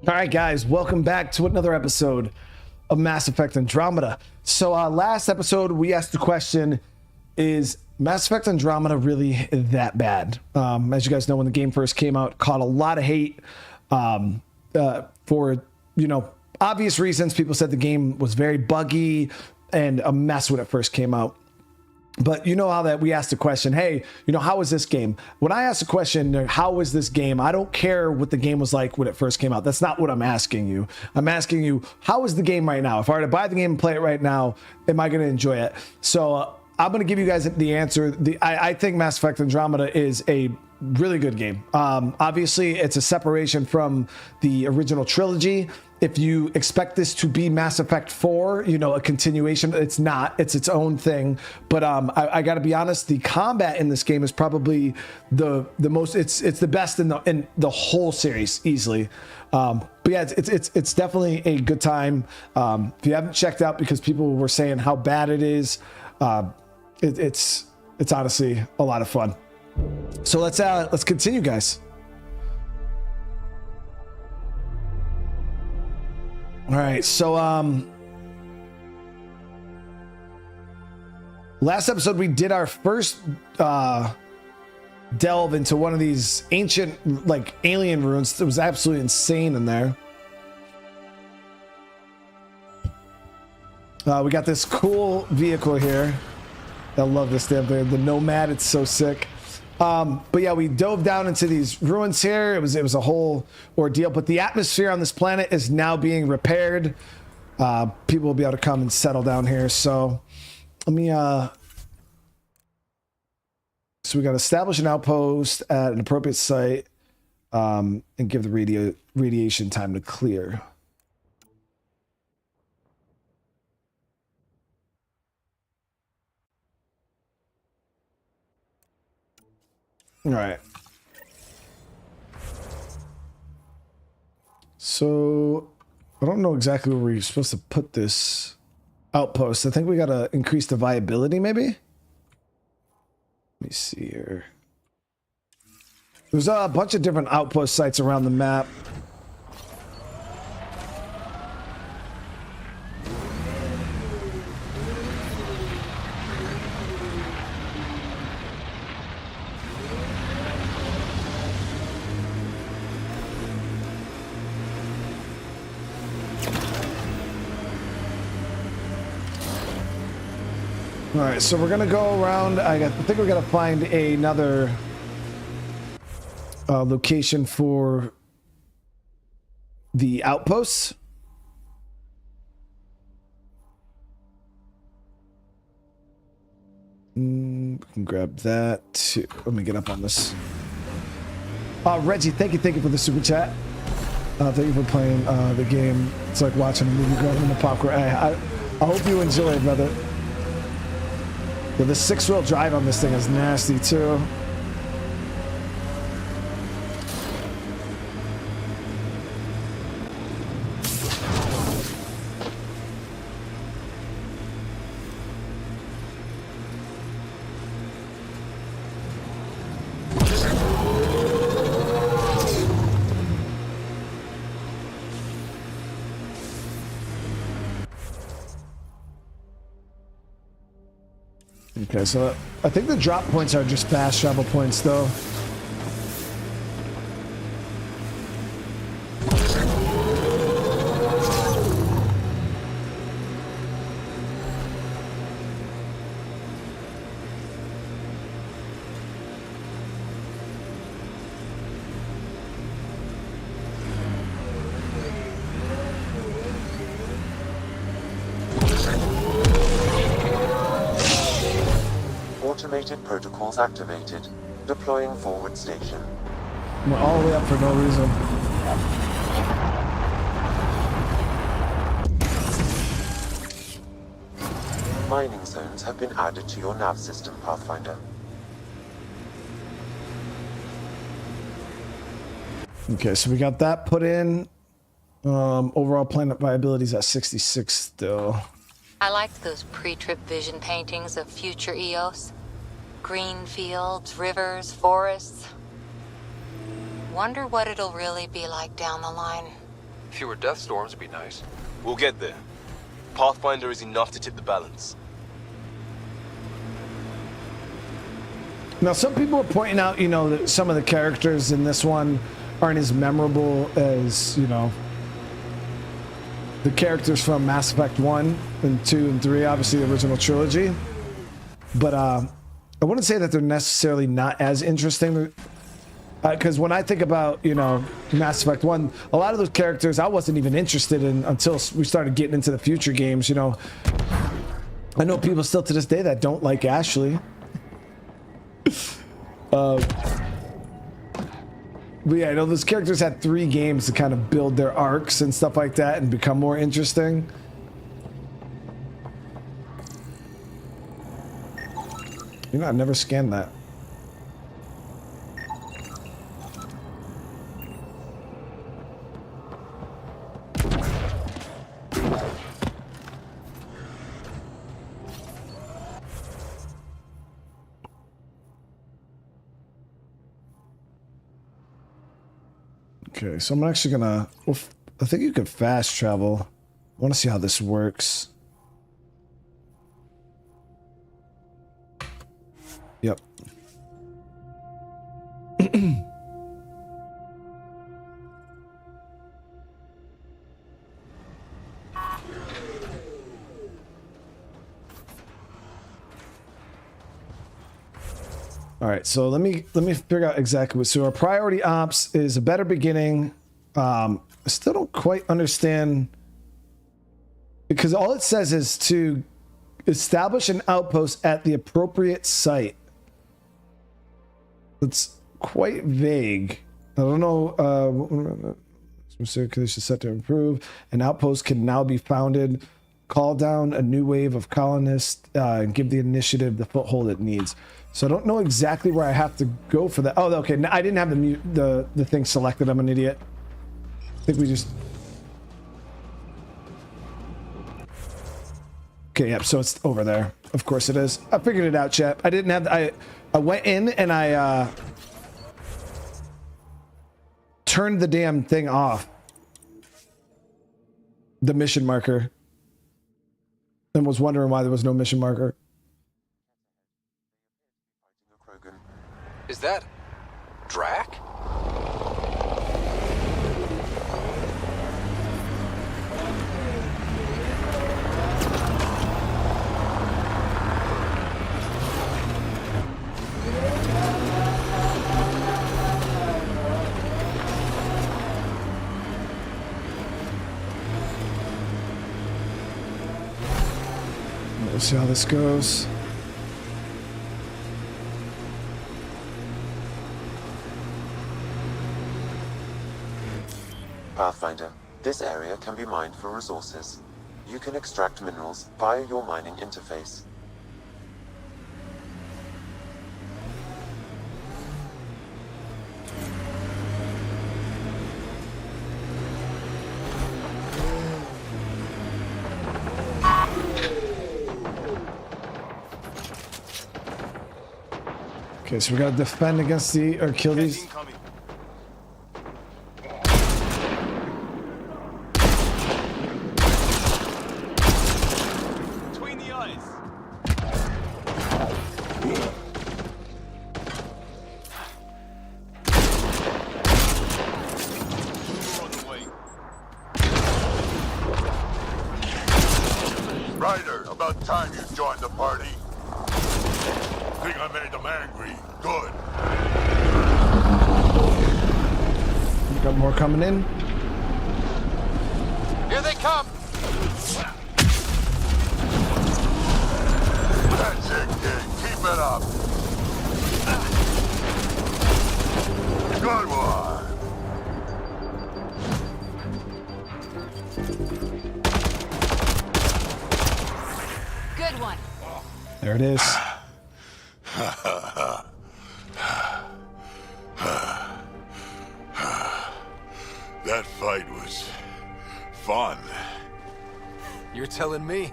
All right, guys, welcome back to another episode of Mass Effect Andromeda. So last episode, we asked the question, is Mass Effect Andromeda really that bad? As you guys know, when the game first came out, it caught a lot of hate for, obvious reasons. People said the game was very buggy and a mess when it first came out. But you know how that we asked the question, hey, how is this game? When I ask the question, how is this game? I don't care what the game was like when it first came out. That's not what I'm asking you. I'm asking you, how is the game right now? If I were to buy the game and play it right now, am I going to enjoy it? So I'm going to give you guys the answer. I think Mass Effect Andromeda is a really good game. Obviously, it's a separation from the original trilogy. If you expect this to be Mass Effect 4, a continuation, it's not. It's its own thing. But I got to be honest, the combat in this game is probably the most. It's the best in the whole series, easily. But yeah, it's definitely a good time. If you haven't checked out, because people were saying how bad it is, it's honestly a lot of fun. So let's continue, guys. All right, so last episode we did our first delve into one of these ancient alien ruins. It was absolutely insane in there. We got this cool vehicle here. I love this damn thing, the Nomad. It's so sick. But yeah, we dove down into these ruins here. It was a whole ordeal, but the atmosphere on this planet is now being repaired. People will be able to come and settle down here. So let me, so we got to establish an outpost at an appropriate site, and give the radiation time to clear. All right. So I don't know exactly where we're supposed to put this outpost. I think we got to increase the viability, maybe. Let me see here. There's a bunch of different outpost sites around the map. All right, so we're gonna go around. I think we're gonna find another location for the outposts. We can grab that too. Let me get up on this. Reggie, thank you for the super chat. Thank you for playing the game. It's like watching a movie, grabbing the popcorn. I hope you enjoy it, brother. Yeah, the 6-wheel drive on this thing is nasty too. Okay, so I think the drop points are just fast travel points, though. Automated protocols activated. Deploying forward station. We're all the way up for no reason. Mining zones have been added to your nav system, Pathfinder. Okay, so we got that put in. Overall planet viability is at 66 still. I liked those pre-trip vision paintings of future EOS. Green fields, rivers, forests. Wonder what it'll really be like down the line. Fewer death storms would be nice. We'll get there. Pathfinder is enough to tip the balance. Now, some people are pointing out, you know, that some of the characters in this one aren't as memorable as, you know, the characters from Mass Effect 1 and 2 and 3, obviously the original trilogy. But I wouldn't say that they're necessarily not as interesting. Because when I think about, you know, Mass Effect 1, a lot of those characters I wasn't even interested in until we started getting into the future games, you know. I know people still to this day that don't like Ashley. But yeah, I know those characters had 3 games to kind of build their arcs and stuff like that and become more interesting. You know, I've never scanned that. Okay, so I'm actually gonna, well, I think you can fast travel. I want to see how this works. Yep. All right, so let me figure out exactly what. So our priority ops is a better beginning. I still don't quite understand, because all it says is to establish an outpost at the appropriate site. It's quite vague. I don't know. Specific conditions set to improve. An outpost can now be founded. Call down a new wave of colonists and give the initiative the foothold it needs. So I don't know exactly where I have to go for that. Oh, okay. I didn't have the thing selected. I'm an idiot. I think we just. Okay, yep. So it's over there. Of course it is. I figured it out, chat. I didn't have. I went in and I turned the damn thing off. The mission marker. And was wondering why there was no mission marker. Is that Drac? Let's see how this goes. Pathfinder, this area can be mined for resources. You can extract minerals via your mining interface. Okay, so we gotta defend against the, or kill these. Between the eyes. Ryder, about time you joined the party. Think I made them angry. Good. Got more coming in. Here they come! That's it, kid. Keep it up. Good one. Good one. There it is. That fight was fun. You're telling me?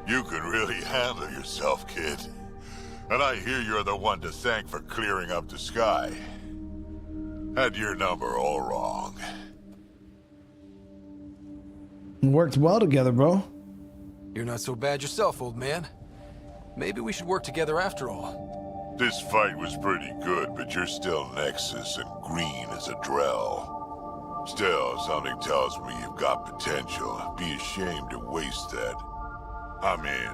You can really handle yourself, kid. And I hear you're the one to thank for clearing up the sky. Had your number all wrong. worked well together, bro. You're not so bad yourself, old man. Maybe we should work together after all. This fight was pretty good, but you're still Nexus and green as a Drell. Still, something tells me you've got potential. Be ashamed to waste that. I mean,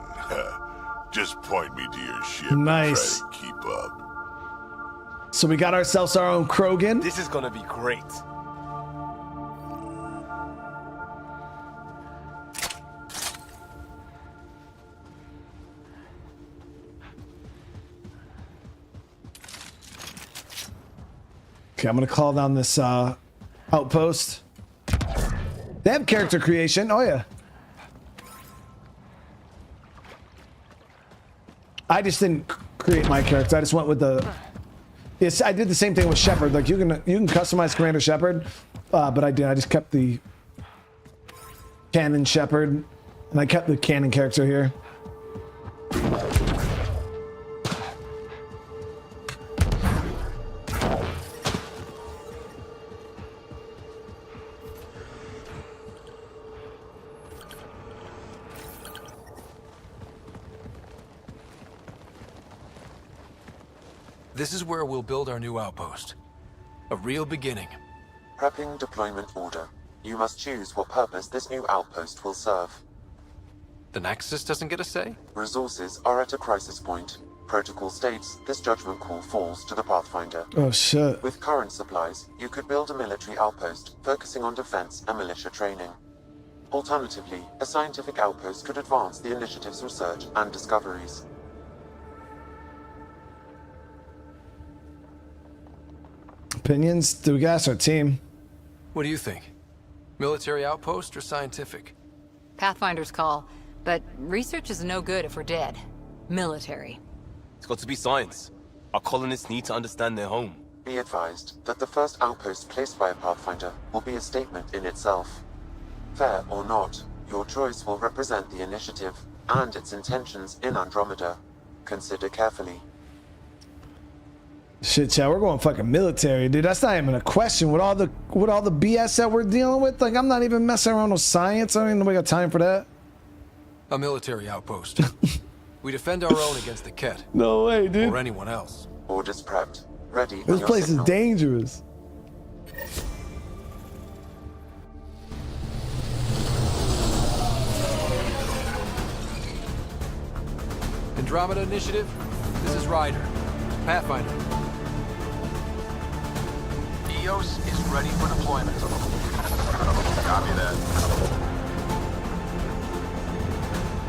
just point me to your ship Nice. and try to keep up. So we got ourselves our own Krogan. This is gonna be great. Okay, I'm gonna call down this outpost. They have character creation. Oh yeah. I just didn't create my character. I just went with the. Yes, I did the same thing with Shepard. Like you can customize Commander Shepard, but I did. I just kept the Canon Shepard, and I kept the Canon character here. This is where we'll build our new outpost. A real beginning. Prepping deployment order. You must choose what purpose this new outpost will serve. The Nexus doesn't get a say? Resources are at a crisis point. Protocol states this judgment call falls to the Pathfinder. Oh shit. With current supplies, you could build a military outpost focusing on defense and militia training. Alternatively, a scientific outpost could advance the initiative's research and discoveries. Opinions? Do we got our team? What do you think? Military outpost or scientific? Pathfinder's call, but research is no good if we're dead. Military. It's got to be science. Our colonists need to understand their home. Be advised that the first outpost placed by a Pathfinder will be a statement in itself. Fair or not, your choice will represent the initiative and its intentions in Andromeda. Consider carefully. Shit, chat, we're going fucking military, dude. That's not even a question. With all the BS that we're dealing with, like I'm not even messing around with science. I don't even got time for that. A military outpost. We defend our own against the Ket. No way, dude. Or anyone else. Orders prepped. Ready when This your place is signal. dangerous. Andromeda Initiative, this is Ryder. Pathfinder. EOS is ready for deployment. Copy that.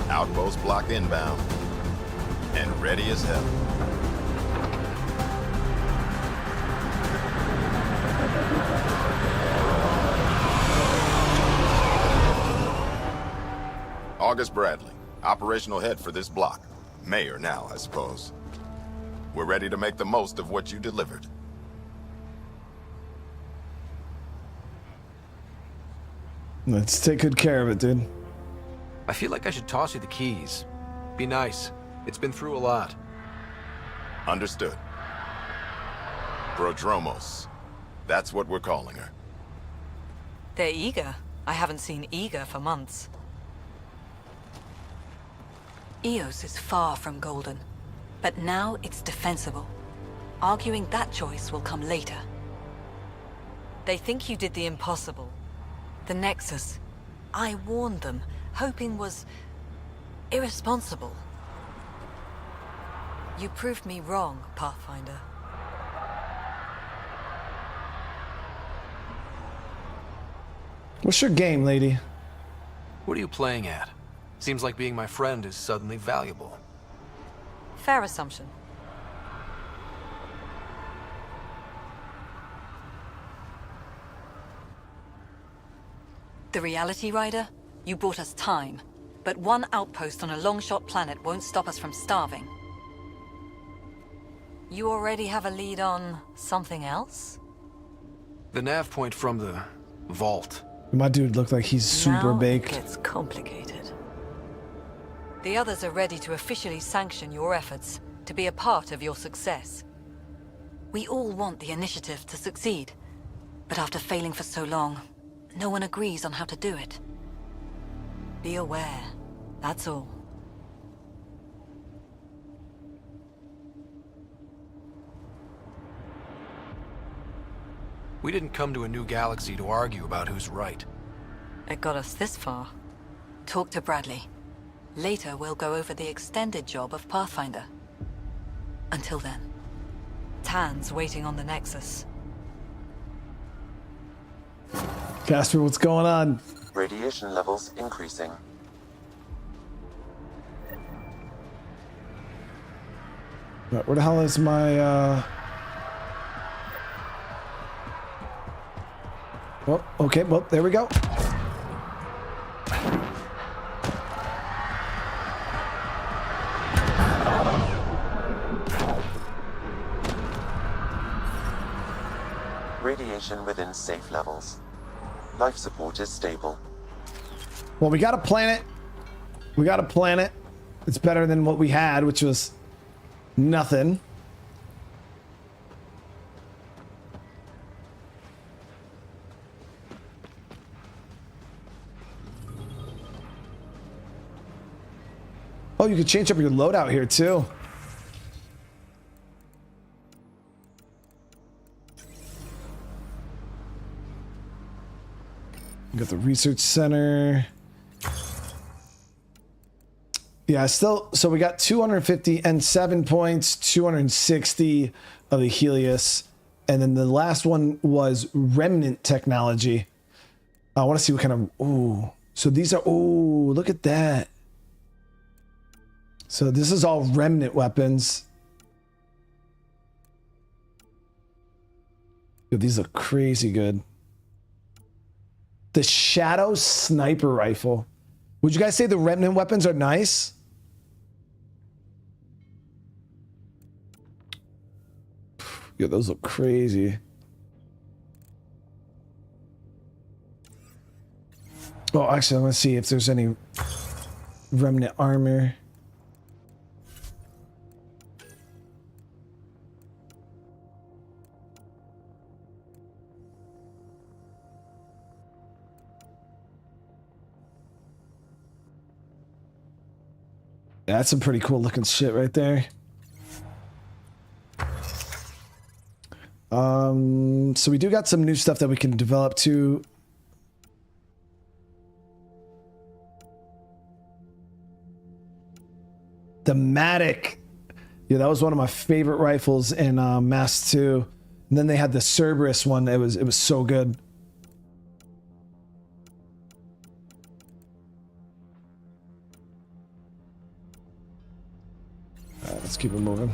Outpost blocked inbound. And ready as hell. August Bradley, operational head for this block. Mayor now, I suppose. We're ready to make the most of what you delivered. Let's take good care of it, dude. I feel like I should toss you the keys. Be nice. It's been through a lot. Understood. Prodromos. That's what we're calling her. They're eager. I haven't seen eager for months. EOS is far from golden, but now it's defensible. Arguing that choice will come later. They think you did the impossible. The Nexus. I warned them, hoping was irresponsible. You proved me wrong, Pathfinder. What's your game, lady? What are you playing at? Seems like being my friend is suddenly valuable. Fair assumption. The Reality Rider? You brought us time, but one outpost on a long-shot planet won't stop us from starving. You already have a lead on something else? The nav point from the vault. My dude looked like he's super Now baked. It gets complicated. The others are ready to officially sanction your efforts, to be a part of your success. We all want the initiative to succeed, but after failing for so long, no one agrees on how to do it. Be aware. That's all. We didn't come to a new galaxy to argue about who's right. It got us this far. Talk to Bradley. Later, we'll go over the extended job of Pathfinder. Until then, Tann's waiting on the Nexus. Casper, what's going on? Radiation levels increasing. Right, where the hell is my, Well, okay, well, there we go. Radiation within safe levels. Life support is stable. Well, we got a planet. We got a planet. It's better than what we had, which was nothing. Oh, you could change up your loadout here too. You got the research center. Yeah, still, so we got 250 and 7 points, 260 of the Helios. And then the last one was remnant technology. I want to see what kind of, ooh. So these are, ooh, look at that. So this is all remnant weapons. Yo, these look crazy good. The Shadow Sniper Rifle. Would you guys say the remnant weapons are nice? Yo, those look crazy. Oh, actually, I'm gonna see if there's any remnant armor. That's some pretty cool looking shit right there. So we do got some new stuff that we can develop too. The Matic. Yeah, that was one of my favorite rifles in Mass 2. And then they had the Cerberus one. It was so good. All right, let's keep it moving.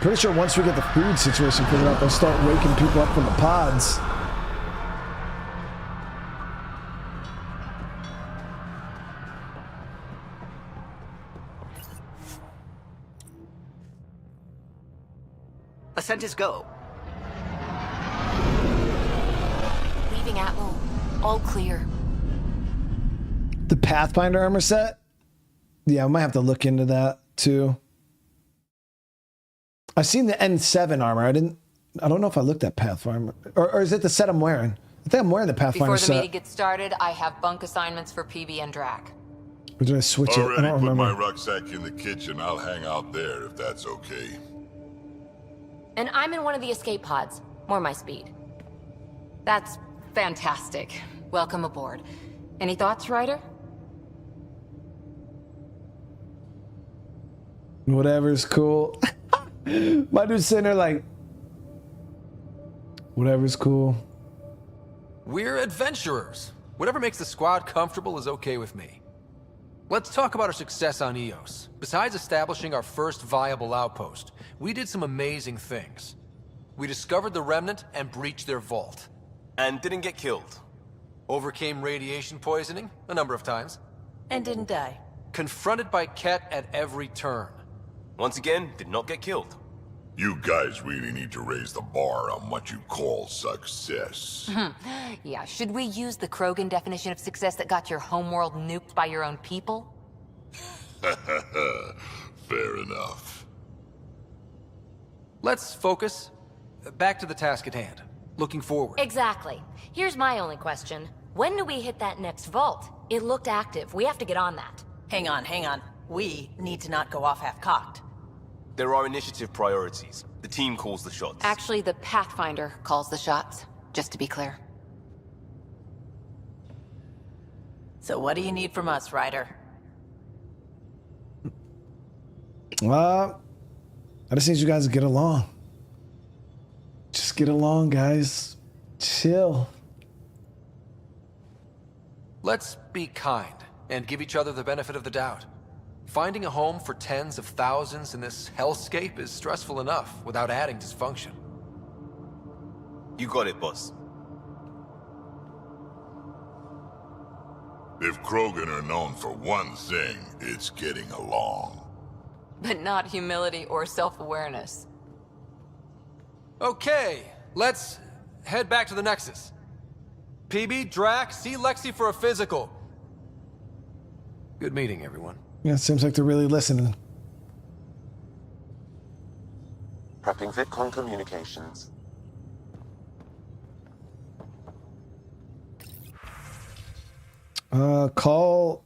Pretty sure once we get the food situation figured out, they'll start waking people up from the pods. Ascent is go. Leaving Atmo. All clear. The Pathfinder armor set? Yeah, I might have to look into that too. I've seen the N7 armor. I don't know if I looked at Pathfinder. Or is it the set I'm wearing? I think I'm wearing the Pathfinder set. Before the meeting gets started, I have bunk assignments for PB and Drac. Or did I switch it? I Already don't put remember. my rucksack in the kitchen. I'll hang out there if that's okay. And I'm in one of the escape pods. More my speed. That's fantastic. Welcome aboard. Any thoughts, Ryder? Whatever's cool. My dude's sitting there like, whatever's cool. We're adventurers. Whatever makes the squad comfortable is okay with me. Let's talk about our success on EOS. Besides establishing our first viable outpost, we did some amazing things. We discovered the Remnant and breached their vault. And didn't get killed. Overcame radiation poisoning a number of times. And didn't die. Confronted by Ket at every turn. Once again, did not get killed. You guys really need to raise the bar on what you call success. Yeah, should we use the Krogan definition of success that got your homeworld nuked by your own people? Fair enough. Let's focus. Back to the task at hand. Looking forward. Exactly. Here's my only question. When do we hit that next vault? It looked active. We have to get on that. Hang on, hang on. We need to not go off half-cocked. There are initiative priorities. The team calls the shots. Actually, the Pathfinder calls the shots, just to be clear. So what do you need from us, Ryder? I just need you guys to get along. Just get along, guys. Chill. Let's be kind and give each other the benefit of the doubt. Finding a home for tens of thousands in this hellscape is stressful enough without adding dysfunction. You got it, boss. If Krogan are known for one thing, it's getting along. But not humility or self-awareness. Okay, let's head back to the Nexus. PB, Drac, see Lexi for a physical. Good meeting, everyone. Yeah, it seems like they're really listening. Prepping VidCon communications. Call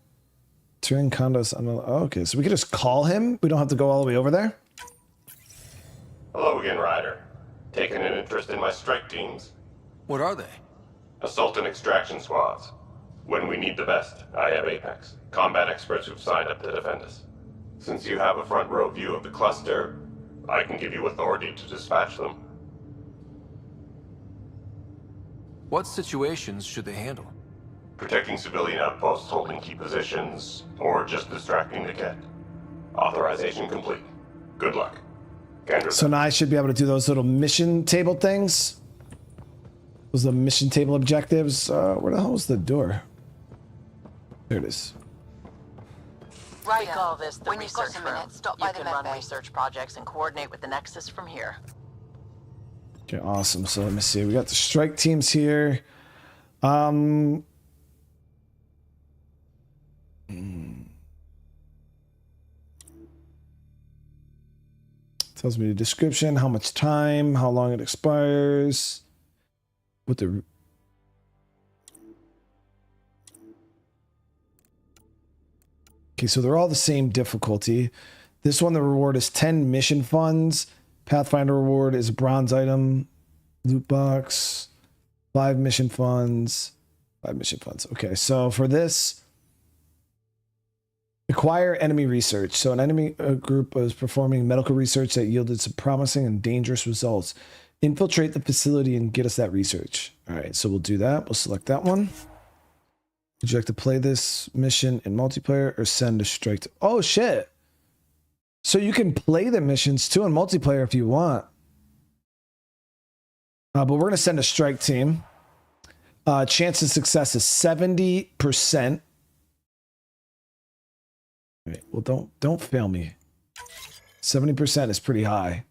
Turian Condos. Okay, so we could just call him. We don't have to go all the way over there. Hello again, Ryder. Taking an interest in my strike teams? What are they? Assault and extraction squads. When we need the best, I have Apex, combat experts who've signed up to defend us. Since you have a front row view of the cluster, I can give you authority to dispatch them. What situations should they handle? Protecting civilian outposts holding key positions, or just distracting the Kett. Authorization complete. Good luck. Kendra. So now I should be able to do those little mission table things. Those are the mission table objectives. Where the hell is the door? There it is. Right. We call this the when you've got research some room. minutes, stop You by the can run med bay. research projects and coordinate with the Nexus from here. Okay, awesome. So let me see. We got the strike teams here. Tells me the description, how much time, how long it expires, what the... Okay, so they're all the same difficulty. This one, the reward is 10 mission funds. Pathfinder reward is a bronze item, loot box, 5 mission funds, 5 mission funds. Okay, so for this, acquire enemy research. So an enemy group was performing medical research that yielded some promising and dangerous results. Infiltrate the facility and get us that research. All right, so we'll do that. We'll select that one. Would you like to play this mission in multiplayer or send a strike to... Oh, shit. So you can play the missions too in multiplayer if you want. But we're going to send a strike team. Chance of success is 70%. Right, well, don't fail me. 70% is pretty high.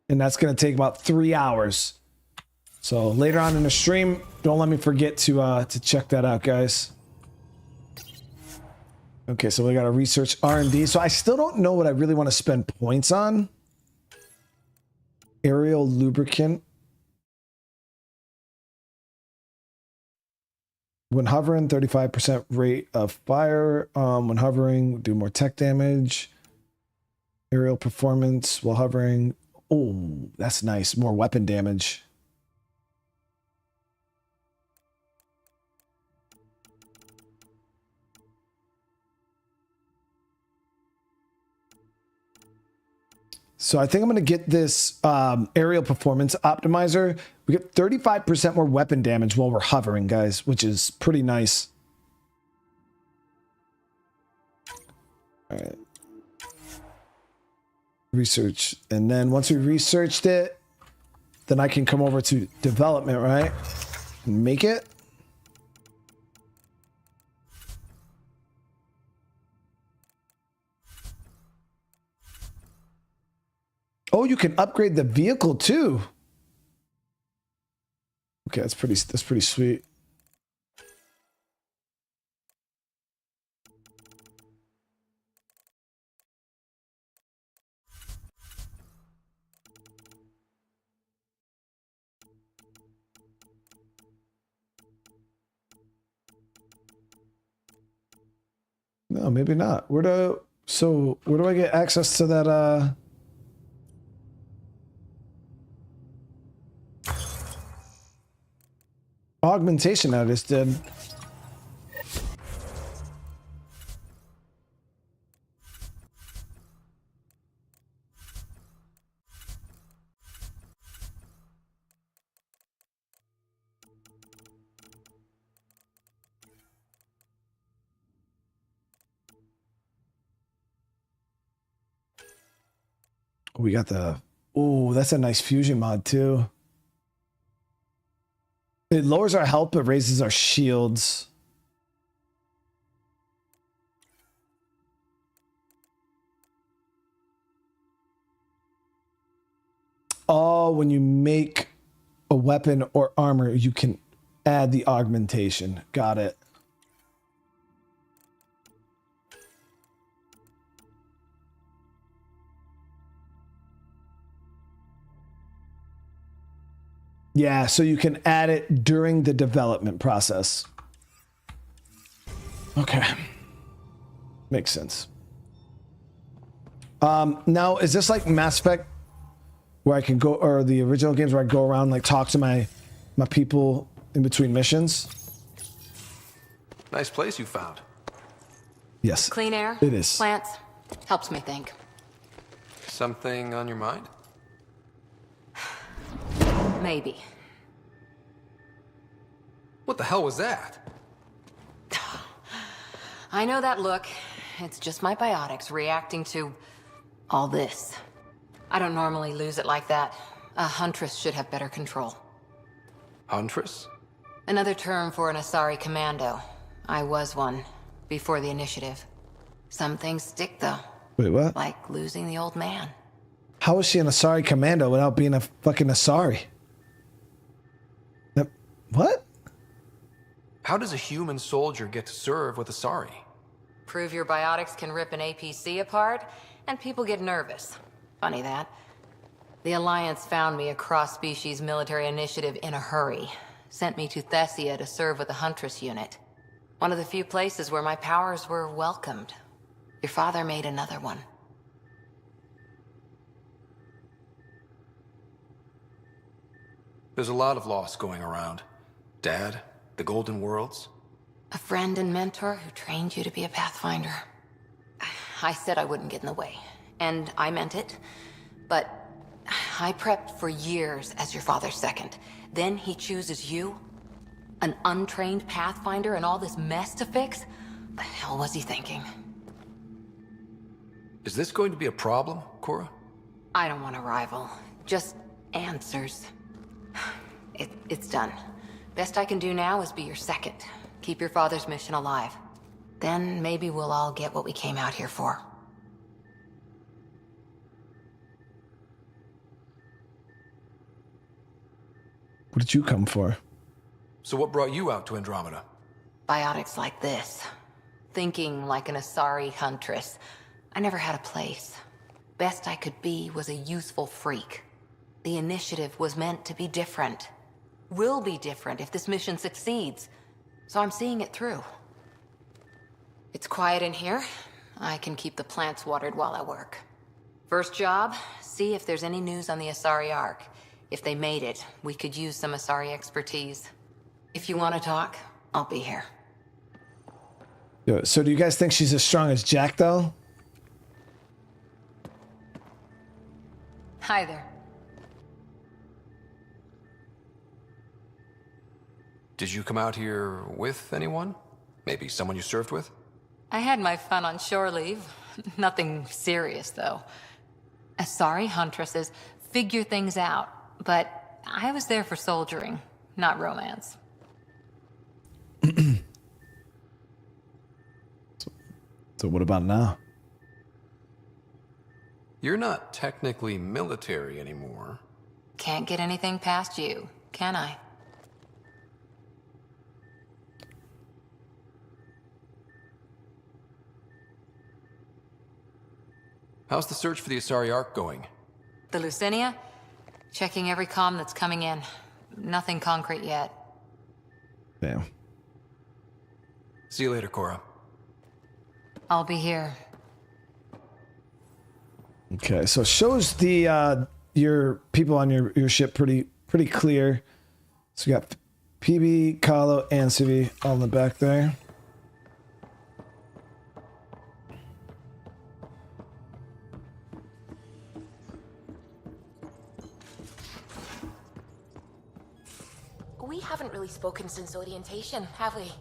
And that's going to take about 3 hours. So later on in the stream, don't let me forget to check that out, guys. Okay, so we got to research R&D. So I still don't know what I really want to spend points on. Aerial lubricant. When hovering, 35% rate of fire. When hovering, do more tech damage. Aerial performance while hovering. Oh, that's nice. More weapon damage. So I think I'm going to get this aerial performance optimizer. We get 35% more weapon damage while we're hovering, guys, which is pretty nice. All right. Research. And then once we researched it, then I can come over to development, right? And make it. Oh, you can upgrade the vehicle too. Okay, that's pretty sweet. No, maybe not. Where do I get access to that augmentation I just did? We got the, oh, that's a nice fusion mod too. It lowers our health but raises our shields. Oh, when you make a weapon or armor, you can add the augmentation. Got it. Yeah, so you can add it during the development process. Okay. Makes sense. Now, is this like Mass Effect where I can go, or the original games where I go around like talk to my people in between missions? Nice place you found. Yes. Clean air, it is. plants, helps me think. Something on your mind? Maybe. What the hell was that? I know that look. It's just my biotics reacting to all this. I don't normally lose it like that. A huntress should have better control. Huntress? Another term for an Asari commando. I was one before the initiative. Some things stick though. Wait, what? Like losing the old man. How is she an Asari commando without being a fucking Asari? What? How does a human soldier get to serve with Asari? Prove your biotics can rip an APC apart, and people get nervous. Funny that. The Alliance found me a cross-species military initiative in a hurry. Sent me to Thessia to serve with the Huntress unit. One of the few places where my powers were welcomed. Your father made another one. There's a lot of loss going around. Dad, the Golden Worlds. A friend and mentor who trained you to be a Pathfinder. I said I wouldn't get in the way, and I meant it. But I prepped for years as your father's second. Then he chooses you? An untrained Pathfinder and all this mess to fix? The hell was he thinking? Is this going to be a problem, Cora? I don't want a rival. Just answers. It's done. Best I can do now is be your second. Keep your father's mission alive. Then maybe we'll all get what we came out here for. What did you come for? So what brought you out to Andromeda? Biotics like this. Thinking like an Asari huntress. I never had a place. Best I could be was a useful freak. The initiative was meant to be different. Will be different if this mission succeeds. So I'm seeing it through. It's quiet in here. I can keep the plants watered while I work. First job, see if there's any news on the Asari Ark. If they made it, we could use some Asari expertise. If you want to talk, I'll be here. Yo, so do you guys think she's as strong as Jack, though? Hi there. Did you come out here with anyone? Maybe someone you served with? I had my fun on shore leave. Nothing serious, though. Asari huntresses figure things out, but I was there for soldiering, not romance. So what about now? You're not technically military anymore. Can't get anything past you, can I? How's the search for the Asari Ark going? The Lucinia? Checking every comm that's coming in. Nothing concrete yet. Damn. See you later, Cora. I'll be here. Okay, so it shows the your people on your ship pretty clear. So we got PB, Carlo, and Civi all in the back there. We haven't really spoken since orientation, have we?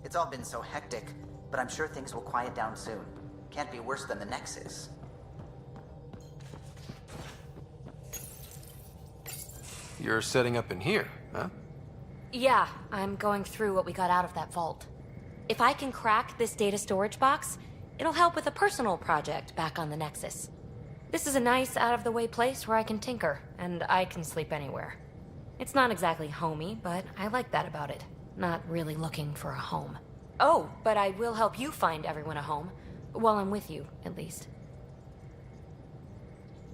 It's all been so hectic, but I'm sure things will quiet down soon. Can't be worse than the Nexus. You're setting up in here, huh? Yeah, I'm going through what we got out of that vault. If I can crack this data storage box, it'll help with a personal project back on the Nexus. This is a nice, out-of-the-way place where I can tinker, and I can sleep anywhere. It's not exactly homey, but I like that about it. Not really looking for a home. Oh, but I will help you find everyone a home. While I'm with you, at least.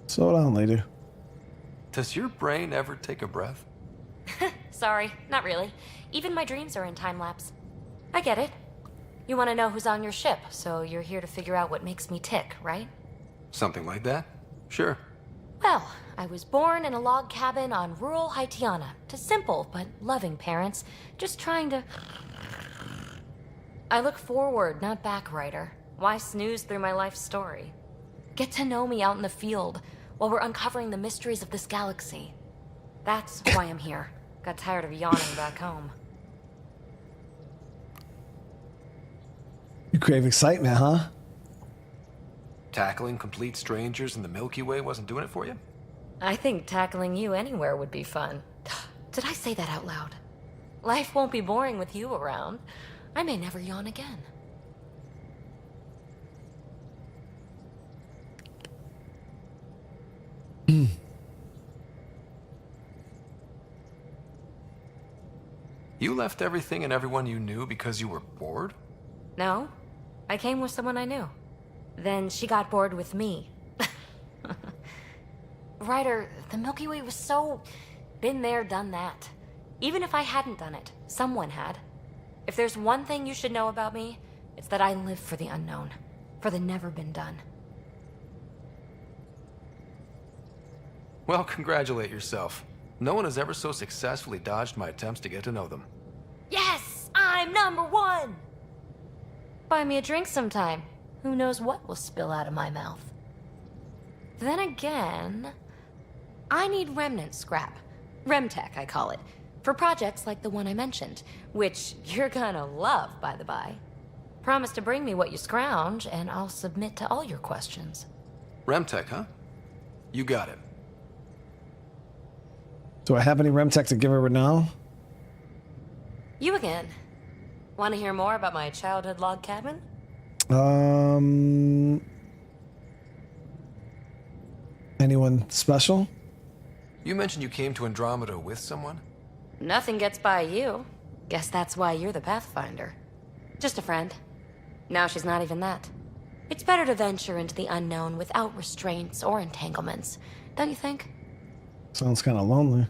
Slow down, lady. Does your brain ever take a breath? Sorry, not really. Even my dreams are in time-lapse. I get it. You want to know who's on your ship, so you're here to figure out what makes me tick, right? Something like that? Sure. Well, I was born in a log cabin on rural Haitiana to simple but loving parents, just trying to... I look forward, not back, writer. Why snooze through my life story? Get to know me out in the field while we're uncovering the mysteries of this galaxy. That's why I'm here. Got tired of yawning back home. You crave excitement, huh? Tackling complete strangers in the Milky Way wasn't doing it for you? I think tackling you anywhere would be fun. Did I say that out loud? Life won't be boring with you around. I may never yawn again. You left everything and everyone you knew because you were bored? No, I came with someone I knew. Then she got bored with me. Ryder, the Milky Way was so... been there, done that. Even if I hadn't done it, someone had. If there's one thing you should know about me, it's that I live for the unknown. For the never been done. Well, congratulate yourself. No one has ever so successfully dodged my attempts to get to know them. Yes! I'm #1! Buy me a drink sometime. Who knows what will spill out of my mouth. Then again... I need remnant scrap. Remtech, I call it. For projects like the one I mentioned. Which you're gonna love, by the by. Promise to bring me what you scrounge, and I'll submit to all your questions. Remtech, huh? You got it. Do I have any Remtech to give her now? You again. Want to hear more about my childhood log cabin? Anyone special? You mentioned you came to Andromeda with someone? Nothing gets by you. Guess that's why you're the Pathfinder. Just a friend. Now she's not even that. It's better to venture into the unknown without restraints or entanglements, don't you think? Sounds kind of lonely.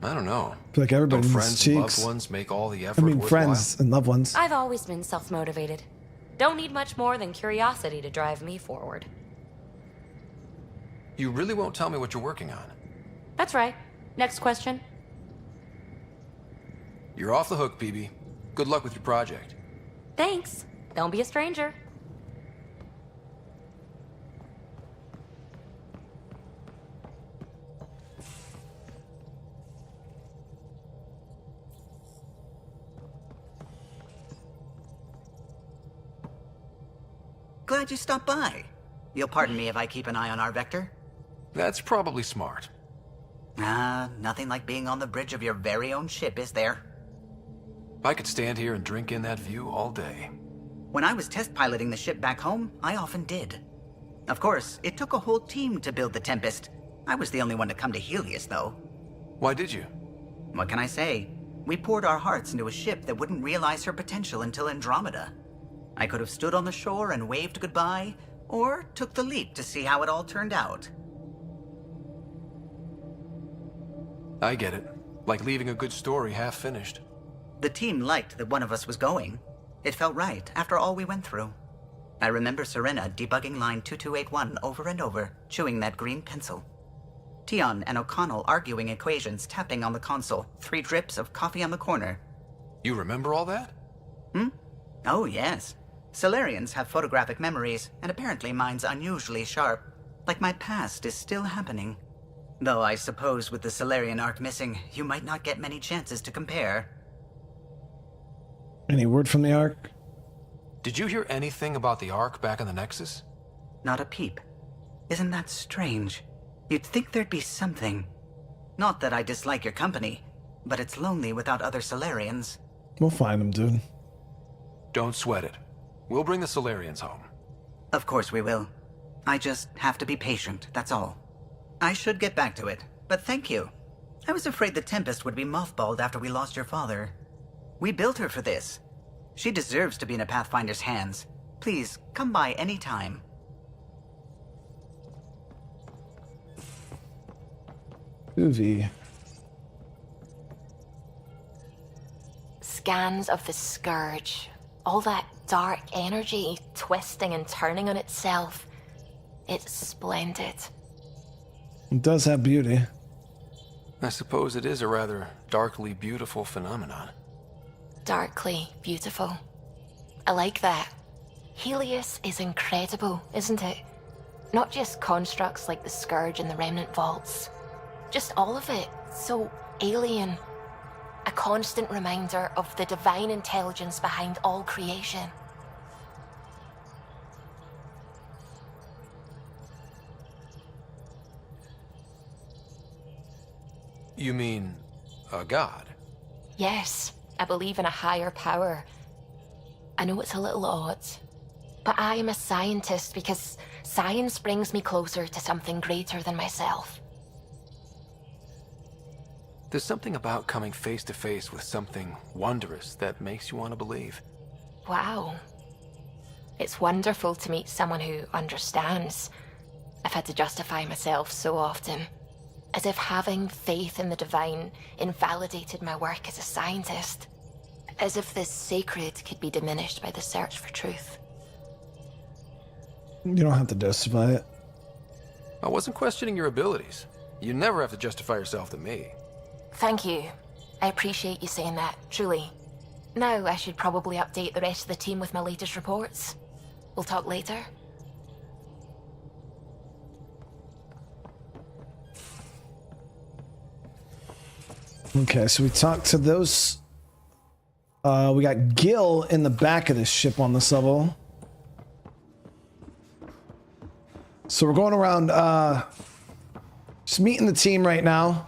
I don't know. I feel like everybody Don't needs friends and cheeks. loved ones make all the effort I mean, worthwhile? friends and loved ones. I've always been self-motivated. Don't need much more than curiosity to drive me forward. You really won't tell me what you're working on? That's right. Next question. You're off the hook, PB. Good luck with your project. Thanks. Don't be a stranger. Glad you stopped by. You'll pardon me if I keep an eye on our vector? That's probably smart. Nothing like being on the bridge of your very own ship, is there? I could stand here and drink in that view all day. When I was test piloting the ship back home, I often did. Of course, it took a whole team to build the Tempest. I was the only one to come to Helios, though. Why did you? What can I say? We poured our hearts into a ship that wouldn't realize her potential until Andromeda. I could have stood on the shore and waved goodbye, or took the leap to see how it all turned out. I get it. Like leaving a good story half-finished. The team liked that one of us was going. It felt right after all we went through. I remember Serena debugging line 2281 over and over, chewing that green pencil. Tion and O'Connell arguing equations, tapping on the console, 3 drips of coffee on the corner. You remember all that? Oh, yes. Solarians have photographic memories, and apparently mine's unusually sharp. Like my past is still happening. Though I suppose with the Turian Ark missing, you might not get many chances to compare. Any word from the Ark? Did you hear anything about the Ark back in the Nexus? Not a peep. Isn't that strange? You'd think there'd be something. Not that I dislike your company, but it's lonely without other Solarians. We'll find them, dude. Don't sweat it. We'll bring the Solarians home. Of course we will. I just have to be patient, that's all. I should get back to it, but thank you. I was afraid the Tempest would be mothballed after we lost your father. We built her for this. She deserves to be in a Pathfinder's hands. Please, come by any time. Groovy. Scans of the Scourge. All that dark energy twisting and turning on itself. It's splendid. It does have beauty. I suppose it is a rather darkly beautiful phenomenon. Darkly beautiful. I like that. Helios is incredible, isn't it? Not just constructs like the Scourge and the Remnant Vaults. Just all of it. So alien. A constant reminder of the divine intelligence behind all creation. You mean a god? Yes, I believe in a higher power. I know it's a little odd, but I am a scientist because science brings me closer to something greater than myself. There's something about coming face to face with something wondrous that makes you want to believe. Wow. It's wonderful to meet someone who understands. I've had to justify myself so often. As if having faith in the divine invalidated my work as a scientist. As if the sacred could be diminished by the search for truth. You don't have to justify it. I wasn't questioning your abilities. You never have to justify yourself to me. Thank you. I appreciate you saying that, truly. Now I should probably update the rest of the team with my latest reports. We'll talk later. Okay, so we talked to those. We got Gil in the back of this ship on this level. So we're going around, just meeting the team right now.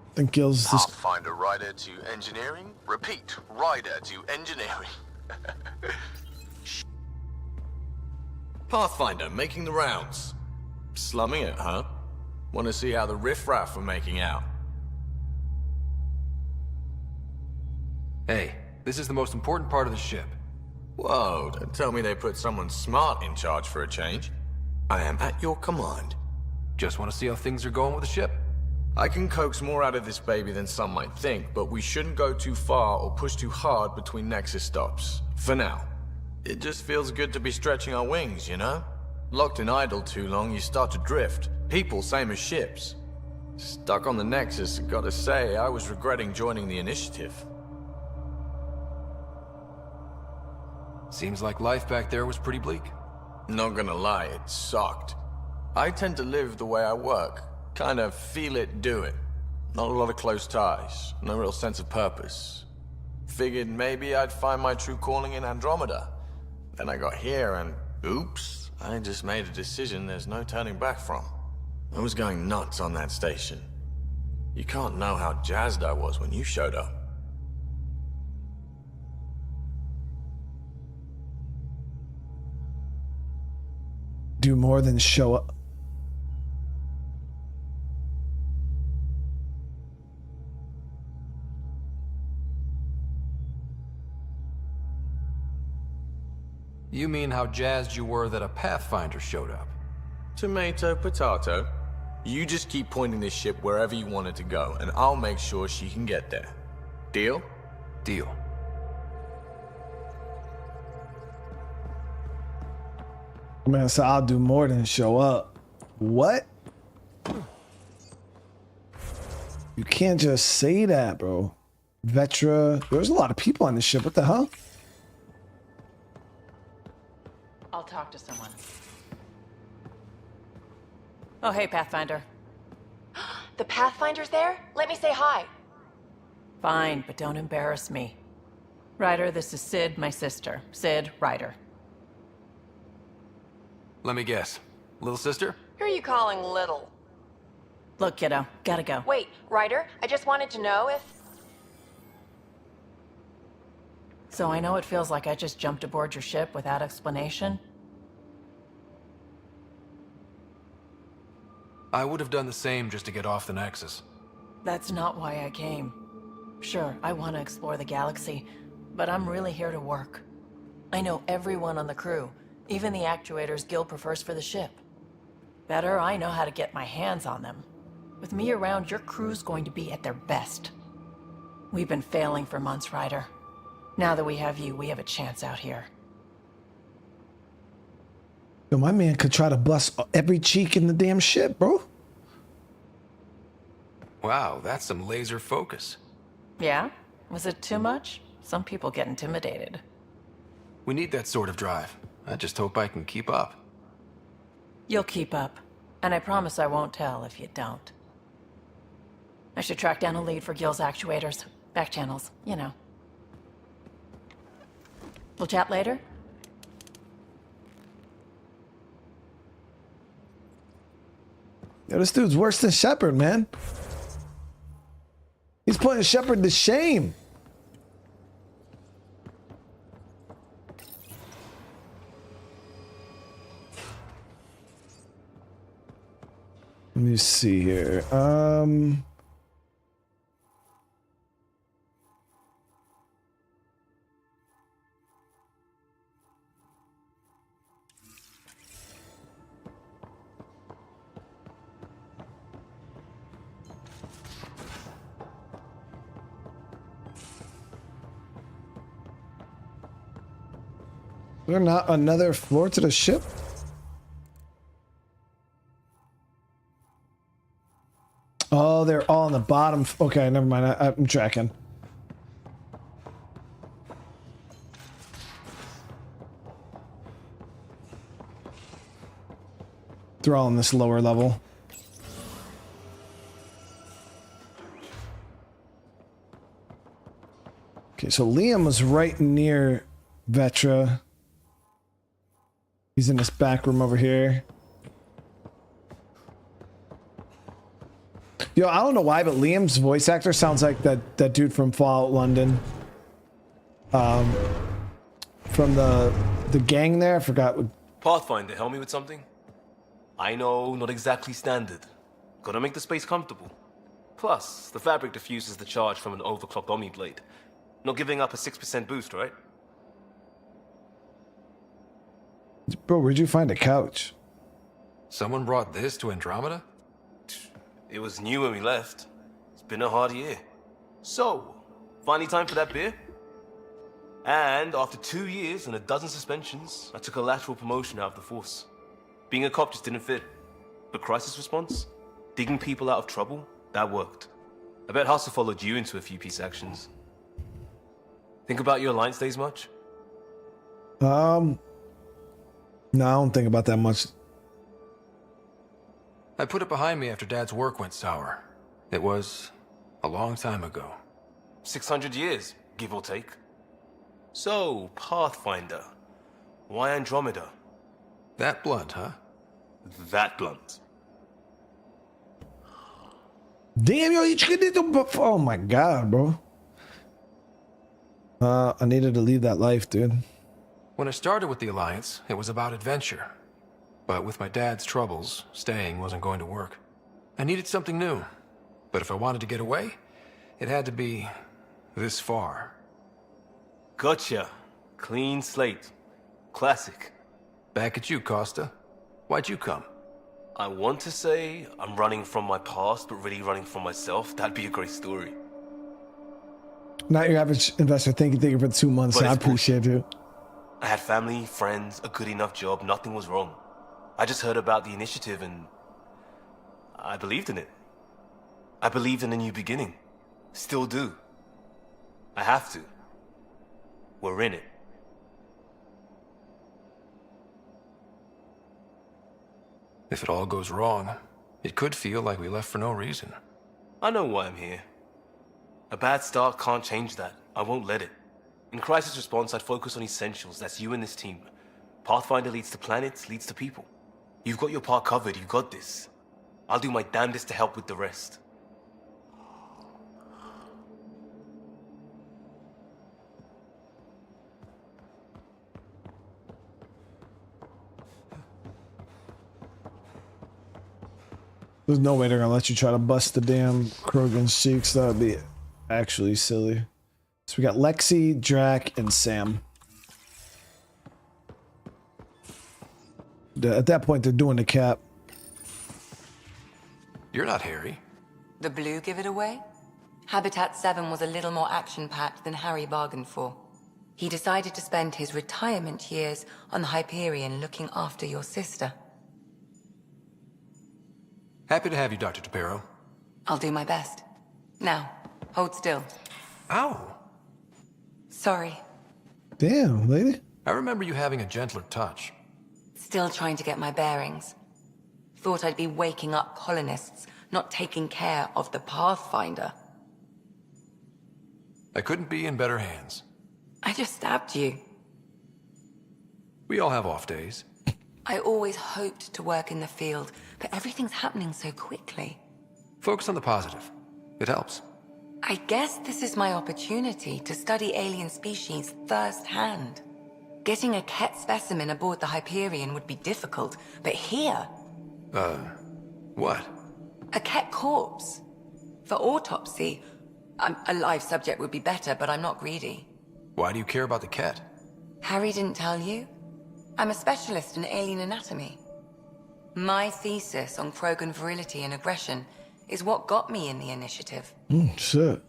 I think Gil's just... Pathfinder rider to engineering. Repeat, rider to engineering. Pathfinder making the rounds. Slumming it, huh? Want to see how the riffraff are making out? Hey, this is the most important part of the ship. Whoa, don't tell me they put someone smart in charge for a change. I am at your command. Just want to see how things are going with the ship. I can coax more out of this baby than some might think, but we shouldn't go too far or push too hard between Nexus stops. For now. It just feels good to be stretching our wings, you know? Locked in idle too long, you start to drift. People, same as ships. Stuck on the Nexus, gotta say, I was regretting joining the initiative. Seems like life back there was pretty bleak. Not gonna lie, it sucked. I tend to live the way I work. Kind of feel it, do it. Not a lot of close ties, no real sense of purpose. Figured maybe I'd find my true calling in Andromeda. Then I got here and, oops, I just made a decision there's no turning back from. I was going nuts on that station. You can't know how jazzed I was when you showed up. Do more than show up. You mean how jazzed you were that a Pathfinder showed up? Tomato, potato. You just keep pointing this ship wherever you want it to go, and I'll make sure she can get there. Deal? Deal. Man, so I'll do more than show up. What? You can't just say that, bro. Vetra. There's a lot of people on this ship. What the hell? I'll talk to someone. Oh, hey, Pathfinder. The Pathfinder's there? Let me say hi. Fine, but don't embarrass me. Ryder, this is Sid, my sister. Sid, Ryder. Let me guess. Little sister? Who are you calling little? Look, kiddo, gotta go. Wait, Ryder, I just wanted to know if... So I know it feels like I just jumped aboard your ship without explanation. I would have done the same just to get off the Nexus. That's not why I came. Sure, I want to explore the galaxy, but I'm really here to work. I know everyone on the crew, even the actuators Gil prefers for the ship. Better, I know how to get my hands on them. With me around, your crew's going to be at their best. We've been failing for months, Ryder. Now that we have you, we have a chance out here. Yo, my man could try to bust every cheek in the damn ship, bro. Wow, that's some laser focus. Yeah? Was it too much? Some people get intimidated. We need that sort of drive. I just hope I can keep up. You'll keep up. And I promise I won't tell if you don't. I should track down a lead for Gil's actuators. Back channels, you know. We'll chat later? Yo, this dude's worse than Shepard, man. He's putting Shepard to shame. Let me see here. Is there not another floor to the ship? Oh, they're all on the bottom. Okay, never mind. I'm tracking. They're all on this lower level. Okay, so Liam was right near Vetra. He's in this back room over here. Yo, I don't know why, but Liam's voice actor sounds like that dude from Fallout London. From the gang there. I forgot what. Pathfinder, help me with something? I know, not exactly standard. Gotta make the space comfortable. Plus, the fabric diffuses the charge from an overclocked Omni blade. Not giving up a 6% boost, right? Bro, where'd you find a couch? Someone brought this to Andromeda? It was new when we left. It's been a hard year. So, finally time for that beer? And after 2 years and a dozen suspensions, I took a lateral promotion out of the force. Being a cop just didn't fit. But crisis response? Digging people out of trouble? That worked. I bet Hustle followed you into a few peace actions. Think about your Alliance days much? No, I don't think about that much. I put it behind me after Dad's work went sour. It was a long time ago. 600 years, give or take. So, Pathfinder. Why Andromeda? That blunt, huh? That blunt. Damn, yo, you did the. Oh my god, bro. I needed to leave that life, dude. When I started with the Alliance, it was about adventure. But with my dad's troubles, staying wasn't going to work. I needed something new. But if I wanted to get away, it had to be this far. Gotcha. Clean slate. Classic. Back at you, Costa. Why'd you come? I want to say I'm running from my past, but really running from myself. That'd be a great story. Not your average investor. Thank you for the 2 months. I appreciate it. I had family, friends, a good enough job, nothing was wrong. I just heard about the initiative and I believed in it. I believed in a new beginning. Still do. I have to. We're in it. If it all goes wrong, it could feel like we left for no reason. I know why I'm here. A bad start can't change that. I won't let it. In crisis response, I'd focus on essentials. That's you and this team. Pathfinder leads to planets, leads to people. You've got your part covered. You've got this. I'll do my damnedest to help with the rest. There's no way they're gonna let you try to bust the damn Krogan Sheiks. That would be actually silly. So we got Lexi, Drac, and Sam. At that point, they're doing the cap. You're not Harry. The blue give it away? Habitat 7 was a little more action-packed than Harry bargained for. He decided to spend his retirement years on the Hyperion looking after your sister. Happy to have you, Dr. Tapero. I'll do my best. Now, hold still. Ow! Sorry. Damn, lady. I remember you having a gentler touch. Still trying to get my bearings. Thought I'd be waking up colonists, not taking care of the Pathfinder. I couldn't be in better hands. I just stabbed you. We all have off days. I always hoped to work in the field, but everything's happening so quickly. Focus on the positive. It helps. I guess this is my opportunity to study alien species firsthand. Getting a Ket specimen aboard the Hyperion would be difficult, but here... What? A Ket corpse. For autopsy, a live subject would be better, but I'm not greedy. Why do you care about the Ket? Harry didn't tell you? I'm a specialist in alien anatomy. My thesis on Krogan virility and aggression is what got me in the initiative. Shit.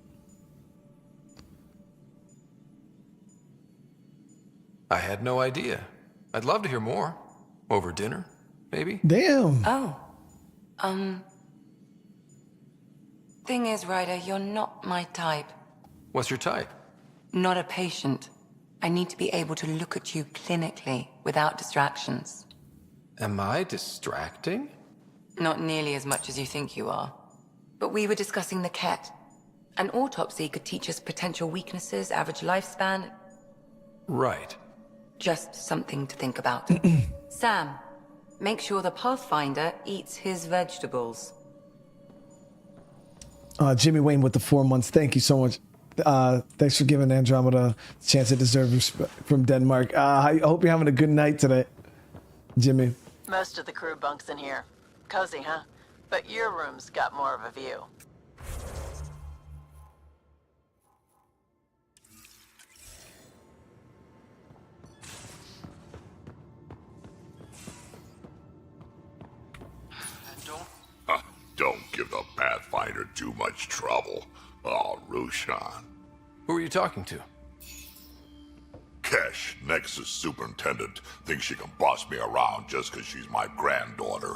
I had no idea. I'd love to hear more. Over dinner, maybe? Damn. Oh. Thing is, Ryder, you're not my type. What's your type? Not a patient. I need to be able to look at you clinically without distractions. Am I distracting? Not nearly as much as you think you are. But we were discussing the Ket. An autopsy could teach us potential weaknesses, average lifespan. Right. Just something to think about. Sam, make sure the Pathfinder eats his vegetables. Jimmy Wayne with the 4 months. Thank you so much. Thanks for giving Andromeda a chance it deserves from Denmark. I hope you're having a good night today, Jimmy. Most of the crew bunks in here. Cozy, huh? But your room's got more of a view. Don't give the Pathfinder too much trouble. Oh, Rushan. Who are you talking to? Kesh, Nexus superintendent, thinks she can boss me around just because she's my granddaughter.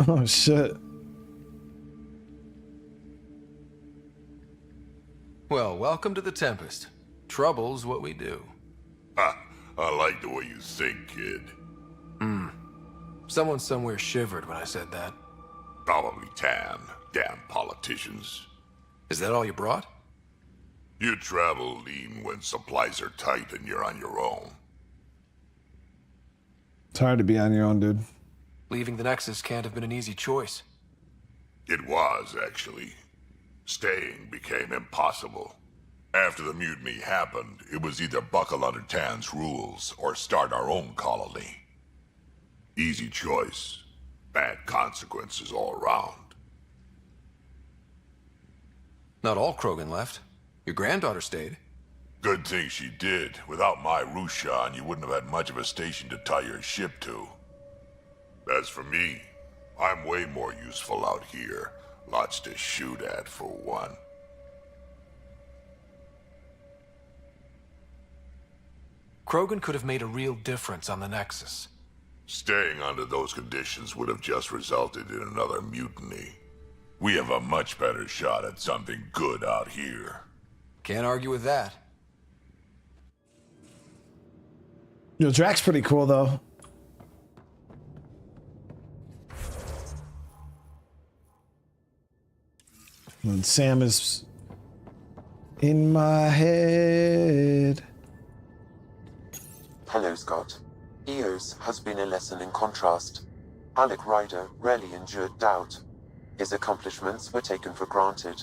Oh, shit. Well, welcome to the Tempest. Trouble's what we do. Ha! I like the way you think, kid. Someone somewhere shivered when I said that. Probably Tann. Damn politicians. Is that all you brought? You travel lean when supplies are tight and you're on your own. It's hard to be on your own, dude. Leaving the Nexus can't have been an easy choice. It was, actually. Staying became impossible. After the mutiny happened, it was either buckle under Tann's rules or start our own colony. Easy choice. Bad consequences all around. Not all Krogan left. Your granddaughter stayed. Good thing she did. Without my Rushan, you wouldn't have had much of a station to tie your ship to. As for me, I'm way more useful out here. Lots to shoot at, for one. Krogan could have made a real difference on the Nexus. Staying under those conditions would have just resulted in another mutiny. We have a much better shot at something good out here. Can't argue with that. You know, Drax's pretty cool, though. And Sam is in my head. Hello, Scott. EOS has been a lesson in contrast. Alec Ryder rarely endured doubt. His accomplishments were taken for granted.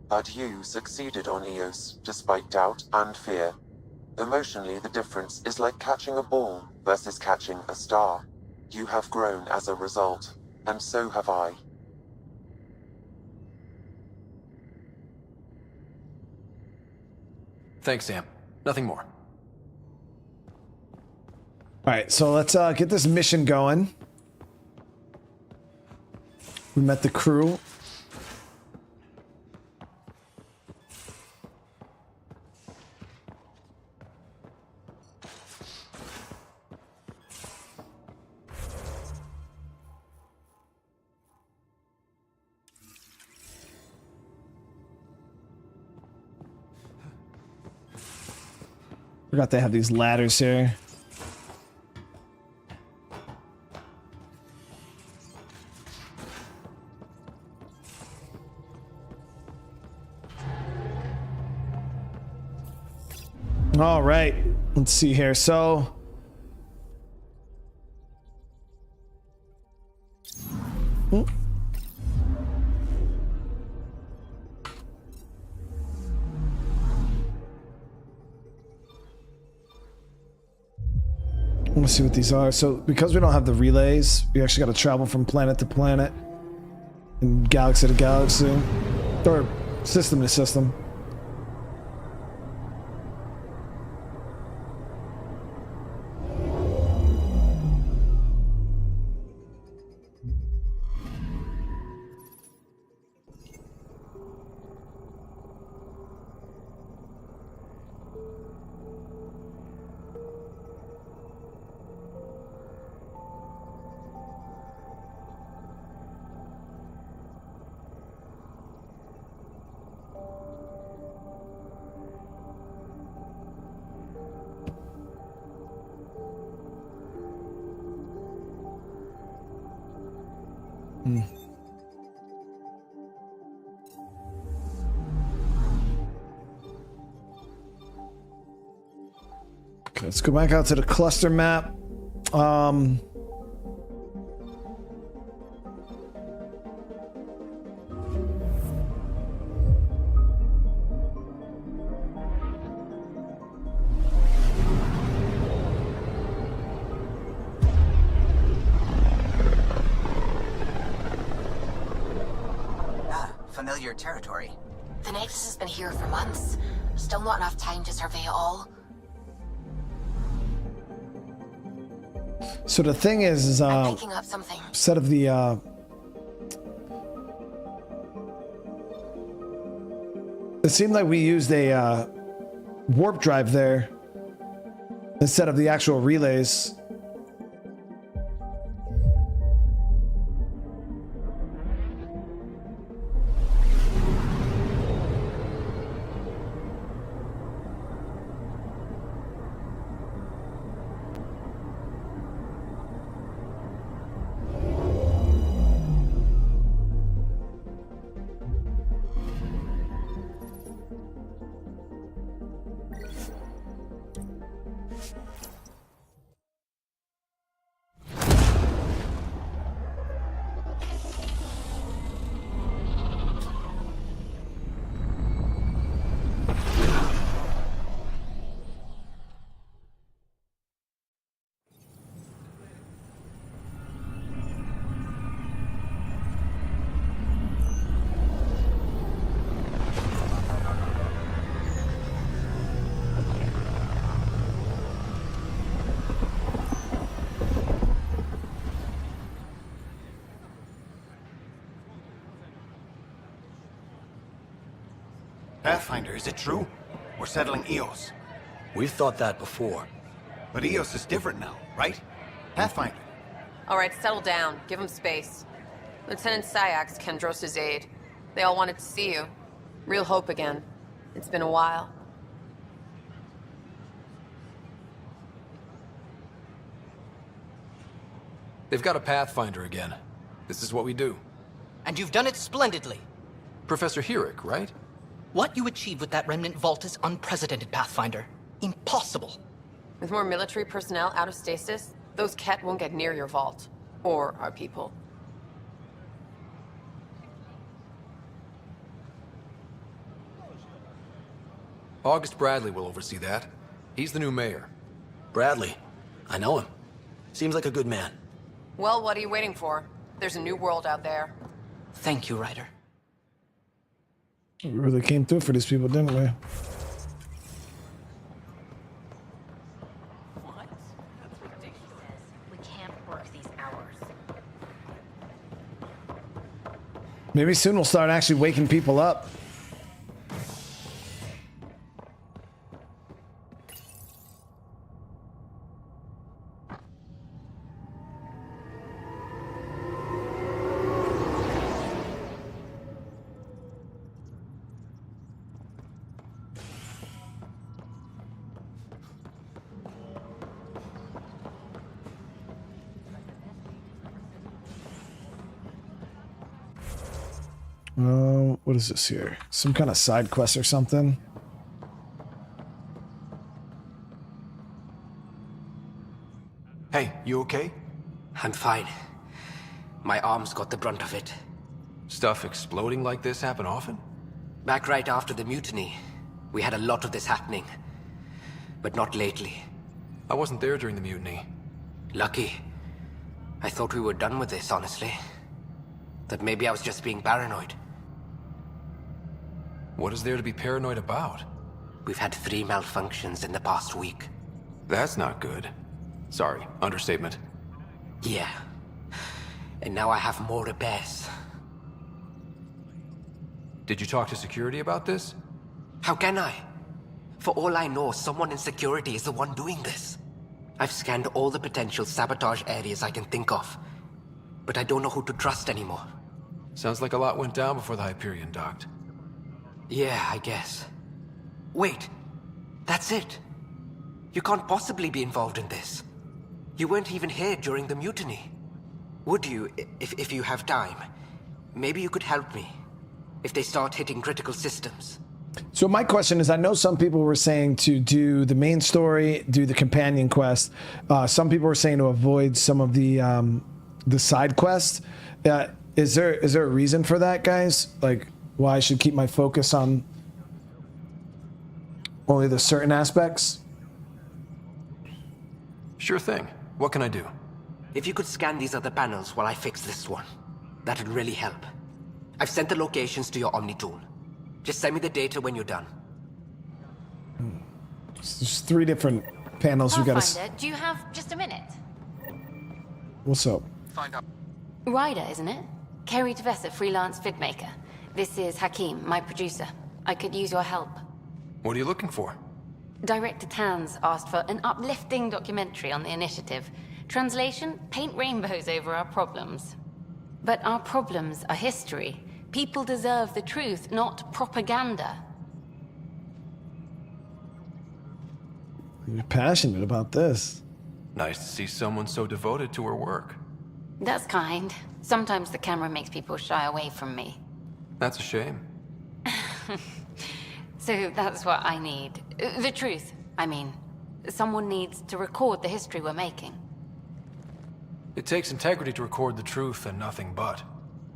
But you succeeded on EOS, despite doubt and fear. Emotionally, the difference is like catching a ball versus catching a star. You have grown as a result, and so have I. Thanks, Sam. Nothing more. All right, so let's get this mission going. We met the crew. Forgot they have these ladders here. All right, let's see here. So, let's see what these are. So, because we don't have the relays, we actually got to travel from planet to planet and galaxy to galaxy, or system to system. Okay, let's go back out to the cluster map. Familiar territory. The Nexus has been here for months. Still not enough time to survey it all. So the thing is I'm picking up something. instead of the it seemed like we used a warp drive there instead of the actual relays. Pathfinder, is it true? We're settling EOS. We've thought that before. But EOS is different now, right? Pathfinder. All right, settle down. Give him space. Lieutenant Sayak's Kendros' aide. They all wanted to see you. Real hope again. It's been a while. They've got a Pathfinder again. This is what we do. And you've done it splendidly. Professor Herrick, right? What you achieved with that remnant vault is unprecedented, Pathfinder. Impossible. With more military personnel out of stasis, those Ket won't get near your vault. Or our people. August Bradley will oversee that. He's the new mayor. Bradley. I know him. Seems like a good man. Well, what are you waiting for? There's a new world out there. Thank you, Ryder. We really came through for these people, didn't we? What? That's what Dickie says. We can't work these hours. Maybe soon we'll start actually waking people up. What is this here? Some kind of side quest or something? Hey, you okay? I'm fine. My arms got the brunt of it. Stuff exploding like this happen often? Back right after the mutiny, we had a lot of this happening. But not lately. I wasn't there during the mutiny. Lucky. I thought we were done with this, honestly. That maybe I was just being paranoid. What is there to be paranoid about? We've had 3 malfunctions in the past week. That's not good. Sorry, understatement. Yeah. And now I have more repairs. Did you talk to security about this? How can I? For all I know, someone in security is the one doing this. I've scanned all the potential sabotage areas I can think of. But I don't know who to trust anymore. Sounds like a lot went down before the Hyperion docked. Yeah, I guess. Wait. That's it. You can't possibly be involved in this. You weren't even here during the mutiny. Would you, if you have time? Maybe you could help me. If they start hitting critical systems. So my question is, I know some people were saying to do the main story, do the companion quest. Some people were saying to avoid some of the side quests. Is there a reason for that, guys? Like, why I should keep my focus on only the certain aspects? Sure thing. What can I do? If you could scan these other panels while I fix this one, that'd really help. I've sent the locations to your Omni tool. Just send me the data when you're done. There's 3 different panels we gotta. Pathfinder, do you have just a minute? What's up? Find out. Ryder, isn't it? Kerry Tavessa, freelance vidmaker. This is Hakim, my producer. I could use your help. What are you looking for? Director Tann's asked for an uplifting documentary on the initiative. Translation, paint rainbows over our problems. But our problems are history. People deserve the truth, not propaganda. You're passionate about this. Nice to see someone so devoted to her work. That's kind. Sometimes the camera makes people shy away from me. That's a shame. So that's what I need. The truth, I mean. Someone needs to record the history we're making. It takes integrity to record the truth and nothing but.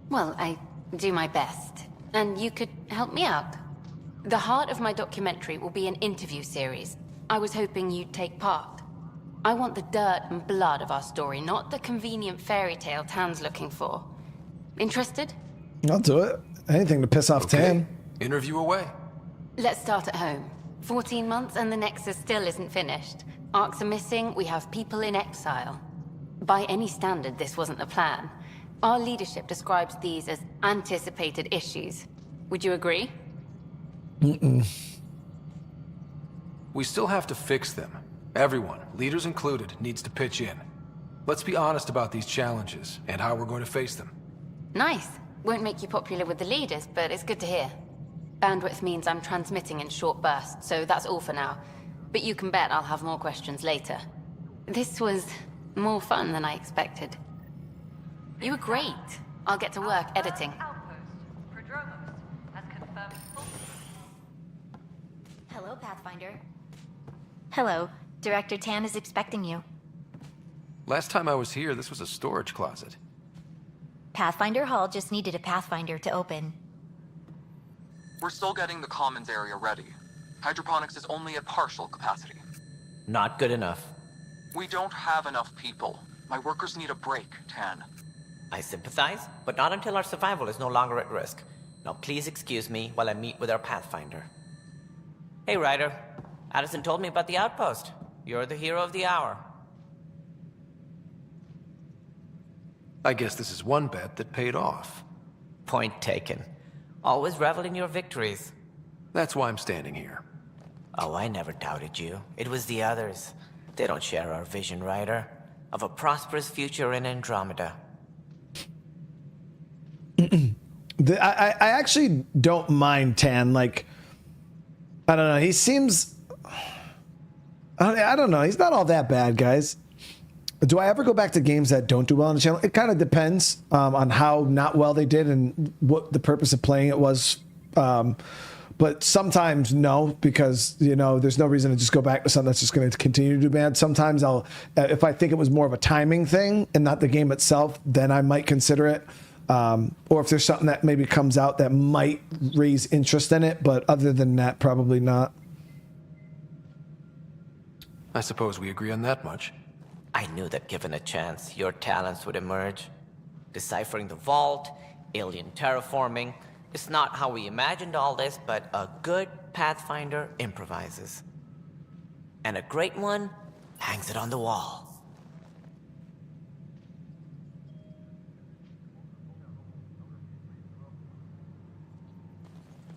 Well, I do my best. And you could help me out. The heart of my documentary will be an interview series. I was hoping you'd take part. I want the dirt and blood of our story, not the convenient fairy tale Tann's looking for. Interested? I'll do it. Anything to piss off Tann. Interview away. Let's start at home. 14 months and the Nexus still isn't finished. Arks are missing, we have people in exile. By any standard, this wasn't the plan. Our leadership describes these as anticipated issues. Would you agree? Mm-mm. We still have to fix them. Everyone, leaders included, needs to pitch in. Let's be honest about these challenges and how we're going to face them. Nice. Won't make you popular with the leaders, but it's good to hear. Bandwidth means I'm transmitting in short bursts, so that's all for now. But you can bet I'll have more questions later. This was more fun than I expected. You were great. I'll get to work editing. Hello, Pathfinder. Hello. Director Tann is expecting you. Last time I was here, this was a storage closet. Pathfinder Hall just needed a Pathfinder to open. We're still getting the commons area ready. Hydroponics is only at partial capacity. Not good enough. We don't have enough people. My workers need a break, Tann. I sympathize, but not until our survival is no longer at risk. Now please excuse me while I meet with our Pathfinder. Hey, Ryder. Addison told me about the outpost. You're the hero of the hour. I guess this is one bet that paid off. Point taken. Always revel in your victories. That's why I'm standing here. Oh, I never doubted you. It was the others. They don't share our vision, Ryder, of a prosperous future in Andromeda. I actually don't mind Tann. Like, I don't know. He seems... I don't know. He's not all that bad, guys. Do I ever go back to games that don't do well on the channel? It kind of depends on how not well they did and what the purpose of playing it was. But sometimes no, because, you know, there's no reason to just go back to something that's just going to continue to do bad. Sometimes I'll, if I think it was more of a timing thing and not the game itself, then I might consider it. Or if there's something that maybe comes out that might raise interest in it. But other than that, probably not. I suppose we agree on that much. I knew that given a chance, your talents would emerge. Deciphering the vault, alien terraforming. It's not how we imagined all this, but a good Pathfinder improvises. And a great one hangs it on the wall.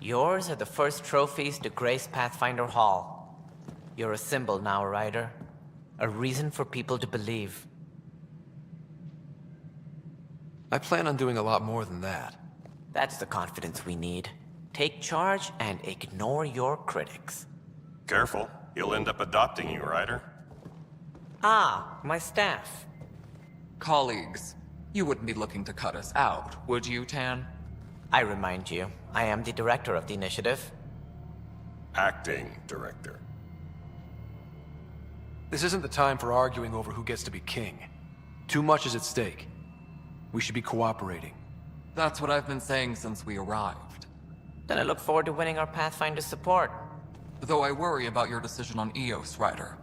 Yours are the first trophies to grace Pathfinder Hall. You're a symbol now, Ryder. A reason for people to believe. I plan on doing a lot more than that. That's the confidence we need. Take charge and ignore your critics. Careful. He'll end up adopting you, Ryder. Ah, my staff. Colleagues, you wouldn't be looking to cut us out, would you, Tann? I remind you, I am the director of the initiative. Acting director. This isn't the time for arguing over who gets to be king. Too much is at stake. We should be cooperating. That's what I've been saying since we arrived. Then I look forward to winning our Pathfinder support. Though I worry about your decision on EOS, Ryder.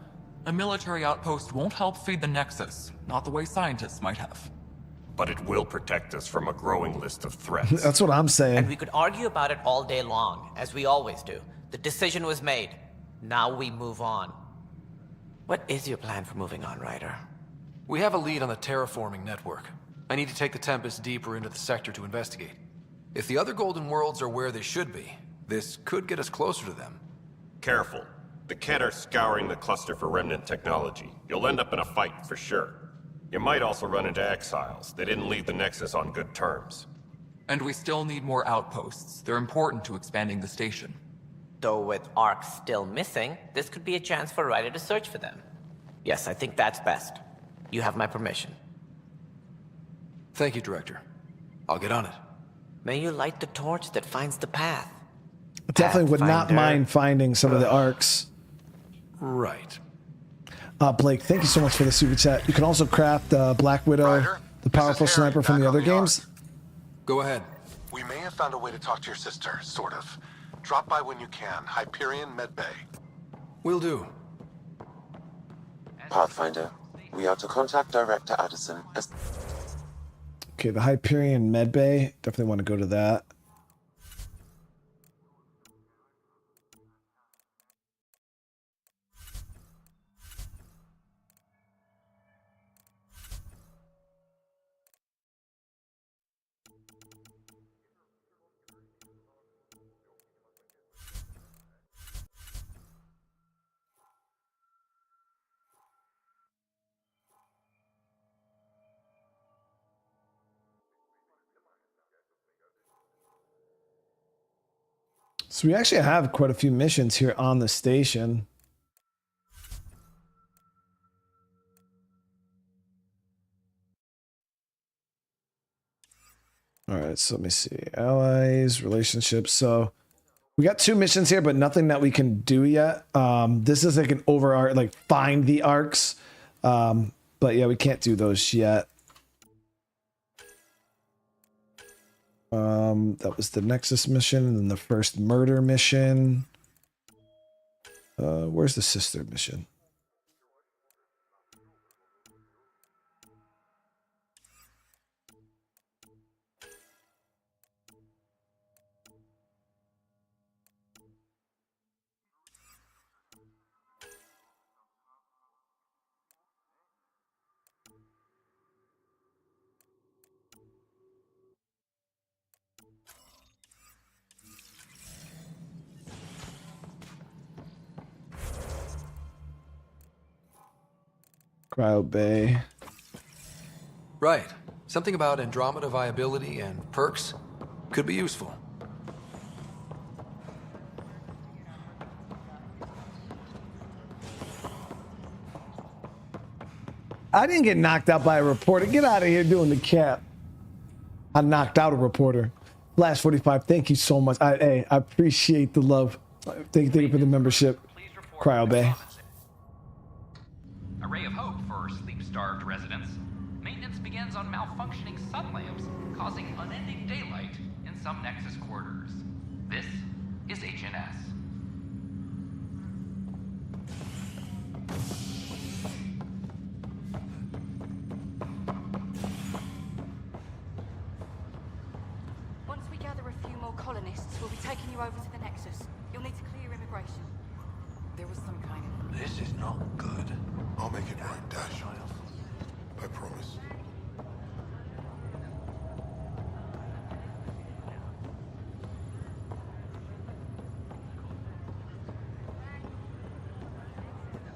A military outpost won't help feed the Nexus, not the way scientists might have. But it will protect us from a growing list of threats. That's what I'm saying. And we could argue about it all day long, as we always do. The decision was made. Now we move on. What is your plan for moving on, Ryder? We have a lead on the terraforming network. I need to take the Tempest deeper into the sector to investigate. If the other Golden Worlds are where they should be, this could get us closer to them. Careful. The Kett are scouring the cluster for remnant technology. You'll end up in a fight, for sure. You might also run into exiles. They didn't leave the Nexus on good terms. And we still need more outposts. They're important to expanding the station. Though with Ark still missing, this could be a chance for Ryder to search for them. Yes, I think that's best. You have my permission. Thank you, Director. I'll get on it. May you light the torch that finds the path. Definitely would not mind finding some of the arcs. Right. Blake, thank you so much for the super chat. You can also craft Black Widow, the powerful sniper from the other games. Go ahead. We may have found a way to talk to your sister, sort of. Drop by when you can. Hyperion Medbay. Will do. Pathfinder, we are to contact Director Addison as... Okay, the Hyperion Medbay. Definitely want to go to that. So we actually have quite a few missions here on the station. All right, so let me see. Allies, relationships. So we got 2 missions here, but nothing that we can do yet. This is like an overarch, like find the arcs. But yeah, we can't do those yet. That was the Nexus mission and then the first murder mission. Where's the sister mission? Cryo Bay. Right. Something about Andromeda viability and perks could be useful. I didn't get knocked out by a reporter. Get out of here doing the cap. I knocked out a reporter. Last 45. Thank you so much. I appreciate the love. Thank you for the membership. Cryo Bay. A ray of hope for sleep-starved residents. Maintenance begins on malfunctioning sun lamps, causing unending daylight in some Nexus quarters. This is HNS. Once we gather a few more colonists, we'll be taking you over to the Nexus. You'll need to clear immigration. There was some kind of... This is not good. I'll make it right, Dash. I promise.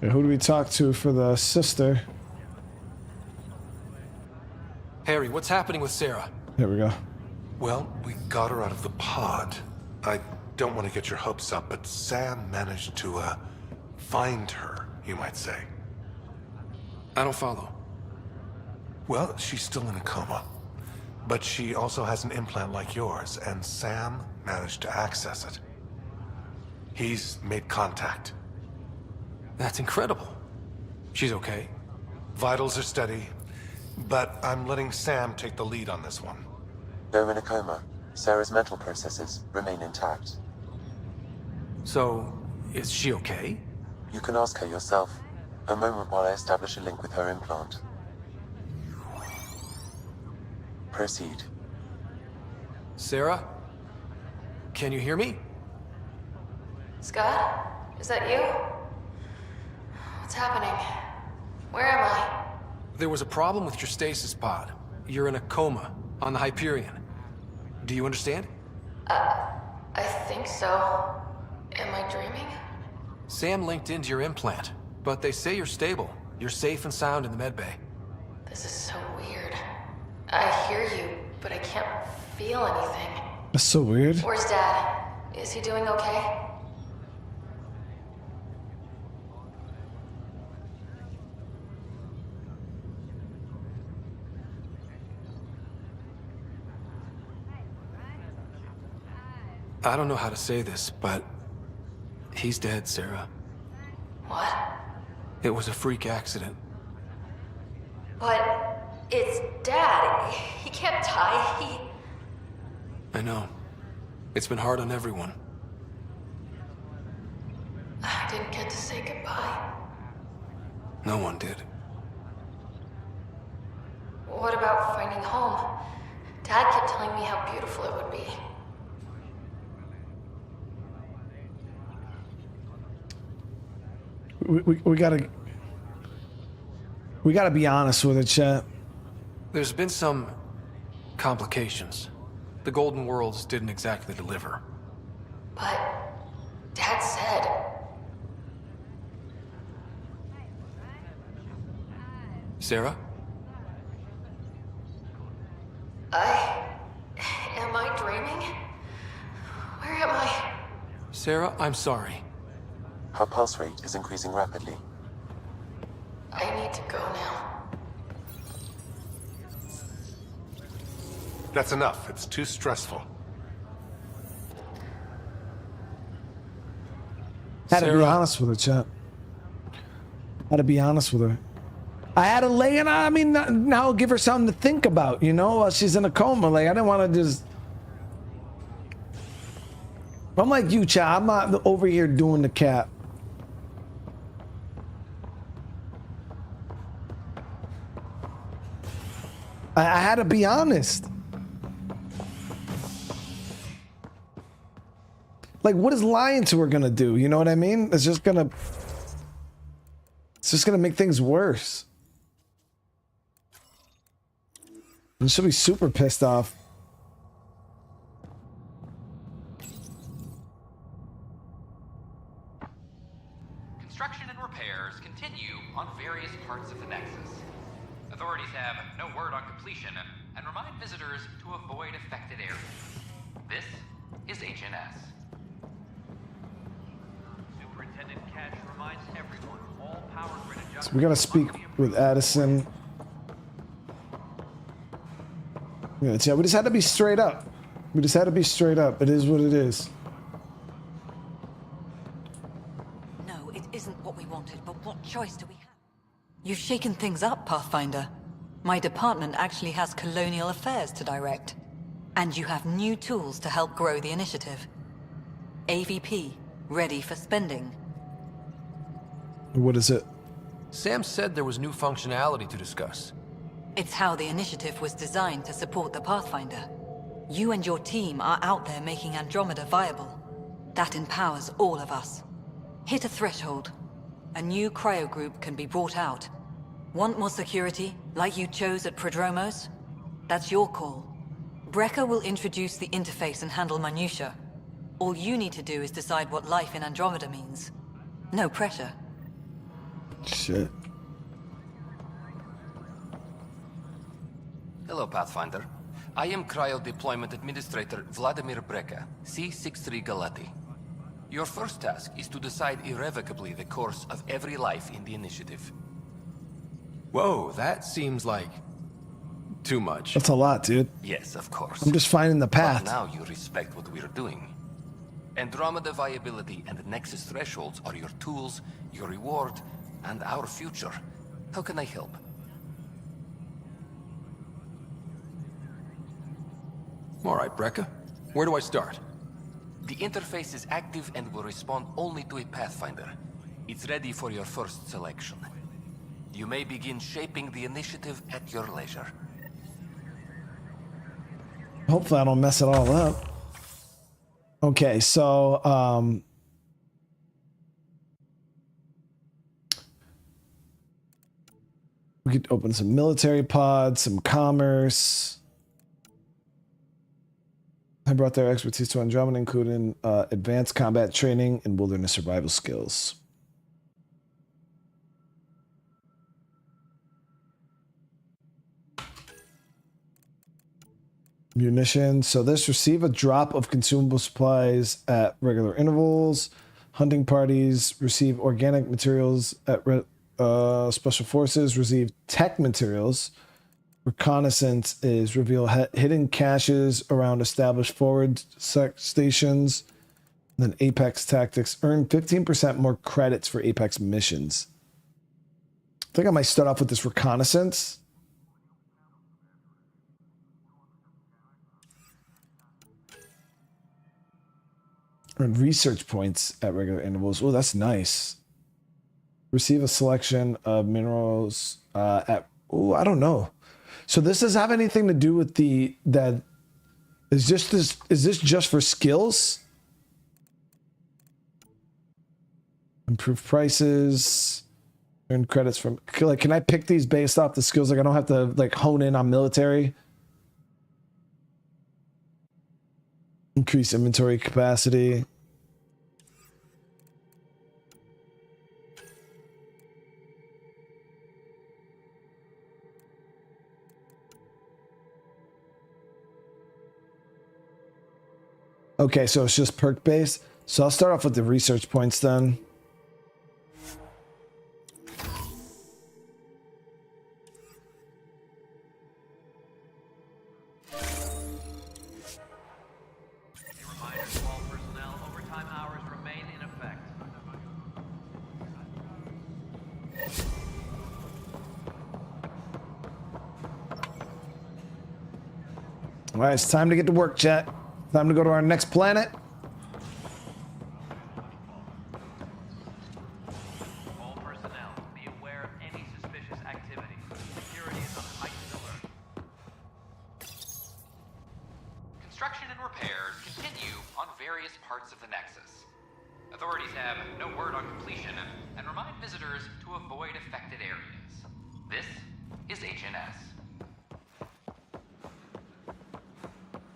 Who do we talk to for the sister? Harry, what's happening with Sarah? There we go. Well, we got her out of the pod. I don't want to get your hopes up, but Sam managed to, find her, you might say. I don't follow. Well, she's still in a coma. But she also has an implant like yours, and Sam managed to access it. He's made contact. That's incredible. She's okay. Vitals are steady, but I'm letting Sam take the lead on this one. Though in a coma, Sarah's mental processes remain intact. So, is she okay? You can ask her yourself. A moment while I establish a link with her implant. Proceed. Sarah? Can you hear me? Scott? Is that you? What's happening? Where am I? There was a problem with your stasis pod. You're in a coma on the Hyperion. Do you understand? I think so. Am I dreaming? Sam linked into your implant, but they say you're stable. You're safe and sound in the medbay. This is so weird. I hear you, but I can't feel anything. That's so weird. Where's Dad? Is he doing okay? I don't know how to say this, but he's dead, Sarah. What? It was a freak accident. But it's Dad. He can't die. I know. It's been hard on everyone. I didn't get to say goodbye. No one did. What about finding home? Dad kept telling me how beautiful it would be. We gotta be honest with it, chat. There's been some complications. The Golden Worlds didn't exactly deliver. But Dad said... Sarah? Am I dreaming? Where am I? Sarah, I'm sorry. Her pulse rate is increasing rapidly. I need to go now. That's enough. It's too stressful. Had to be honest with her, chat. Had to be honest with her. I had to lay in. I mean, now give her something to think about, you know, while she's in a coma. Like, I didn't want to just. I'm like you, chat. I'm not over here doing the cap. I had to be honest. Like, what is lying to her gonna do? You know what I mean? It's just gonna make things worse. And she'll be super pissed off. Construction and repairs continue on various parts of the Nexus. Authorities have no word on completion and remind visitors to avoid affected areas. This is HNS. Superintendent Cash reminds everyone all power grid adjustments. So we gotta speak with Addison. Yeah, we just had to be straight up. We just had to be straight up. It is what it is. No, it isn't what we wanted, but what choice do we have? You've shaken things up, Pathfinder. My department actually has colonial affairs to direct. And you have new tools to help grow the initiative. AVP, ready for spending. What is it? Sam said there was new functionality to discuss. It's how the initiative was designed to support the Pathfinder. You and your team are out there making Andromeda viable. That empowers all of us. Hit a threshold. A new cryo group can be brought out. Want more security, like you chose at Prodromos? That's your call. Brecker will introduce the interface and handle minutiae. All you need to do is decide what life in Andromeda means. No pressure. Shit. Hello, Pathfinder. I am Cryo Deployment Administrator Vladimir Brecker, C-63 Galati. Your first task is to decide irrevocably the course of every life in the initiative. Whoa, that seems like too much. That's a lot, dude. Yes, of course. I'm just finding the path. But now you respect what we're doing. Andromeda viability and Nexus thresholds are your tools, your reward, and our future. How can I help? All right, Brecker. Where do I start? The interface is active and will respond only to a Pathfinder. It's ready for your first selection. You may begin shaping the initiative at your leisure. Hopefully I don't mess it all up. Okay, so we could open some military pods, some commerce. I brought their expertise to Andromeda, including advanced combat training and wilderness survival skills. Munitions. So this, receive a drop of consumable supplies at regular intervals. Hunting parties receive organic materials at special forces receive tech materials. Reconnaissance is reveal hidden caches around established forward stations. And then Apex tactics earn 15% more credits for Apex missions. I think I might start off with this reconnaissance. Earn research points at regular intervals. Oh, that's nice. Receive a selection of minerals at. Oh, I don't know. So this does have anything to do with is this just for skills? Improve prices. Earn credits from, like, can I pick these based off the skills? Like, I don't have to like hone in on military. Increase inventory capacity. Okay, so it's just perk based. So I'll start off with the research points then. All right, it's time to get to work, chat. Time to go to our next planet. All personnel, be aware of any suspicious activity. Security is on heightened alert. Construction and repairs continue on various parts of the Nexus. Authorities have no word on completion and remind visitors to avoid affected areas. This is HNS.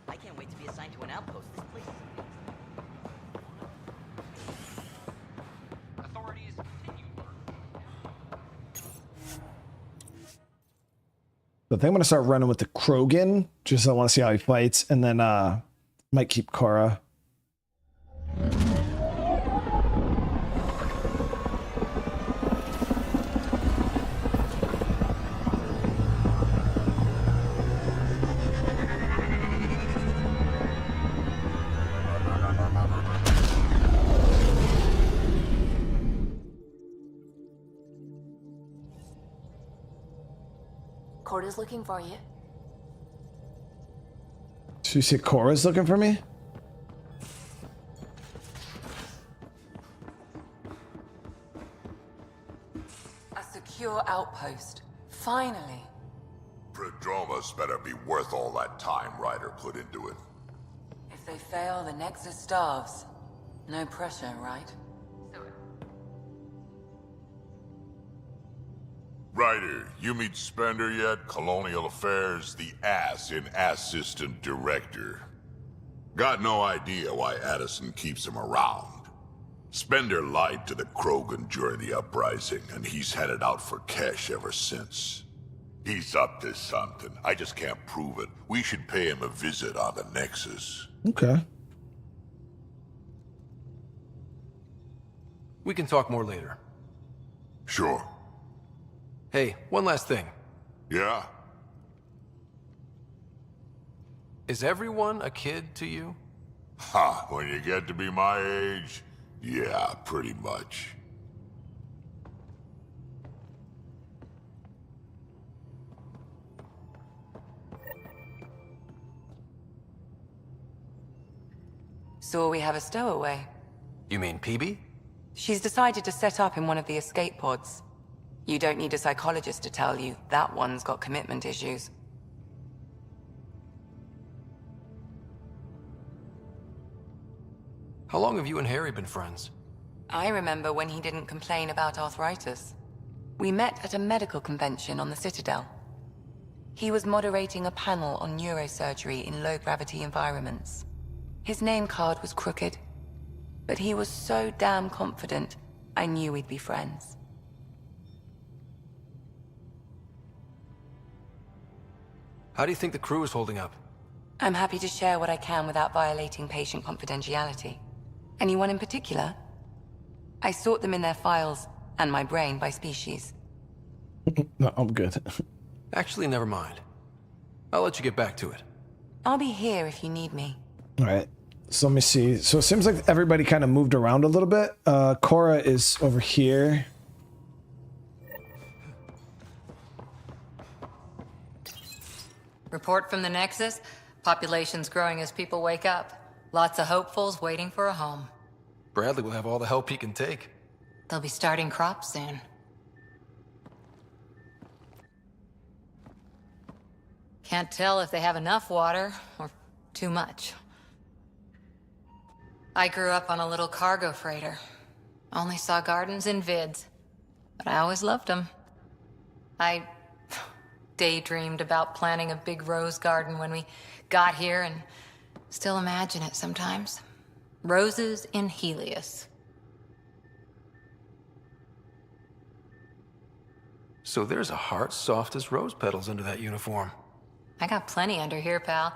I can't wait to be assigned to an outpost. This place is Authorities continue work. So I think I'm gonna start running with the Krogan, just so I want to see how he fights, and then might keep Kara. Cora's looking for you. So you say Cora's looking for me? A secure outpost. Finally. Prodromus better be worth all that time Ryder put into it. If they fail, the Nexus starves. No pressure, right? Ryder, you meet Spender yet? Colonial Affairs, the ass in Assistant Director. Got no idea why Addison keeps him around. Spender lied to the Krogan during the uprising, and he's headed out for cash ever since. He's up to something. I just can't prove it. We should pay him a visit on the Nexus. Okay. We can talk more later. Sure. Hey, one last thing. Yeah? Is everyone a kid to you? Ha, when you get to be my age, yeah, pretty much. So we have a stowaway. You mean PB? She's decided to set up in one of the escape pods. You don't need a psychologist to tell you that one's got commitment issues. How long have you and Harry been friends? I remember when he didn't complain about arthritis. We met at a medical convention on the Citadel. He was moderating a panel on neurosurgery in low-gravity environments. His name card was crooked, but he was so damn confident, I knew we'd be friends. How do you think the crew is holding up? I'm happy to share what I can without violating patient confidentiality. Anyone in particular? I sort them in their files, and my brain by species. No, I'm good. Actually, never mind. I'll let you get back to it. I'll be here if you need me. All right. So let me see. So it seems like everybody kind of moved around a little bit. Cora is over here. Report from the Nexus. Population's growing as people wake up. Lots of hopefuls waiting for a home. Bradley will have all the help he can take. They'll be starting crops soon. Can't tell if they have enough water or too much. I grew up on a little cargo freighter. Only saw gardens in vids, but I always loved them. I daydreamed about planting a big rose garden when we got here and still imagine it sometimes. Roses in Helios. So there's a heart soft as rose petals under that uniform. I got plenty under here, pal.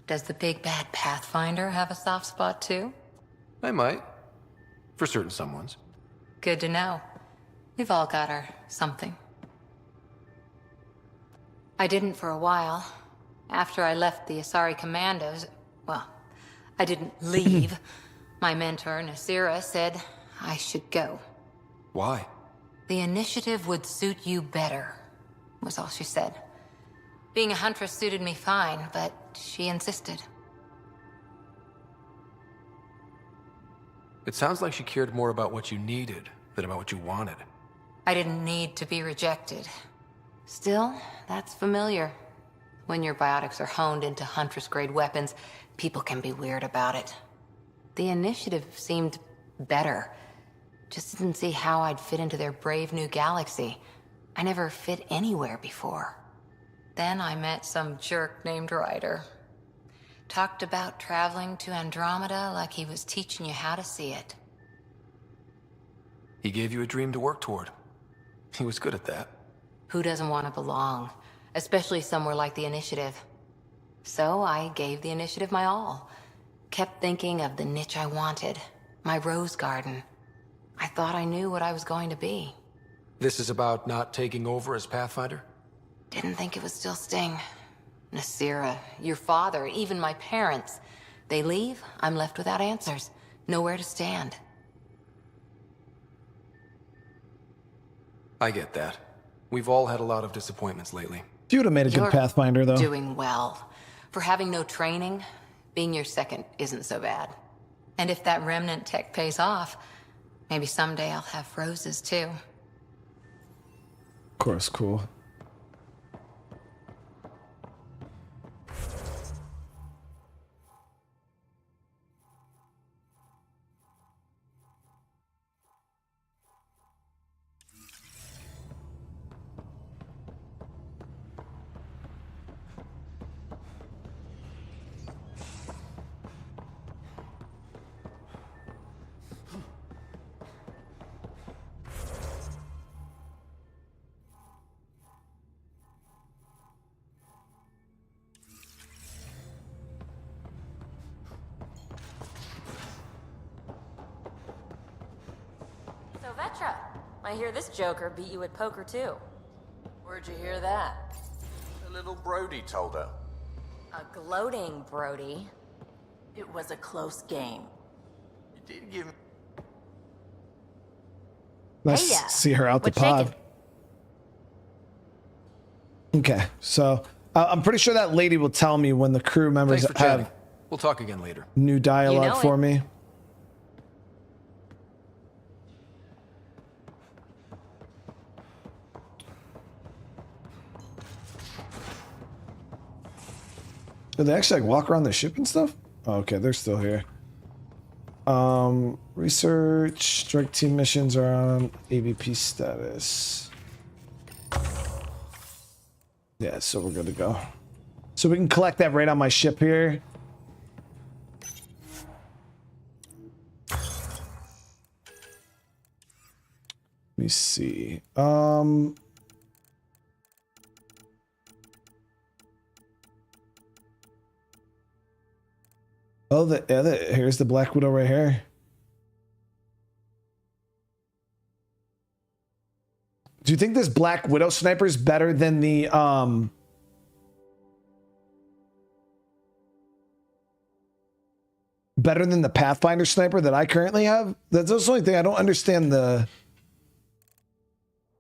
Does the big bad Pathfinder have a soft spot too? I might. For certain someones. Good to know. We've all got our something. I didn't for a while. After I left the Asari Commandos, well, I didn't leave. My mentor, Nasira, said I should go. Why? The initiative would suit you better, was all she said. Being a huntress suited me fine, but she insisted. It sounds like she cared more about what you needed than about what you wanted. I didn't need to be rejected. Still, that's familiar. When your biotics are honed into Huntress-grade weapons, people can be weird about it. The initiative seemed better. Just didn't see how I'd fit into their brave new galaxy. I never fit anywhere before. Then I met some jerk named Ryder. Talked about traveling to Andromeda like he was teaching you how to see it. He gave you a dream to work toward. He was good at that. Who doesn't want to belong? Especially somewhere like the Initiative. So I gave the Initiative my all. Kept thinking of the niche I wanted. My rose garden. I thought I knew what I was going to be. This is about not taking over as Pathfinder? Didn't think it would still sting. Nasira, your father, even my parents. They leave, I'm left without answers. Nowhere to stand. I get that. We've all had a lot of disappointments lately. You would have made a good Pathfinder, though. Doing well. For having no training, being your second isn't so bad. And if that remnant tech pays off, maybe someday I'll have roses too. Of course, cool. So Vetra, I hear this joker beat you at poker too. Where'd you hear that? A little Brody told her. A gloating Brody. It was a close game. You did give me... Let's Hey, see her out the what's pod. shaking? Okay, so I'm pretty sure that lady will tell me when the crew members Thanks for chatting. have We'll talk again later. new dialogue for me. Did they actually like walk around the ship and stuff? Oh, okay, they're still here. Research, strike team missions are on AVP status. Yeah, so we're good to go. So we can collect that right on my ship here. Let me see. Oh, here's the Black Widow right here. Do you think this Black Widow sniper is better than the Pathfinder sniper that I currently have? That's the only thing I don't understand.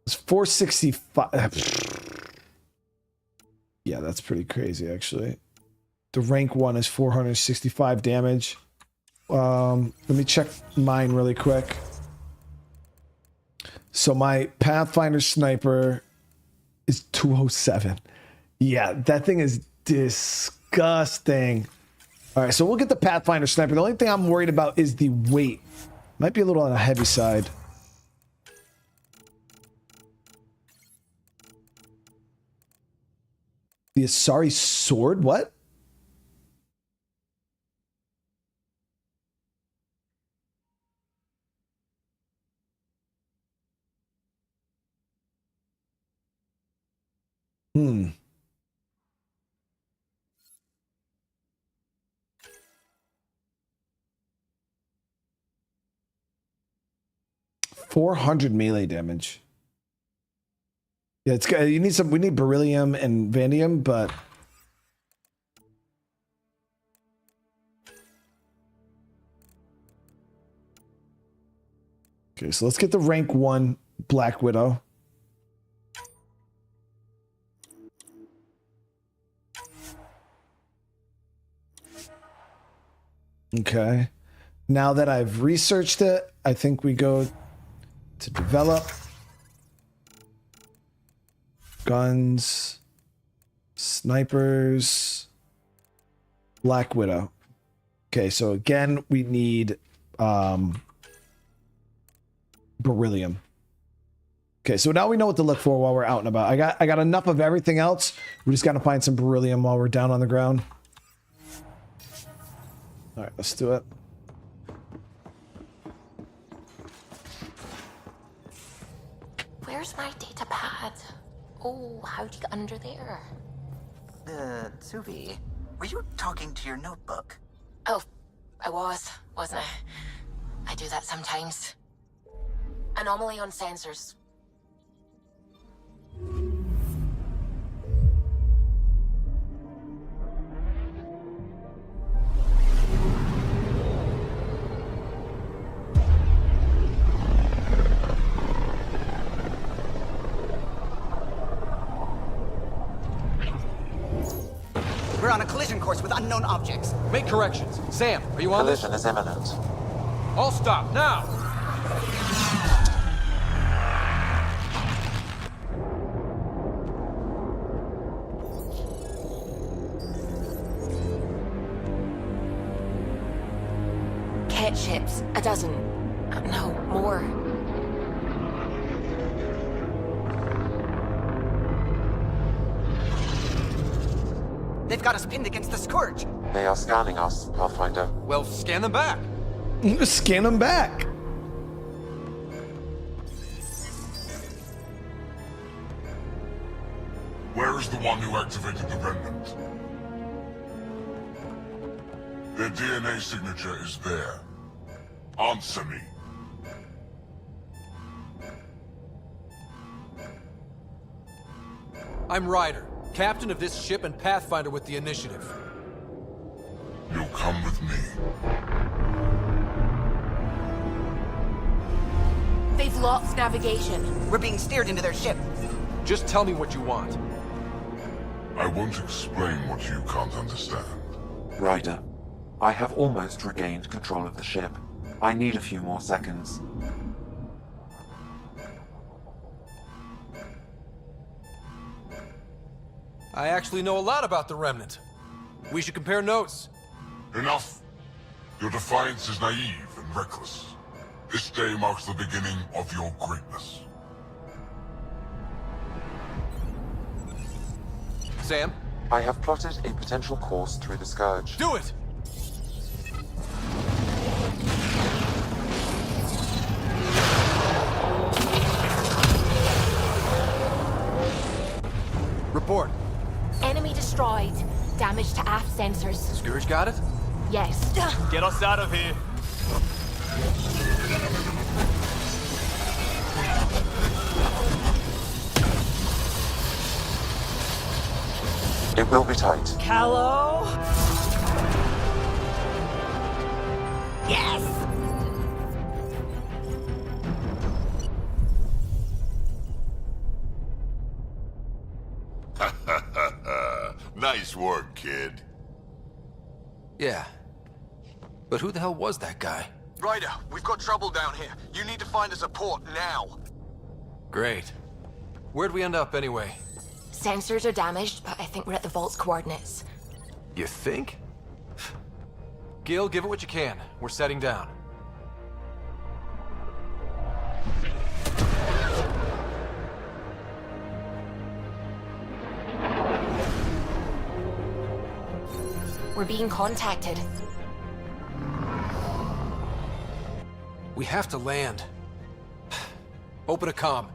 It's 465. Yeah, that's pretty crazy actually. The rank 1 is 465 damage. Let me check mine really quick. So my Pathfinder sniper is 207. Yeah, that thing is disgusting. All right, so we'll get the Pathfinder sniper. The only thing I'm worried about is the weight. Might be a little on the heavy side. The Asari sword? What? 400 melee damage. Yeah, it's you need some. We need beryllium and vanadium, but okay. So let's get the rank 1 Black Widow. Okay. Now that I've researched it, I think we go to develop. Guns, snipers, Black Widow. Okay, so again, we need beryllium. Okay, so now we know what to look for while we're out and about. I got enough of everything else. We just got to find some beryllium while we're down on the ground. All right, let's do it. Where's my data pad? Oh, how'd you get under there? Suvi, were you talking to your notebook? Oh, I wasn't I? I do that sometimes. Anomaly on sensors. We're on a collision course with unknown objects. Make corrections. Sam, are you on Collision is imminent. All stop, now! Cat ships, a dozen. No, more. They've got us pinned against the Scourge. They are scanning us, Pathfinder. Well, scan them back. Scan them back. Where is the one who activated the remnant? Their DNA signature is there. Answer me. I'm Ryder, captain of this ship and Pathfinder with the initiative. You'll come with me. They've lost navigation. We're being steered into their ship. Just tell me what you want. I won't explain what you can't understand. Ryder, I have almost regained control of the ship. I need a few more seconds. I actually know a lot about the Remnant. We should compare notes. Enough! Your defiance is naive and reckless. This day marks the beginning of your greatness. Sam? I have plotted a potential course through the Scourge. Do it! Report. Enemy destroyed. Damage to aft sensors. Scourge got it? Yes. Get us out of here. It will be tight. Callow? Yes! Nice work, kid. Yeah. But who the hell was that guy? Ryder, we've got trouble down here. You need to find us a port now. Great. Where'd we end up anyway? Sensors are damaged, but I think we're at the vault's coordinates. You think? Gil, give it what you can. We're setting down. We're being contacted. We have to land. Open a comm.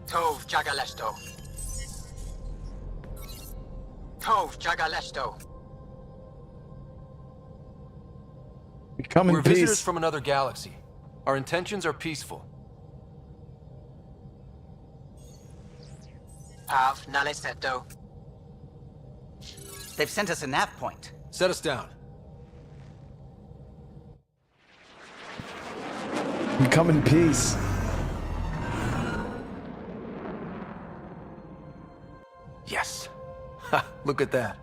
Tov Jagaleshto. Tov Jagaleshto. We come in We're peace. visitors from another galaxy. Our intentions are peaceful. Av nalesetto. They've sent us a nav point. Set us down. We come in peace. Yes. Ha, look at that.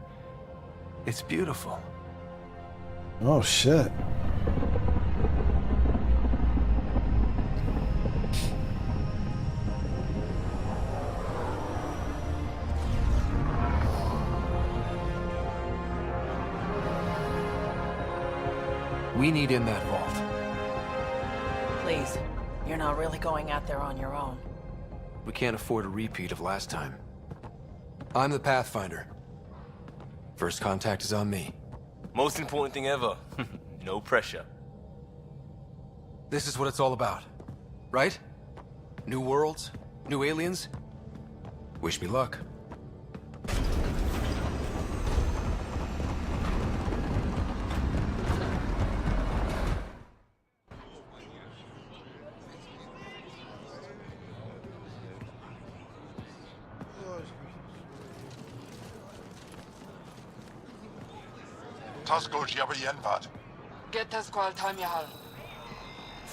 It's beautiful. Oh shit. We need in that vault. Please, you're not really going out there on your own. We can't afford a repeat of last time. I'm the Pathfinder. First contact is on me. Most important thing ever. No pressure. This is what it's all about, right? New worlds, new aliens. Wish me luck.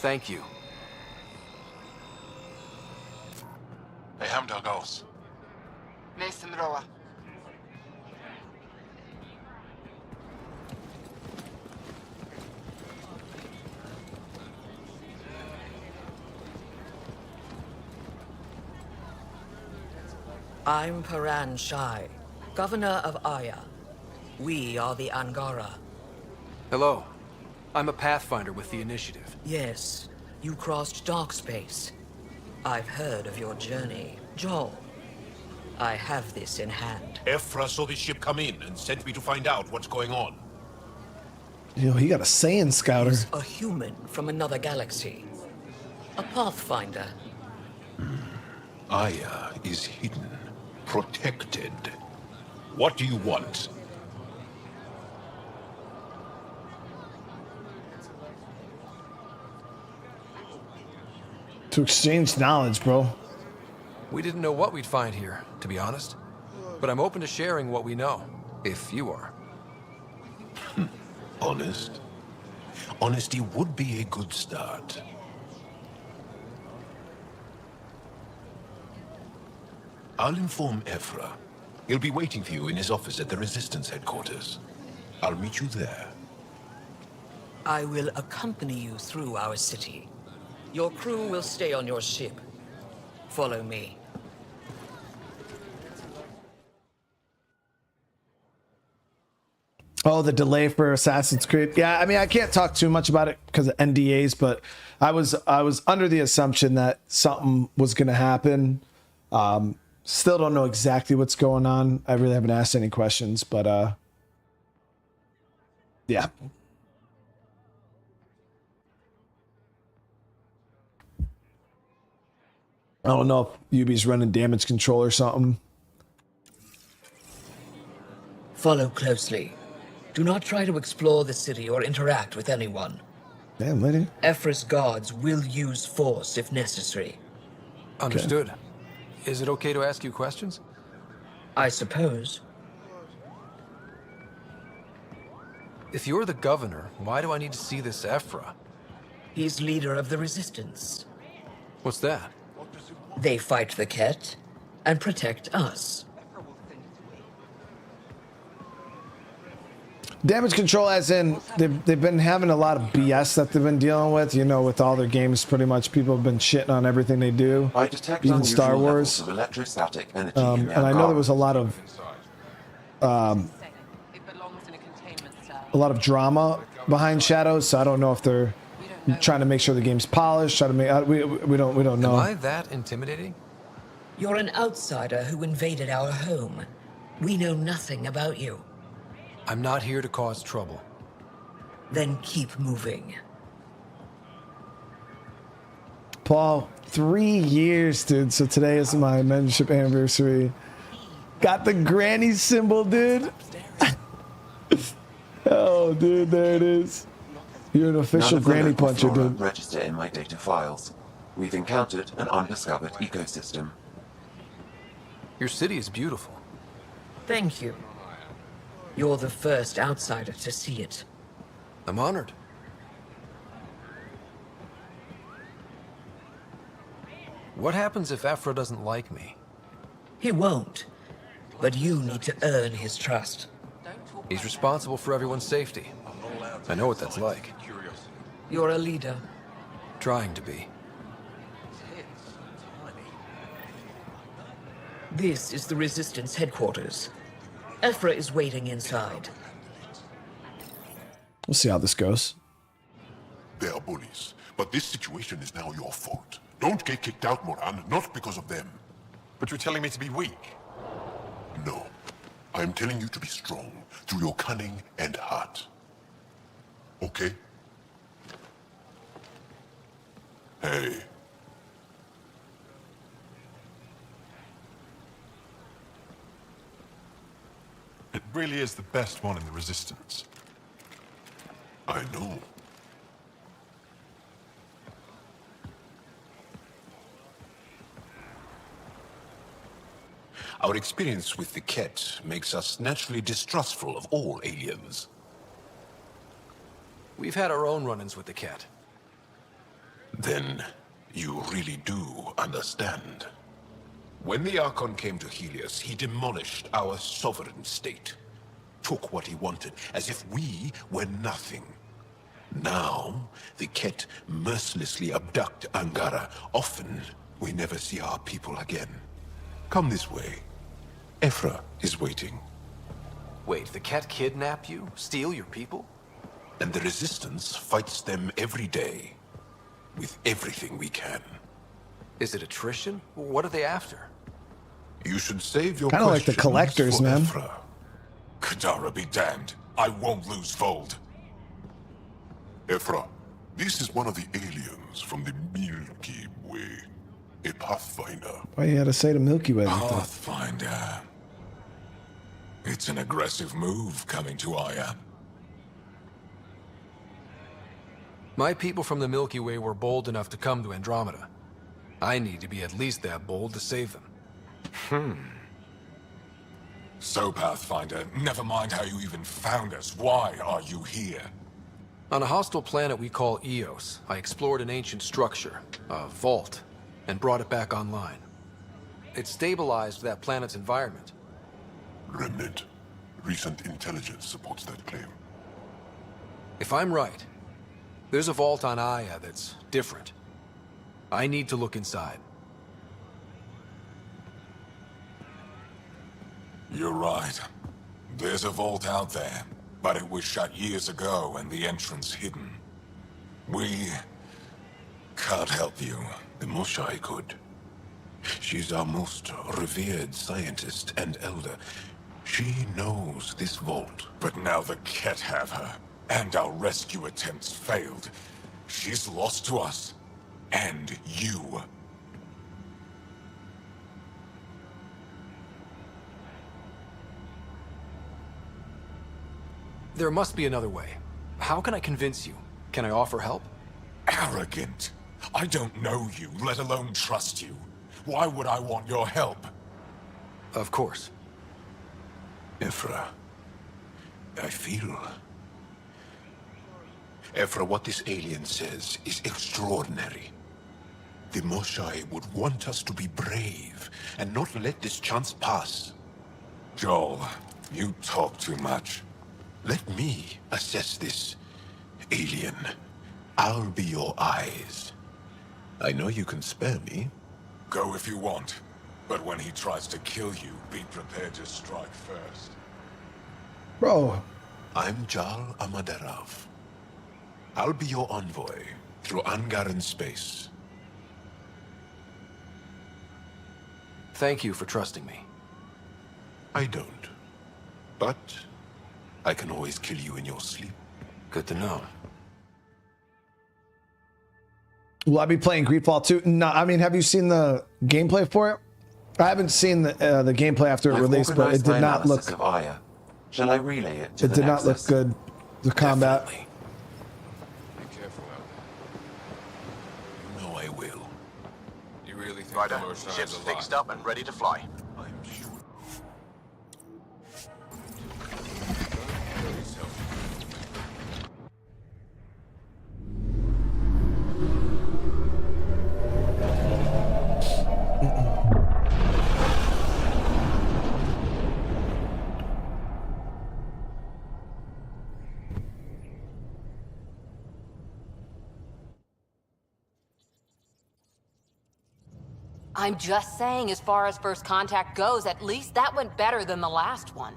Thank you. I'm Paran Shai, Governor of Aya. We are the Angara. Hello. I'm a Pathfinder with the Initiative. Yes, you crossed dark space. I've heard of your journey, Joel. I have this in hand. Ephra saw the ship come in and sent me to find out what's going on. Yo, he got a Saiyan scouter. He's a human from another galaxy. A Pathfinder. Aya is hidden, protected. What do you want? To exchange knowledge, bro. We didn't know what we'd find here, to be honest. But I'm open to sharing what we know, if you are. Honest? Honesty would be a good start. I'll inform Ephra. He'll be waiting for you in his office at the Resistance headquarters. I'll meet you there. I will accompany you through our city. Your crew will stay on your ship. Follow me. Oh, the delay for Assassin's Creed. Yeah, I mean, I can't talk too much about it because of NDAs, but I was under the assumption that something was going to happen. Still don't know exactly what's going on. I really haven't asked any questions, but yeah. I don't know if Ubi's running damage control or something. Follow closely. Do not try to explore the city or interact with anyone. Damn, lady. Ephra's guards will use force if necessary. Understood. Is it okay to ask you questions? I suppose. If you're the governor, why do I need to see this Ephra? He's leader of the Resistance. What's that? They fight the Ket and protect us. Damage control, as in they've been having a lot of BS that they've been dealing with. You know, with all their games, pretty much people have been shitting on everything they do. I detect even Star Wars. Of electrostatic energy And I know there was a lot of drama behind Shadows, so I don't know if they're trying to make sure the game's polished. Try to make we don't know. Am I that intimidating? You're an outsider who invaded our home. We know nothing about you. I'm not here to cause trouble. Then keep moving. Paul, 3 years, dude. So today is my membership anniversary. Got the granny symbol, dude. Oh, dude, there it is. You're an official granny puncher, dude. Register in my data files. We've encountered an undiscovered ecosystem. Your city is beautiful. Thank you. You're the first outsider to see it. I'm honored. What happens if Ephra doesn't like me? He won't. But you need to earn his trust. He's responsible for everyone's safety. I know what that's like. You're a leader. Trying to be. This is the Resistance headquarters. Ephra is waiting inside. We'll see how this goes. They are bullies, but this situation is now your fault. Don't get kicked out, Moran, not because of them. But you're telling me to be weak? No. I am telling you to be strong, through your cunning and heart. Okay? Hey. It really is the best one in the Resistance. I know. Our experience with the Ket makes us naturally distrustful of all aliens. We've had our own run-ins with the Ket. Then you really do understand. When the Archon came to Helios, he demolished our sovereign state. Took what he wanted, as if we were nothing. Now, the Ket mercilessly abduct Angara. Often, we never see our people again. Come this way. Ephra is waiting. Wait, the Ket kidnap you? Steal your people? And the Resistance fights them every day. With everything we can. Is it attrition? What are they after? You should save your kind of like the collectors, man. Ephra. Kadara be damned. I won't lose Voeld. Ephra, this is one of the aliens from the Milky Way. A Pathfinder. Why you had to say the Milky Way like that? Pathfinder. It's an aggressive move coming to Aya. My people from the Milky Way were bold enough to come to Andromeda. I need to be at least that bold to save them. So, Pathfinder, never mind how you even found us. Why are you here? On a hostile planet we call Eos, I explored an ancient structure, a vault, and brought it back online. It stabilized that planet's environment. Remnant. Recent intelligence supports that claim. If I'm right, there's a vault on Aya that's different. I need to look inside. You're right. There's a vault out there, but it was shut years ago and the entrance hidden. We can't help you. The Moshai could. She's our most revered scientist and elder. She knows this vault. But now the Ket have her, and our rescue attempts failed. She's lost to us, and you. There must be another way. How can I convince you? Can I offer help? Arrogant. I don't know you, let alone trust you. Why would I want your help? Of course. Ephra, I feel... Ephra, what this alien says is extraordinary. The Moshai would want us to be brave and not let this chance pass. Joel, you talk too much. Let me assess this, alien. I'll be your eyes. I know you can spare me. Go if you want. But when he tries to kill you, be prepared to strike first. Bro. I'm Jal Amaderav. I'll be your envoy through Angaran space. Thank you for trusting me. I don't. But I can always kill you in your sleep. Good to know. Will I be playing Greedfall 2? No, I mean, have you seen the gameplay for it? I haven't seen the gameplay after it released, but it did not look. Of Aya. Shall I relay it to it the did not look Nexus? good. The combat. Definitely. Be careful out there. You know I will. You really think Ryder, ship's fixed up and ready to fly. I'm I'm just saying, as far as first contact goes, at least that went better than the last one.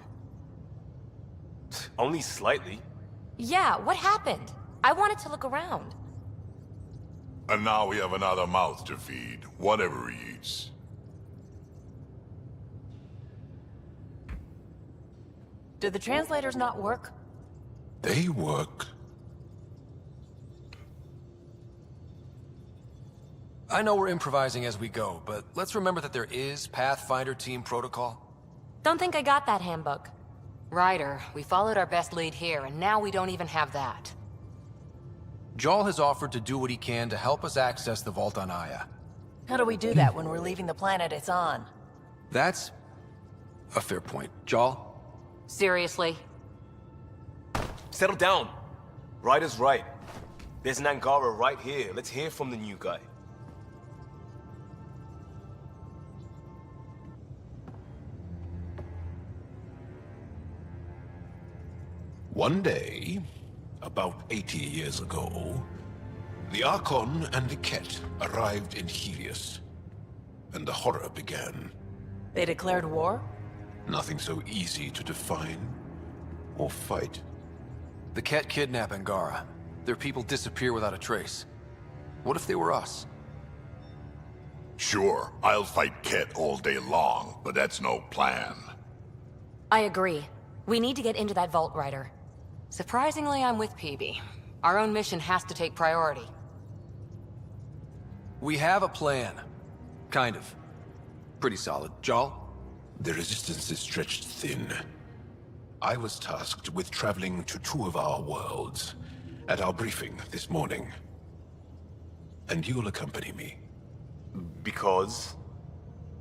Only slightly. Yeah, what happened? I wanted to look around. And now we have another mouth to feed, whatever he eats. Did the translators not work? They work. I know we're improvising as we go, but let's remember that there is Pathfinder team protocol. Don't think I got that handbook. Ryder, we followed our best lead here, and now we don't even have that. Jarl has offered to do what he can to help us access the vault on Aya. How do we do that when we're leaving the planet it's on? That's a fair point. Jarl? Seriously? Settle down. Ryder's right. There's an Angara right here. Let's hear from the new guy. One day, about 80 years ago, the Archon and the Ket arrived in Helios, and the horror began. They declared war? Nothing so easy to define or fight. The Ket kidnap Angara. Their people disappear without a trace. What if they were us? Sure, I'll fight Ket all day long, but that's no plan. I agree. We need to get into that vault, Ryder. Surprisingly, I'm with PB. Our own mission has to take priority. We have a plan. Kind of. Pretty solid. Jarl? The resistance is stretched thin. I was tasked with traveling to two of our worlds at our briefing this morning. And you'll accompany me. Because?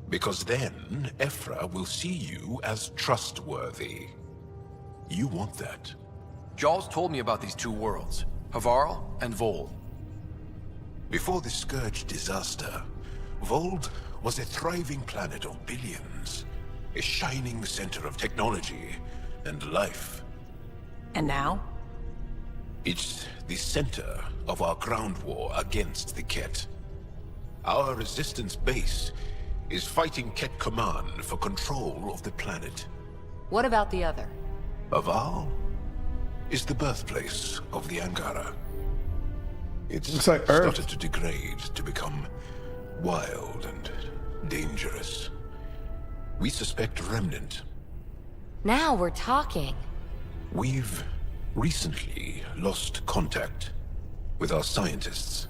Because then, Ephra will see you as trustworthy. You want that. Jarl's told me about these two worlds, Havarl and Voeld. Before the Scourge disaster, Voeld was a thriving planet of billions. A shining center of technology and life. And now? It's the center of our ground war against the Ket. Our resistance base is fighting Ket Command for control of the planet. What about the other? Havarl is the birthplace of the Angara. It's looks like Earth. started to degrade, to become wild and dangerous. We suspect Remnant. Now we're talking. We've recently lost contact with our scientists.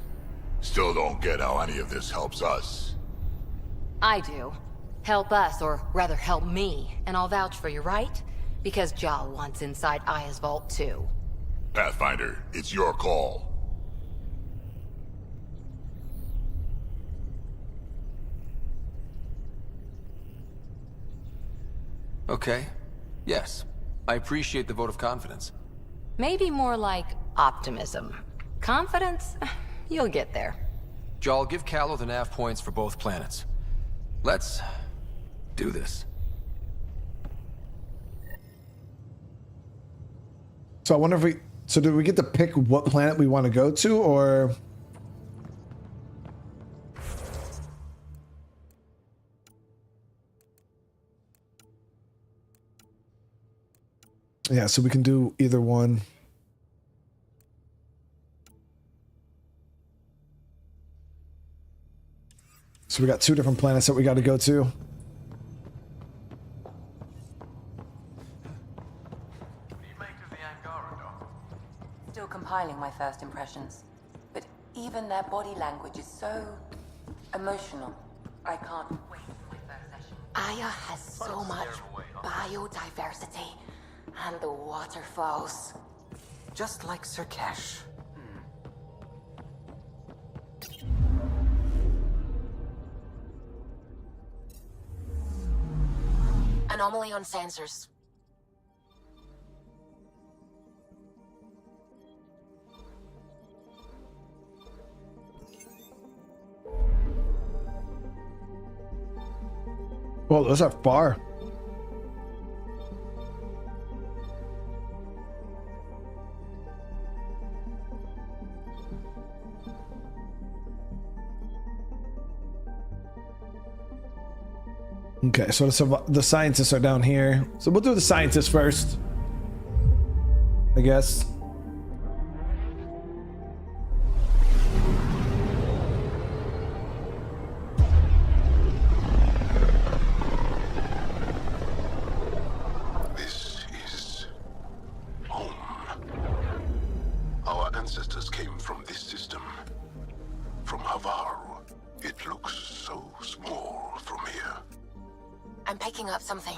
Still don't get how any of this helps us. I do. Help us, or rather help me, and I'll vouch for you, right? Because Jarl wants inside Aya's vault too. Pathfinder, it's your call. Okay. Yes. I appreciate the vote of confidence. Maybe more like optimism. Confidence? You'll get there. Jarl, give Callow the nav points for both planets. Let's do this. So I wonder if do we get to pick what planet we want to go to, or? Yeah, so we can do either one. So we got two different planets that we got to go to. Still compiling my first impressions. But even their body language is so emotional. I can't wait for my first session. Aya has so much biodiversity. And the waterfalls. Just like Sirkesh. Anomaly on sensors. Well, those are far. Okay, so the scientists are down here. So we'll do the scientists first, I guess. This is home. Our ancestors came from this system, from Havarl. It looks so small from here. I'm picking up something.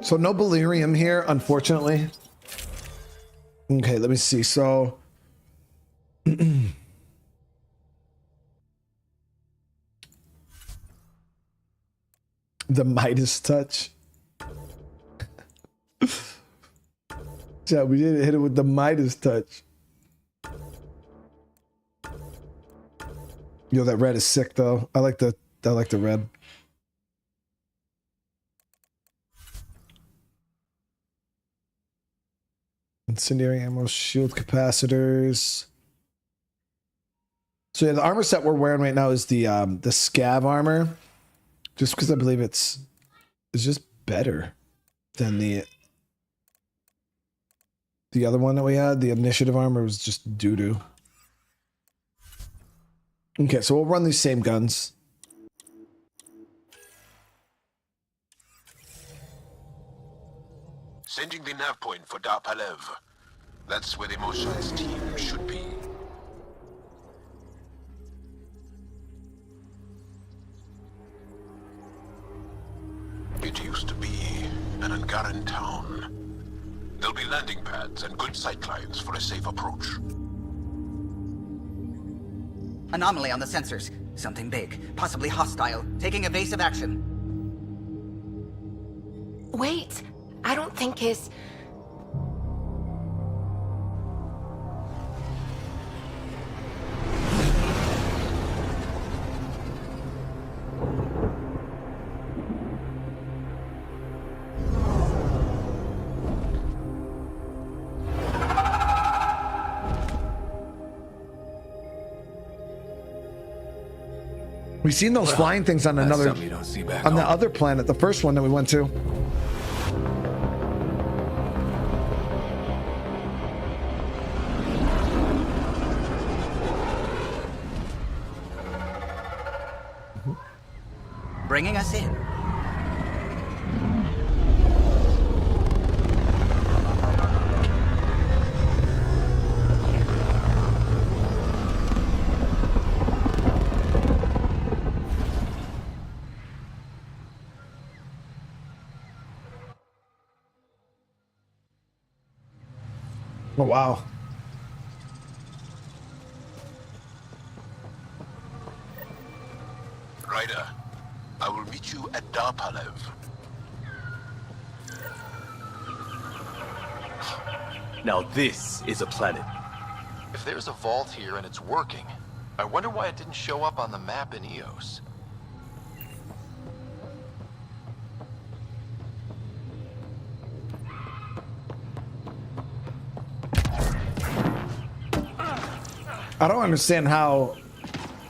So no Delirium here, unfortunately. Okay, let me see. So the Midas touch. Yeah, we did hit it with the Midas touch. Yo, that red is sick though. I like the red. Incendiary ammo, shield capacitors. So yeah, the armor set we're wearing right now is the scav armor, just because I believe it's just better than the other one that we had. The initiative armor was just doo-doo. Okay, so we'll run these same guns. Sending the nav point for Darpalev. That's where the Mosha's team should be. It used to be an Angaran town. There'll be landing pads and good sight lines for a safe approach. Anomaly on the sensors. Something big, possibly hostile, taking evasive action. Wait, I don't think his... We've seen those flying things on another, you don't see back on the home. other planet, the first one that we went to. Bringing us in. Oh, wow. Ryder, I will meet you at Darpalev. Now this is a planet. If there's a vault here and it's working, I wonder why it didn't show up on the map in EOS. I don't understand how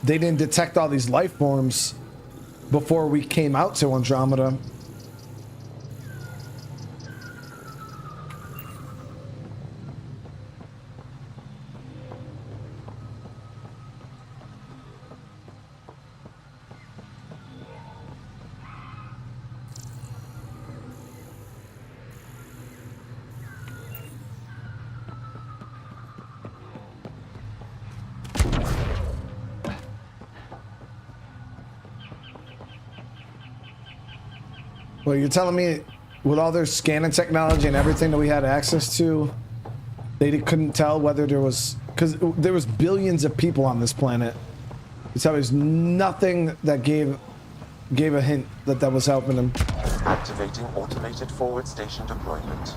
they didn't detect all these life forms before we came out to Andromeda. Well, you're telling me with all their scanning technology and everything that we had access to, they couldn't tell whether there was, because there was billions of people on this planet. So there's nothing that gave gave a hint that that was helping him. Activating automated forward station deployment.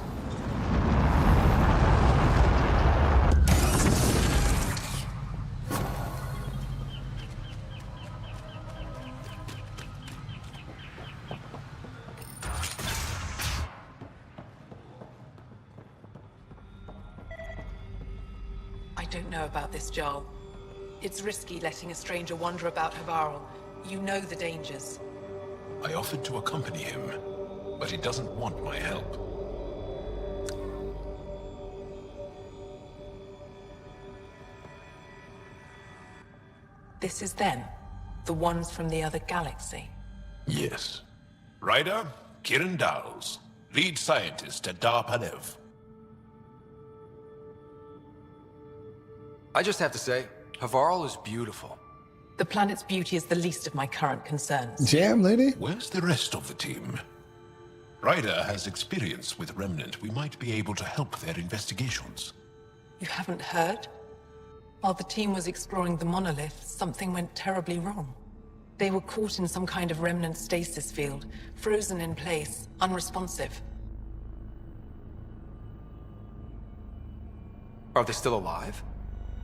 I don't know about this, Jarl. It's risky letting a stranger wander about Havarl. You know the dangers. I offered to accompany him, but he doesn't want my help. This is them? The ones from the other galaxy? Yes. Ryder, Kirin Dowles, lead scientist at Dar Palev. I just have to say, Havarl is beautiful. The planet's beauty is the least of my current concerns. Jam, lady? Where's the rest of the team? Ryder has experience with Remnant. We might be able to help their investigations. You haven't heard? While the team was exploring the monolith, something went terribly wrong. They were caught in some kind of remnant stasis field, frozen in place, unresponsive. Are they still alive?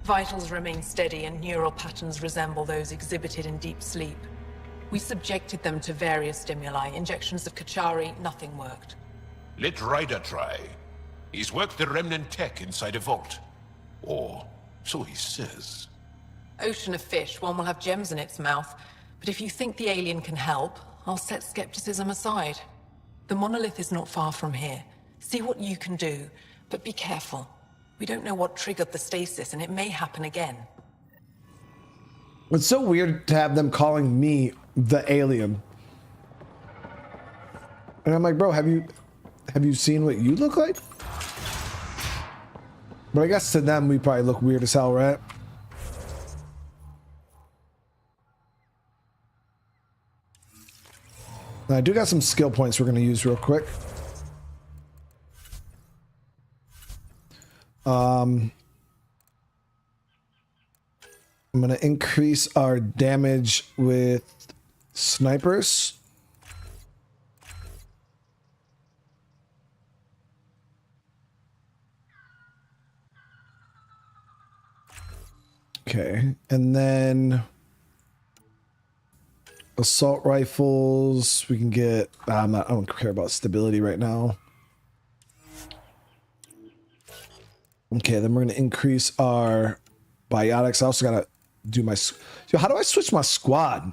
Vitals remain steady and neural patterns resemble those exhibited in deep sleep. We subjected them to various stimuli, injections of Kachari, nothing worked. Let Ryder try. He's worked the Remnant tech inside a vault. Or so he says. Ocean of fish, one will have gems in its mouth. But if you think the alien can help, I'll set skepticism aside. The monolith is not far from here. See what you can do, but be careful. We don't know what triggered the stasis, and it may happen again. It's so weird to have them calling me the alien. And I'm like, bro, have you seen what you look like? But I guess to them, we probably look weird as hell, right? Now, I do got some skill points we're going to use real quick. I'm going to increase our damage with snipers. Okay, and then assault rifles, we can get, I don't care about stability right now. Okay, then we're going to increase our biotics. I also got to do my, yo, how do I switch my squad?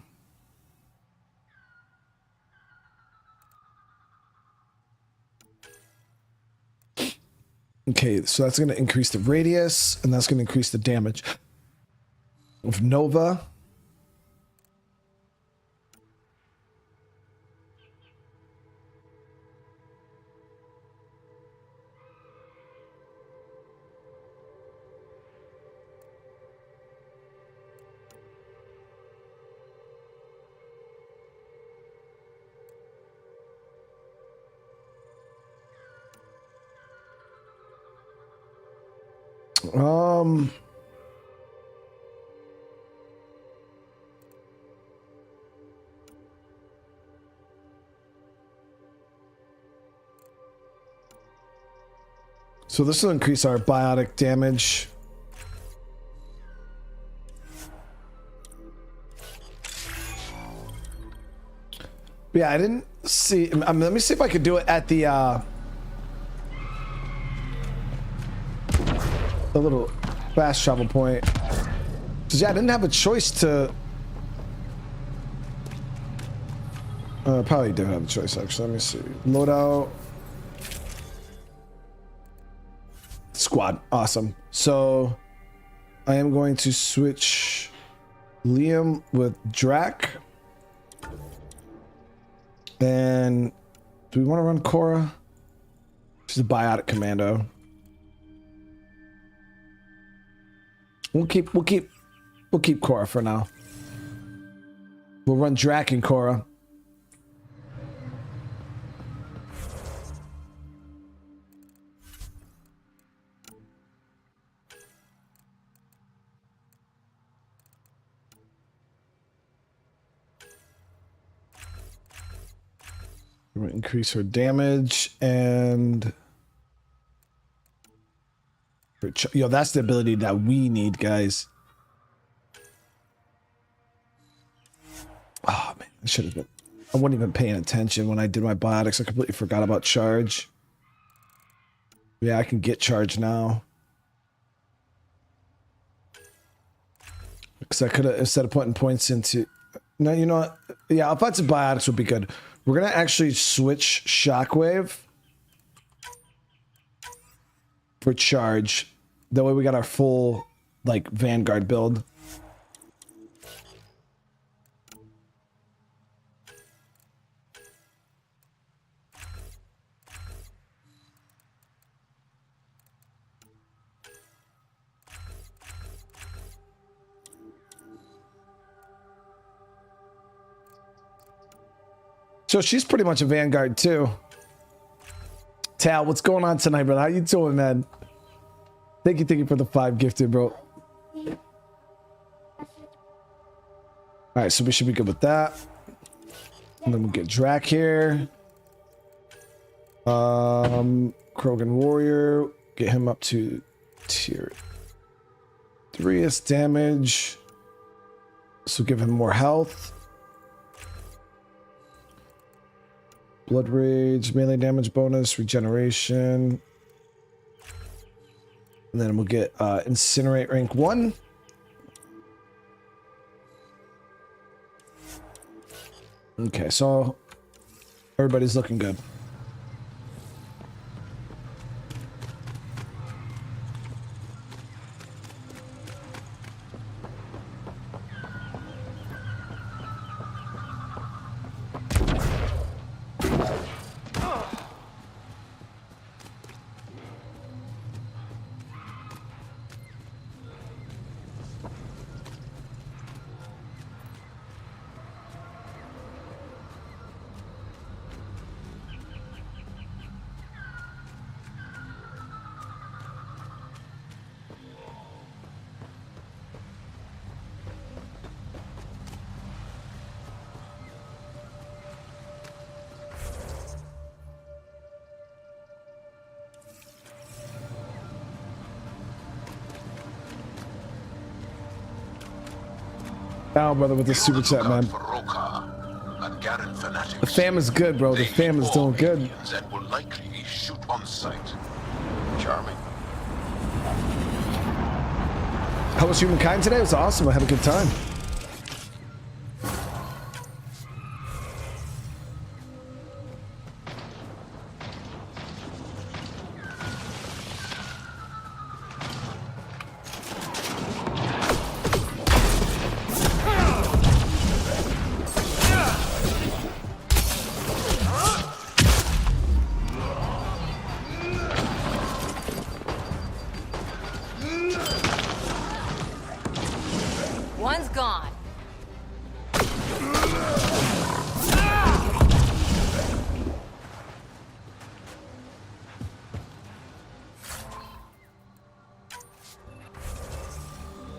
Okay, so that's going to increase the radius, and that's going to increase the damage. With Nova. So this will increase our biotic damage. Yeah, I didn't see. Let me see if I could do it at the little fast travel point. Cause yeah, I didn't have a choice to. Probably didn't have a choice actually. Let me see. Loadout. Squad, awesome. So I am going to switch Liam with Drac. And do we want to run Cora? She's a biotic commando. We'll keep Cora for now. We'll run Drac and Cora. We'll increase her damage and yo, that's the ability that we need, guys. Oh man, I should have been. I wasn't even paying attention when I did my biotics. I completely forgot about charge. Yeah, I can get charge now. Because I could have, instead of putting points into. No, you know what? Yeah, offensive biotics would be good. We're gonna actually switch shockwave for charge. That way we got our full like Vanguard build. So she's pretty much a Vanguard too. Tal, what's going on tonight, brother? How you doing, man? Thank you for the 5 gifted, bro. All right, so we should be good with that. And then we'll get Drac here. Krogan Warrior. Get him up to tier 3th damage. So give him more health. Blood Rage, melee damage bonus, regeneration. And then we'll get Incinerate rank 1. Okay, so everybody's looking good. Now, brother, with the super chat, man. The fam is good, bro. The fam is doing good. And will likely shoot on sight. Charming. How was humankind today? It was awesome. I had a good time. One's gone.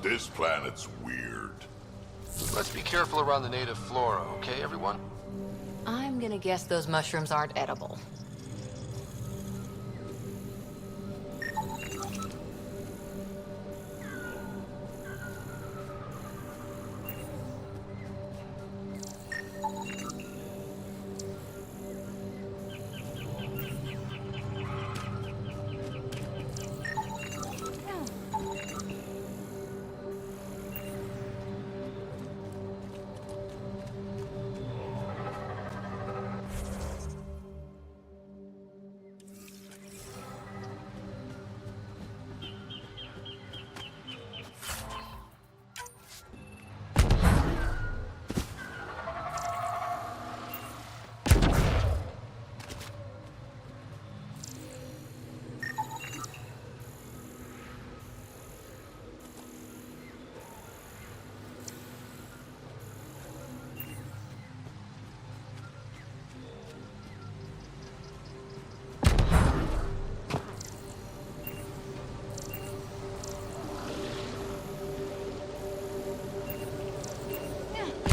This planet's weird. Let's be careful around the native flora, okay, everyone? I'm gonna guess those mushrooms aren't edible.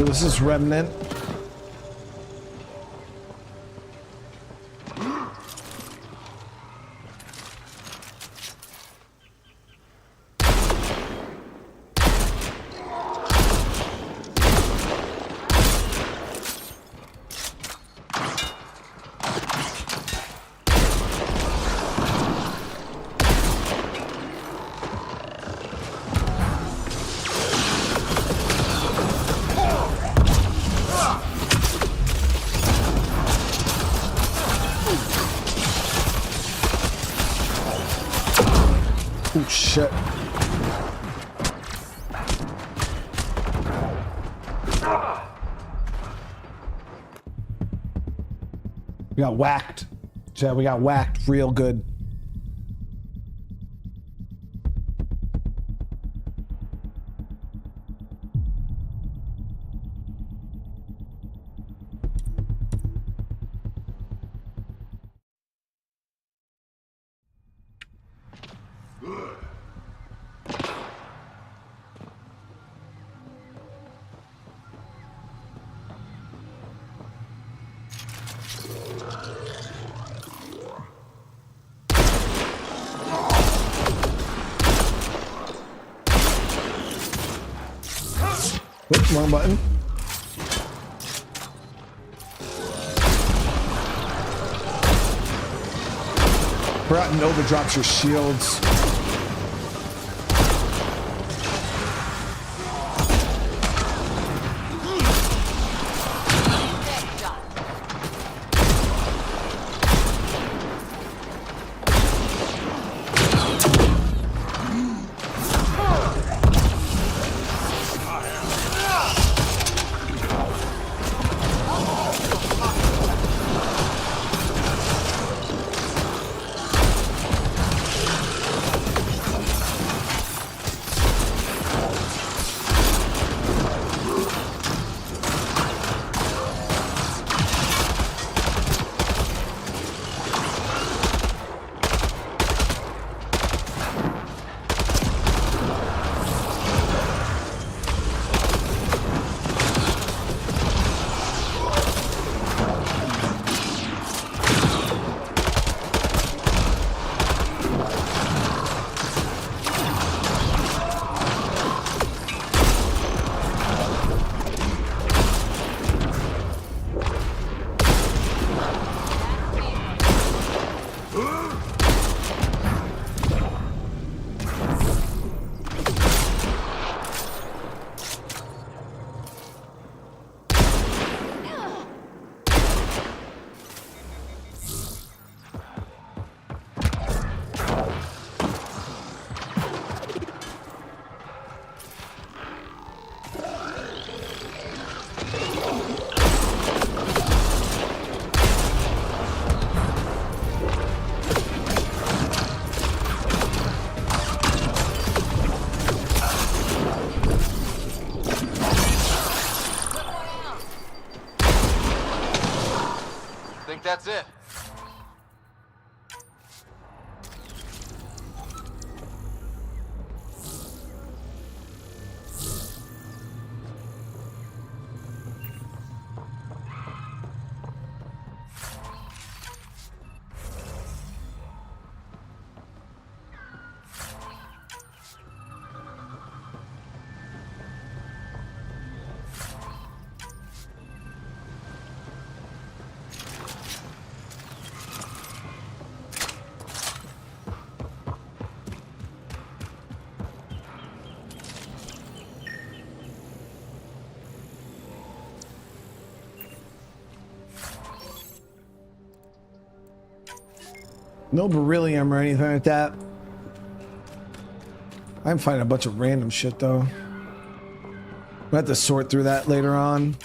So this is Remnant. Oh shit. We got whacked. Yeah, we got whacked real good. Oops, wrong button. Forgotten Nova drops your shields. That's it. No beryllium or anything like that. I'm finding a bunch of random shit though. We'll have to sort through that later on.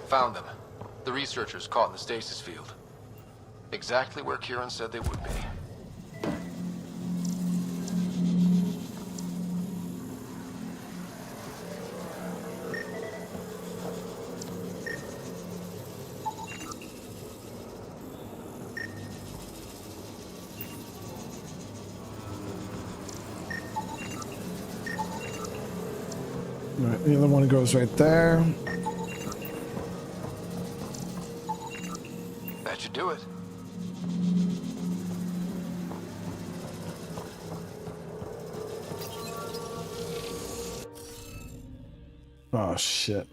Found them. The researchers caught in the stasis field. Exactly where Kieran said they would be. All right, the other one goes right there. do it. Oh, shit.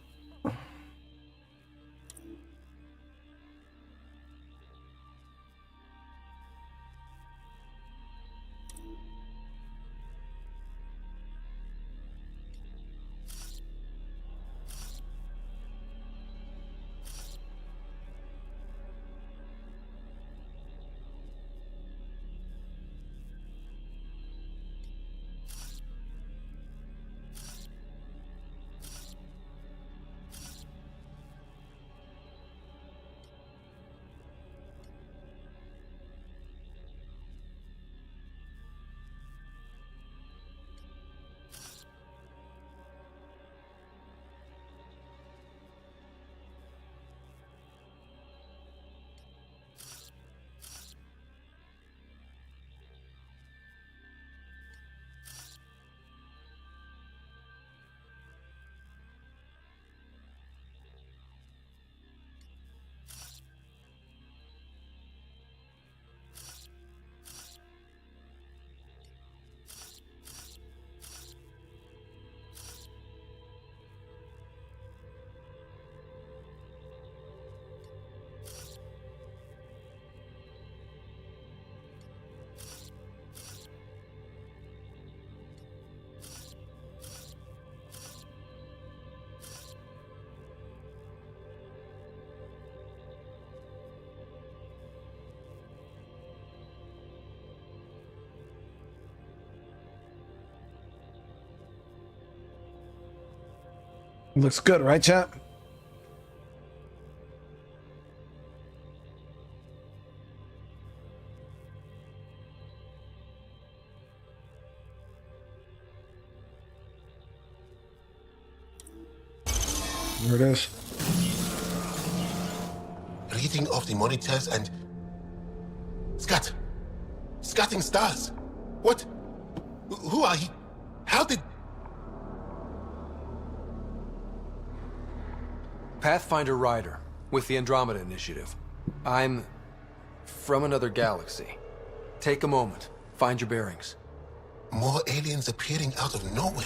Looks good, right, chat? There it is. Reading of the monitors and... Scatting stars. What? Who are you? How did... Pathfinder Rider, with the Andromeda Initiative. I'm from another galaxy. Take a moment, find your bearings. More aliens appearing out of nowhere.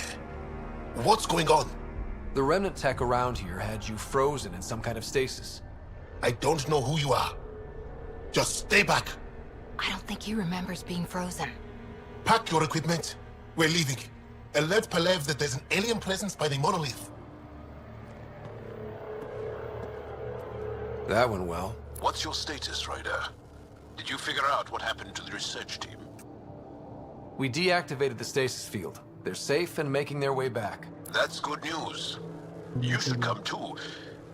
What's going on? The remnant tech around here had you frozen in some kind of stasis. I don't know who you are. Just stay back. I don't think he remembers being frozen. Pack your equipment. We're leaving. Alert Palev that there's an alien presence by the monolith. That went well. What's your status, Ryder? Did you figure out what happened to the research team? We deactivated the stasis field. They're safe and making their way back. That's good news. You should come too.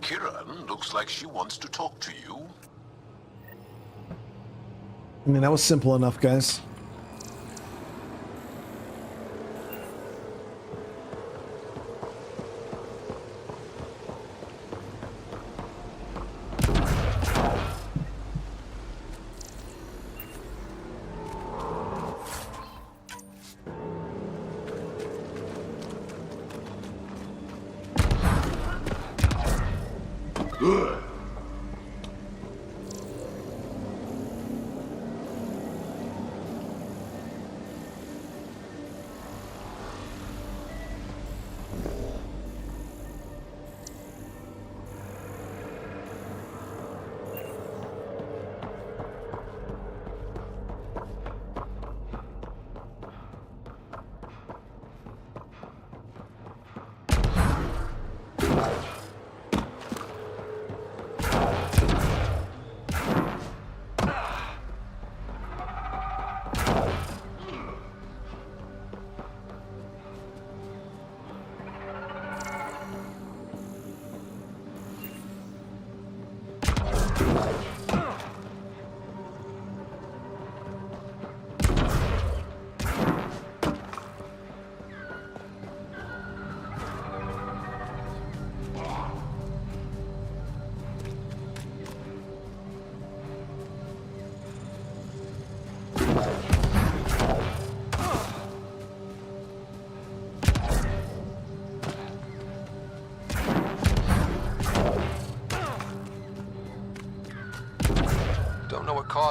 Kiran looks like she wants to talk to you. I mean, that was simple enough, guys.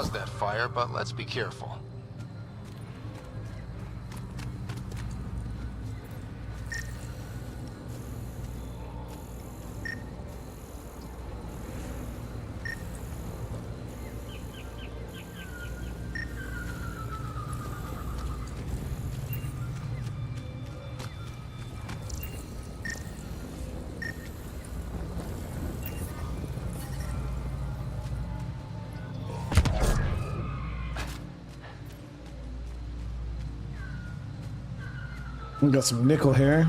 caused that fire, but let's be careful. We got some nickel here.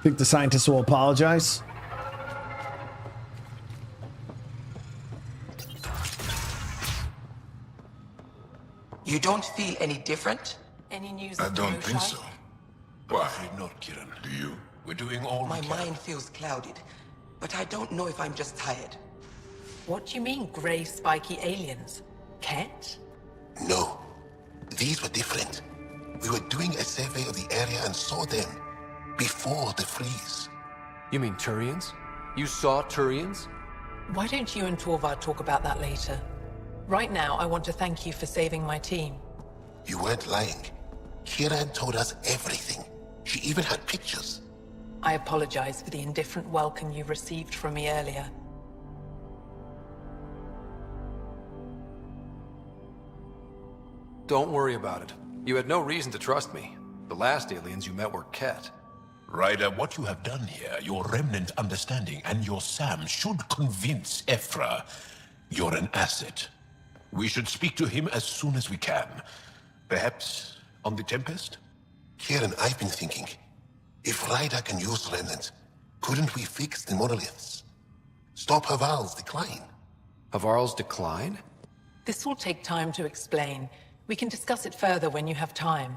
Think the scientists will apologize? You don't feel any different? Any news? I don't think so. Why? Not, Kiran. Do you? We're doing all My we can. mind feels clouded, but I don't know if I'm just tired. What do you mean, grey spiky aliens? Ket? No. These were different. We were doing a survey of the area and saw them before the freeze. You mean Turians? You saw Turians? Why don't you and Torvar talk about that later? Right now, I want to thank you for saving my team. You weren't lying. Kiran told us everything. She even had pictures. I apologize for the indifferent welcome you received from me earlier. Don't worry about it. You had no reason to trust me. The last aliens you met were Ket. Ryder, what you have done here, your remnant understanding and your SAM should convince Ephra you're an asset. We should speak to him as soon as we can. Perhaps on the Tempest? Kiran, I've been thinking. If Ryder can use remnant, couldn't we fix the monoliths? Stop Havarl's decline? Havarl's decline? This will take time to explain. We can discuss it further when you have time.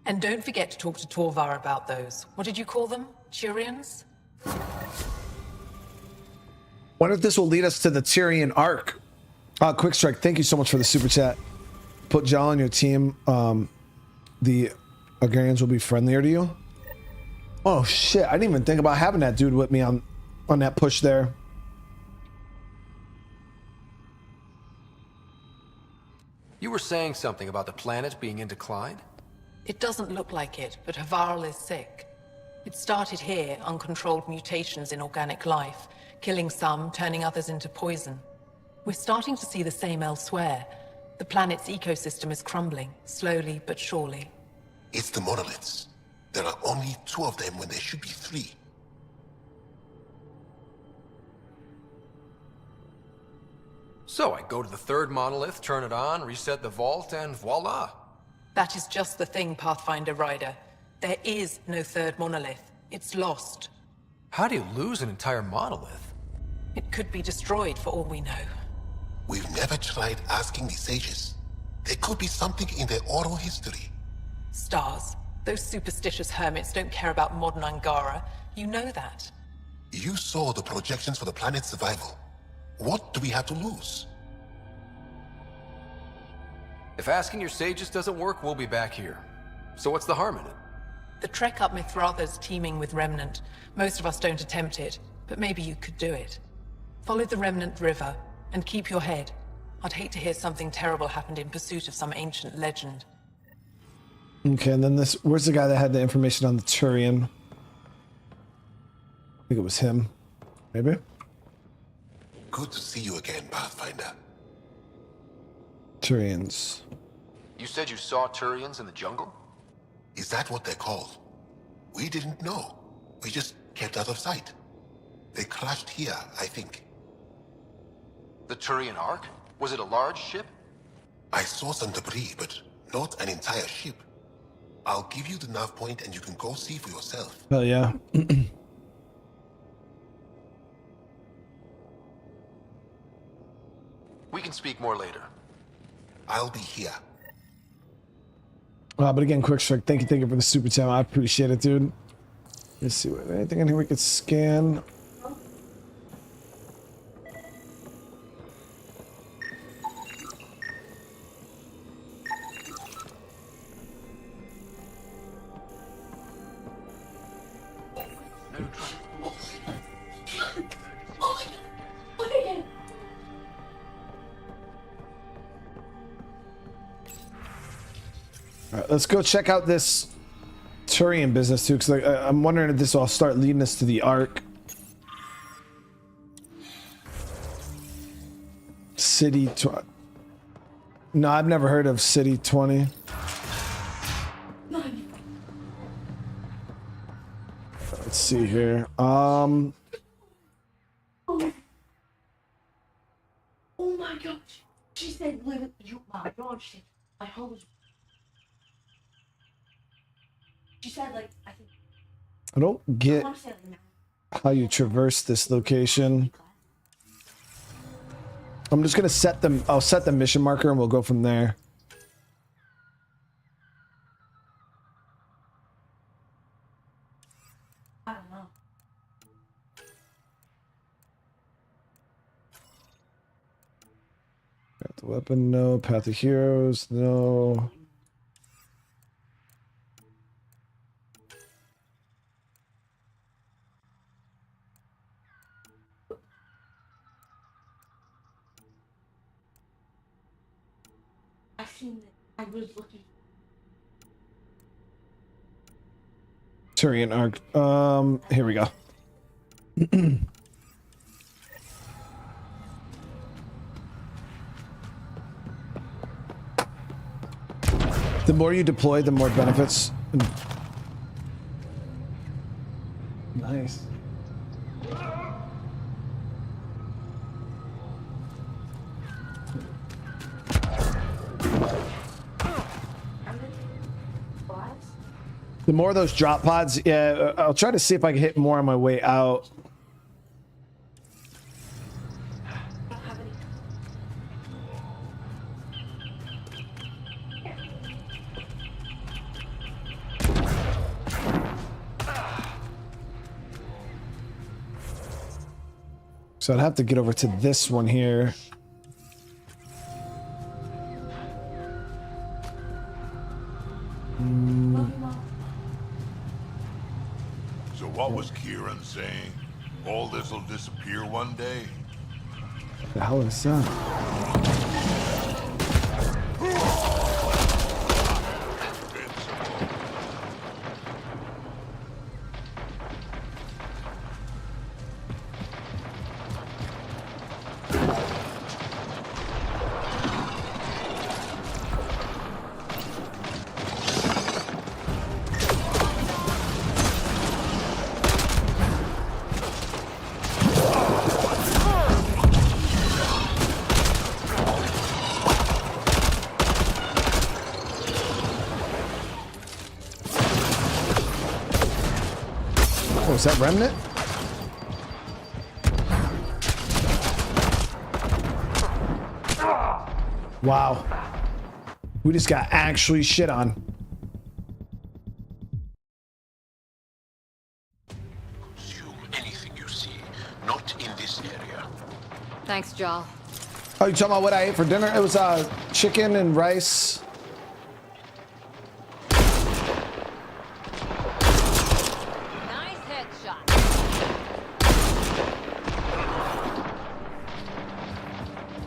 And don't forget to talk to Torvar about those. What did you call them? Turians? Wonder if this will lead us to the Turian Ark. Quick Strike, thank you so much for the super chat. Put Jal on your team. The Angarians will be friendlier to you. Oh shit, I didn't even think about having that dude with me on that push there. You were saying something about the planet being in decline? It doesn't look like it, but Havarl is sick. It started here, uncontrolled mutations in organic life, killing some, turning others into poison. We're starting to see the same elsewhere. The planet's ecosystem is crumbling, slowly but surely. It's the monoliths. There are only 2 of them when there should be 3. So I go to the 3rd monolith, turn it on, reset the vault, and voila. That is just the thing, Pathfinder Rider. There is no 3rd monolith. It's lost. How do you lose an entire monolith? It could be destroyed for all we know. We've never tried asking the sages. There could be something in their oral history. Stars. Those superstitious hermits don't care about modern Angara. You know that. You saw the projections for the planet's survival. What do we have to lose? If asking your sages doesn't work, we'll be back here. So what's the harm in it? The trek up Mithratha's teeming with Remnant. Most of us don't attempt it, but maybe you could do it. Follow the Remnant River, and keep your head. I'd hate to hear something terrible happened in pursuit of some ancient legend. Okay, and then this, where's the guy that had the information on the Turian? I think it was him. Maybe? Good to see you again, Pathfinder. Turians. You said you saw Turians in the jungle? Is that what they're called? We didn't know. We just kept out of sight. They crashed here, I think. The Turian Ark? Was it a large ship? I saw some debris, but not an entire ship. I'll give you the nav point and you can go see for yourself. Hell yeah. We can speak more later. I'll be here. But again, Quick Strike, thank you for the super chat. I appreciate it, dude. Let's see, anything in here we could scan? All right, let's go check out this Turian business too, because I'm wondering if this will start leading us to the Ark. City 20. No, I've never heard of City 20. Let's see here. Oh my gosh. She said, live you my gosh. My hose. She said, like, I think. I don't get how you traverse this location. I'm just gonna set them. I'll set the mission marker and we'll go from there. I don't know. Got the weapon, no. Path of Heroes, no. I seen it. I was looking. Turian Ark. Here we go. The more you deploy, the more benefits. Nice. The more of those drop pods, yeah, I'll try to see if I can hit more on my way out. So I'd have to get over to this one here. So what was Kieran saying? All this will disappear one day? The hell is that? Is that remnant? Wow. We just got actually shit on. Consume anything you see, not in this area. Thanks, Jal. Oh, you talking about what I ate for dinner? It was chicken and rice.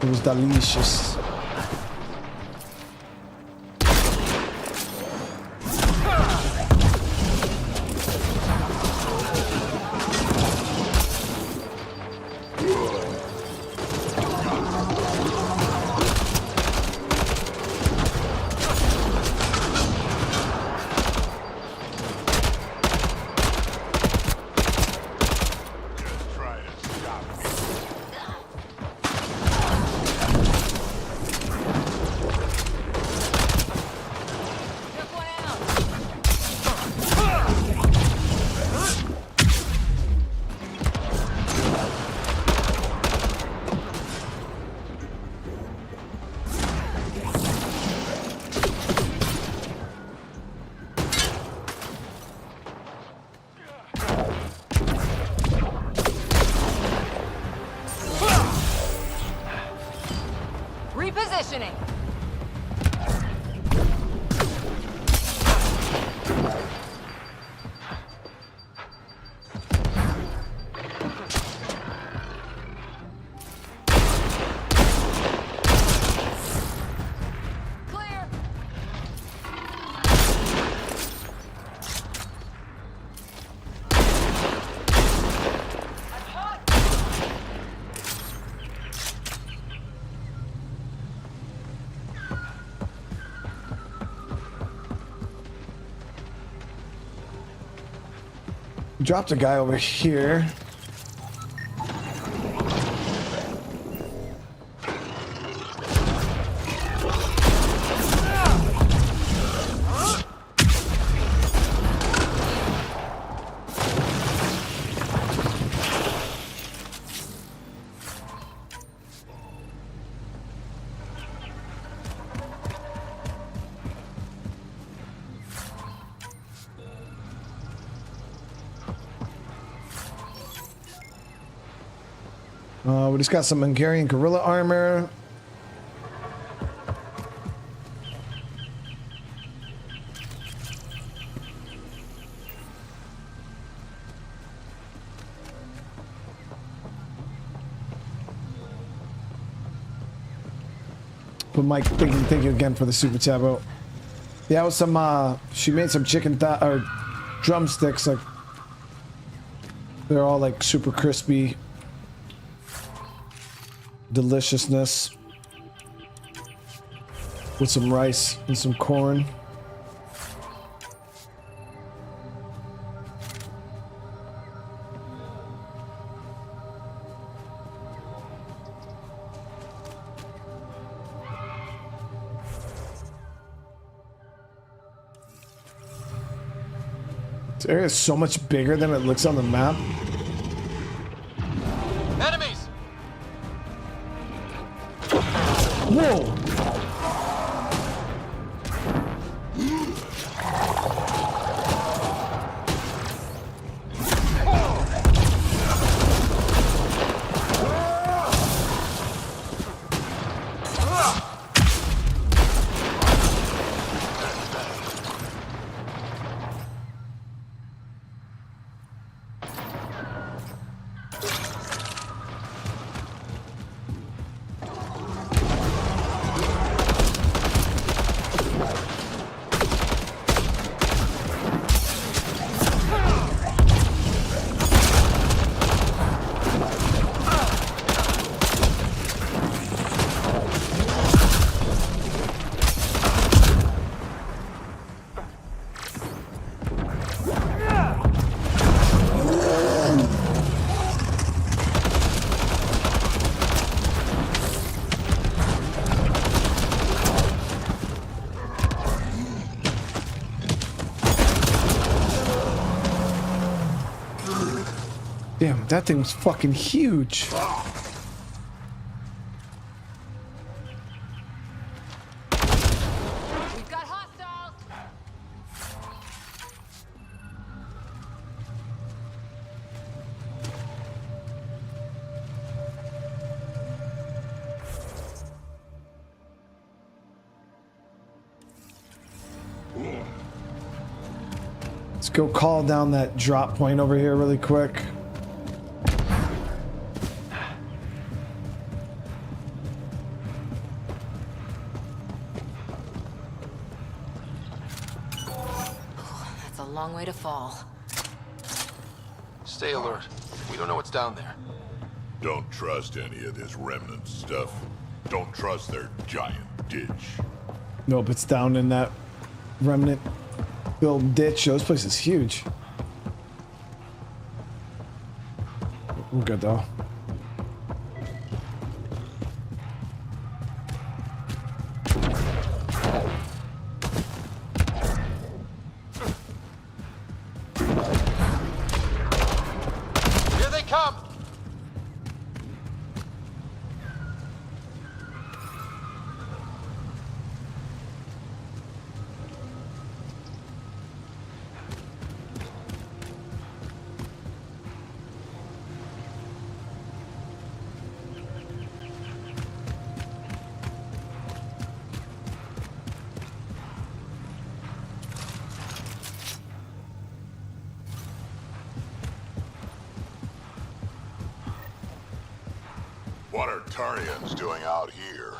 It was delicious. Repositioning. Dropped a guy over here. We just got some Angarian gorilla armor. But Mike, thank you again for the super chat, bro. Yeah, it was some, she made some chicken or drumsticks, like, they're all like super crispy. Deliciousness with some rice and some corn. This area is so much bigger than it looks on the map. Enemies! Whoa! Damn, that thing was fucking huge. We've got hostiles. Let's go call down that drop point over here really quick. Long way to fall. Stay alert. We don't know what's down there. Don't trust any of this remnant stuff. Don't trust their giant ditch. Nope, it's down in that remnant build ditch. This place is huge. We're good though. What are Turians doing out here?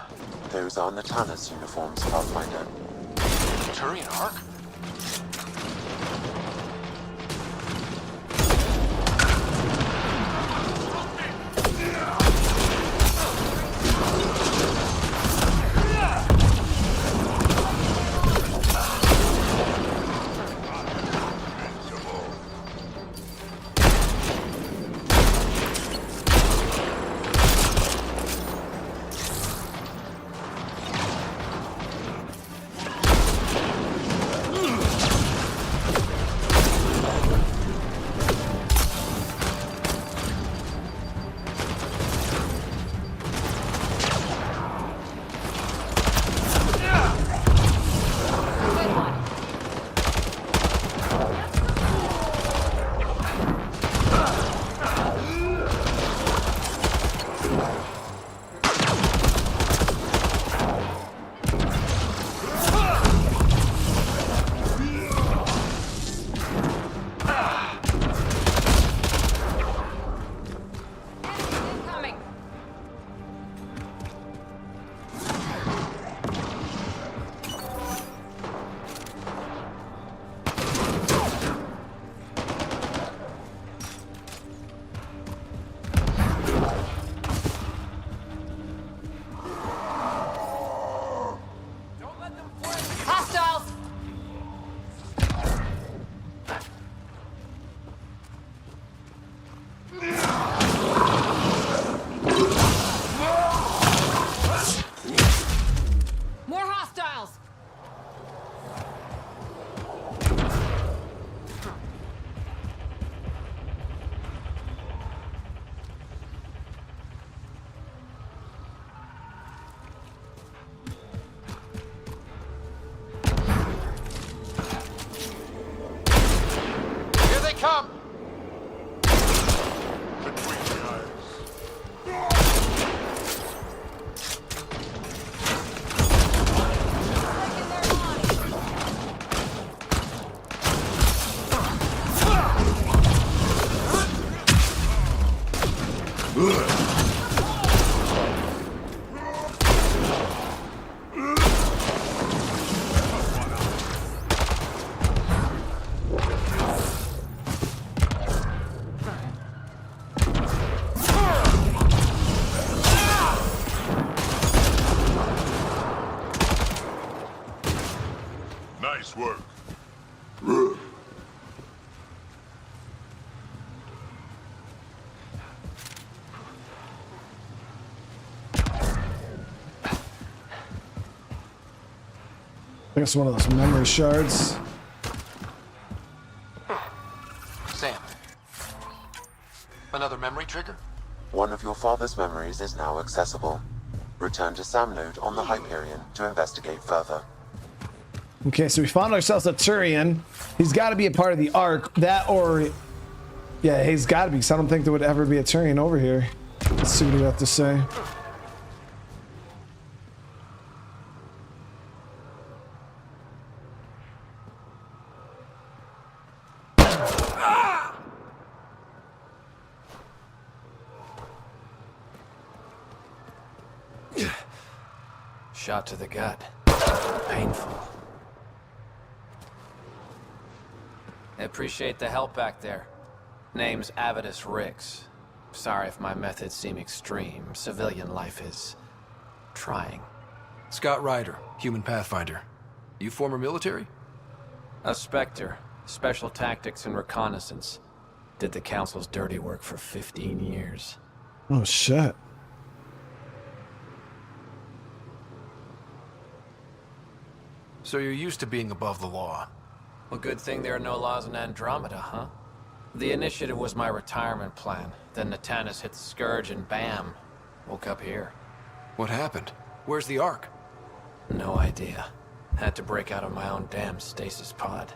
Those are Natanus uniforms, Pathfinder. Turian Ark? Come! Nice work. I guess one of those memory shards. Sam. Another memory trigger? One of your father's memories is now accessible. Return to Sam node on the Hyperion to investigate further. Okay, so we found ourselves a Turian. He's got to be a part of the Ark. That or... Yeah, he's got to be, because I don't think there would ever be a Turian over here. Let's see what we have to say. Shot to the gut. Painful. I appreciate the help back there. Name's Avidus Rix. Sorry if my methods seem extreme. Civilian life is... trying. Scott Ryder, human Pathfinder. You former military? A Spectre. Special tactics and reconnaissance. Did the Council's dirty work for 15 years. Oh, shit. So you're used to being above the law. Well, good thing there are no laws in Andromeda, huh? The initiative was my retirement plan. Then Natanus hit the Scourge and bam, woke up here. What happened? Where's the Ark? No idea. Had to break out of my own damn stasis pod.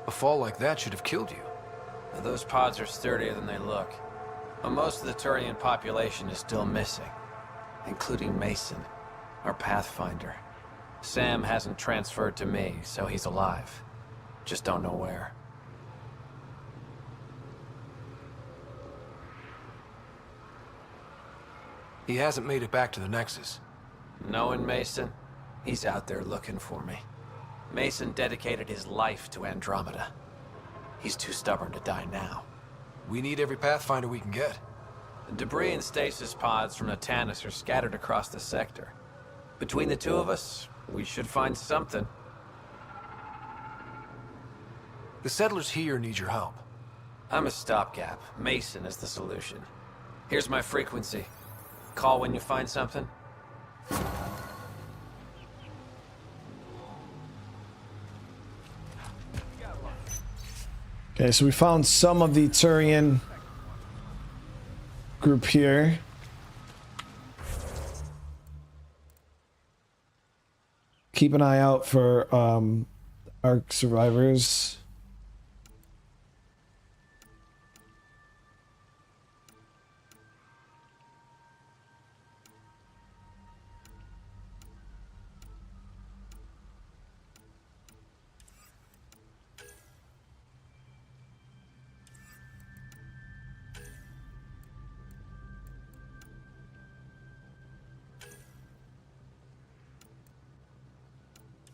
A fall like that should have killed you. Those pods are sturdier than they look. But most of the Turian population is still missing, including Mason, our Pathfinder. Sam hasn't transferred to me, so he's alive. Just don't know where. He hasn't made it back to the Nexus. Knowing Mason, he's out there looking for me. Mason dedicated his life to Andromeda. He's too stubborn to die now. We need every Pathfinder we can get. The debris and stasis pods from the Tann are scattered across the sector. Between the two of us, we should find something. The settlers here need your help. I'm a stopgap. Mason is the solution. Here's my frequency. Call when you find something. Okay, so we found some of the Turian group here. Keep an eye out for Ark survivors.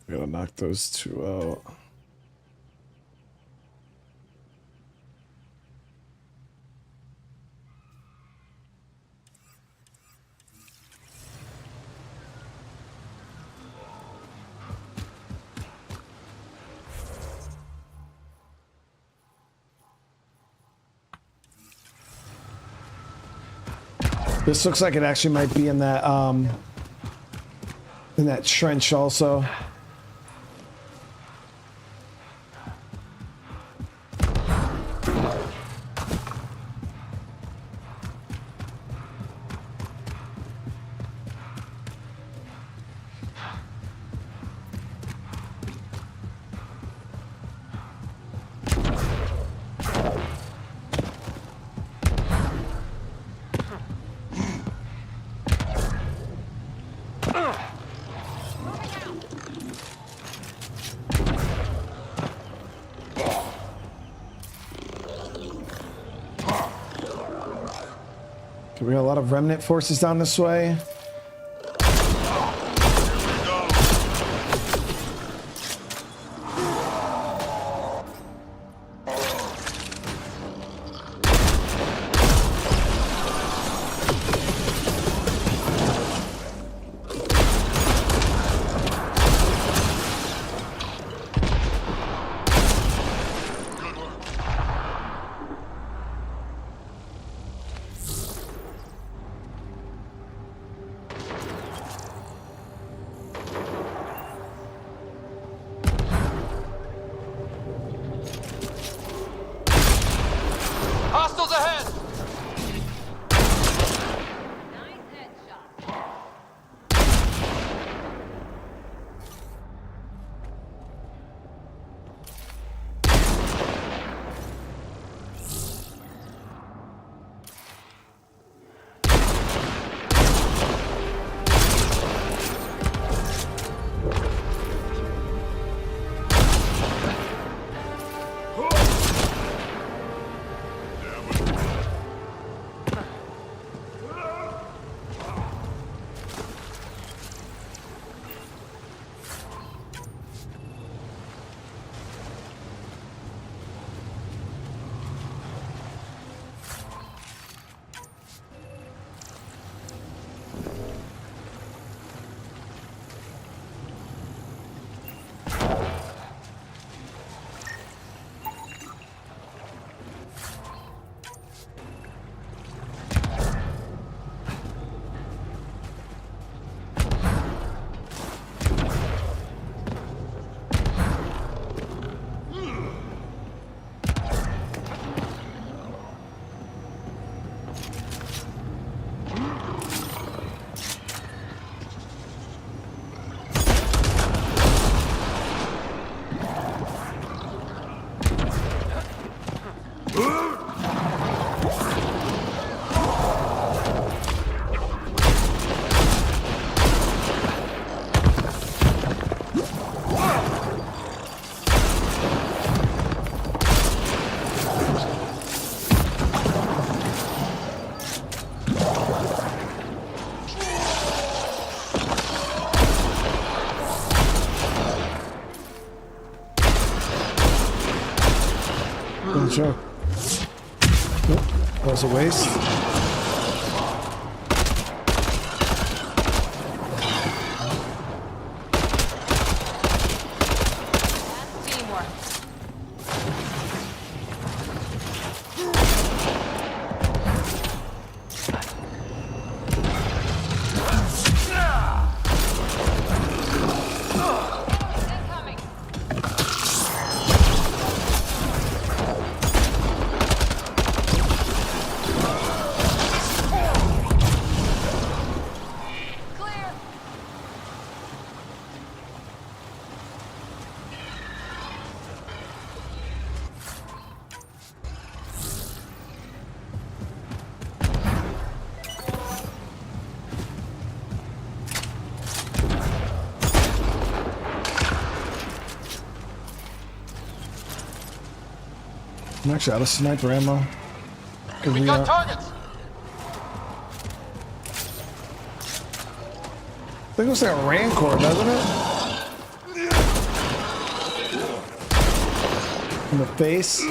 Gotta knock those two out. This looks like it actually might be in that trench also. We got a lot of remnant forces down this way. Good joke. Nope, that was a waste. I'm actually out of sniper ammo. We got targets! I think it looks like a Rancor, doesn't it? In the face.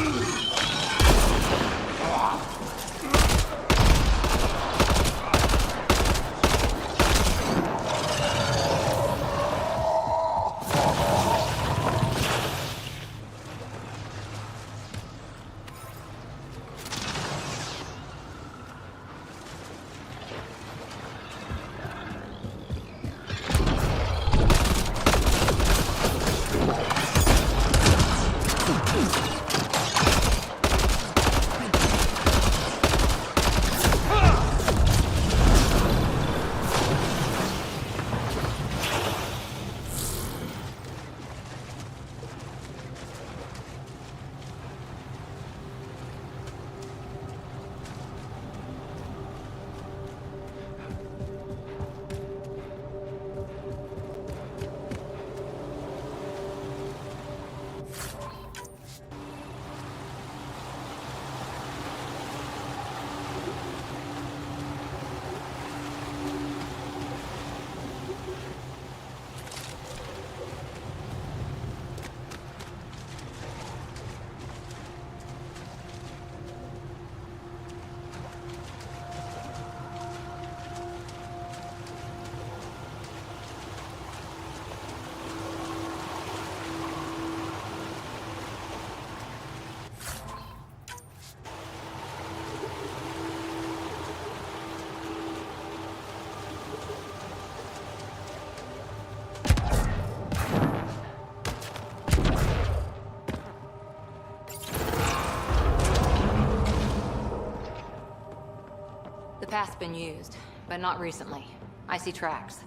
The path's been used, but not recently. I see tracks.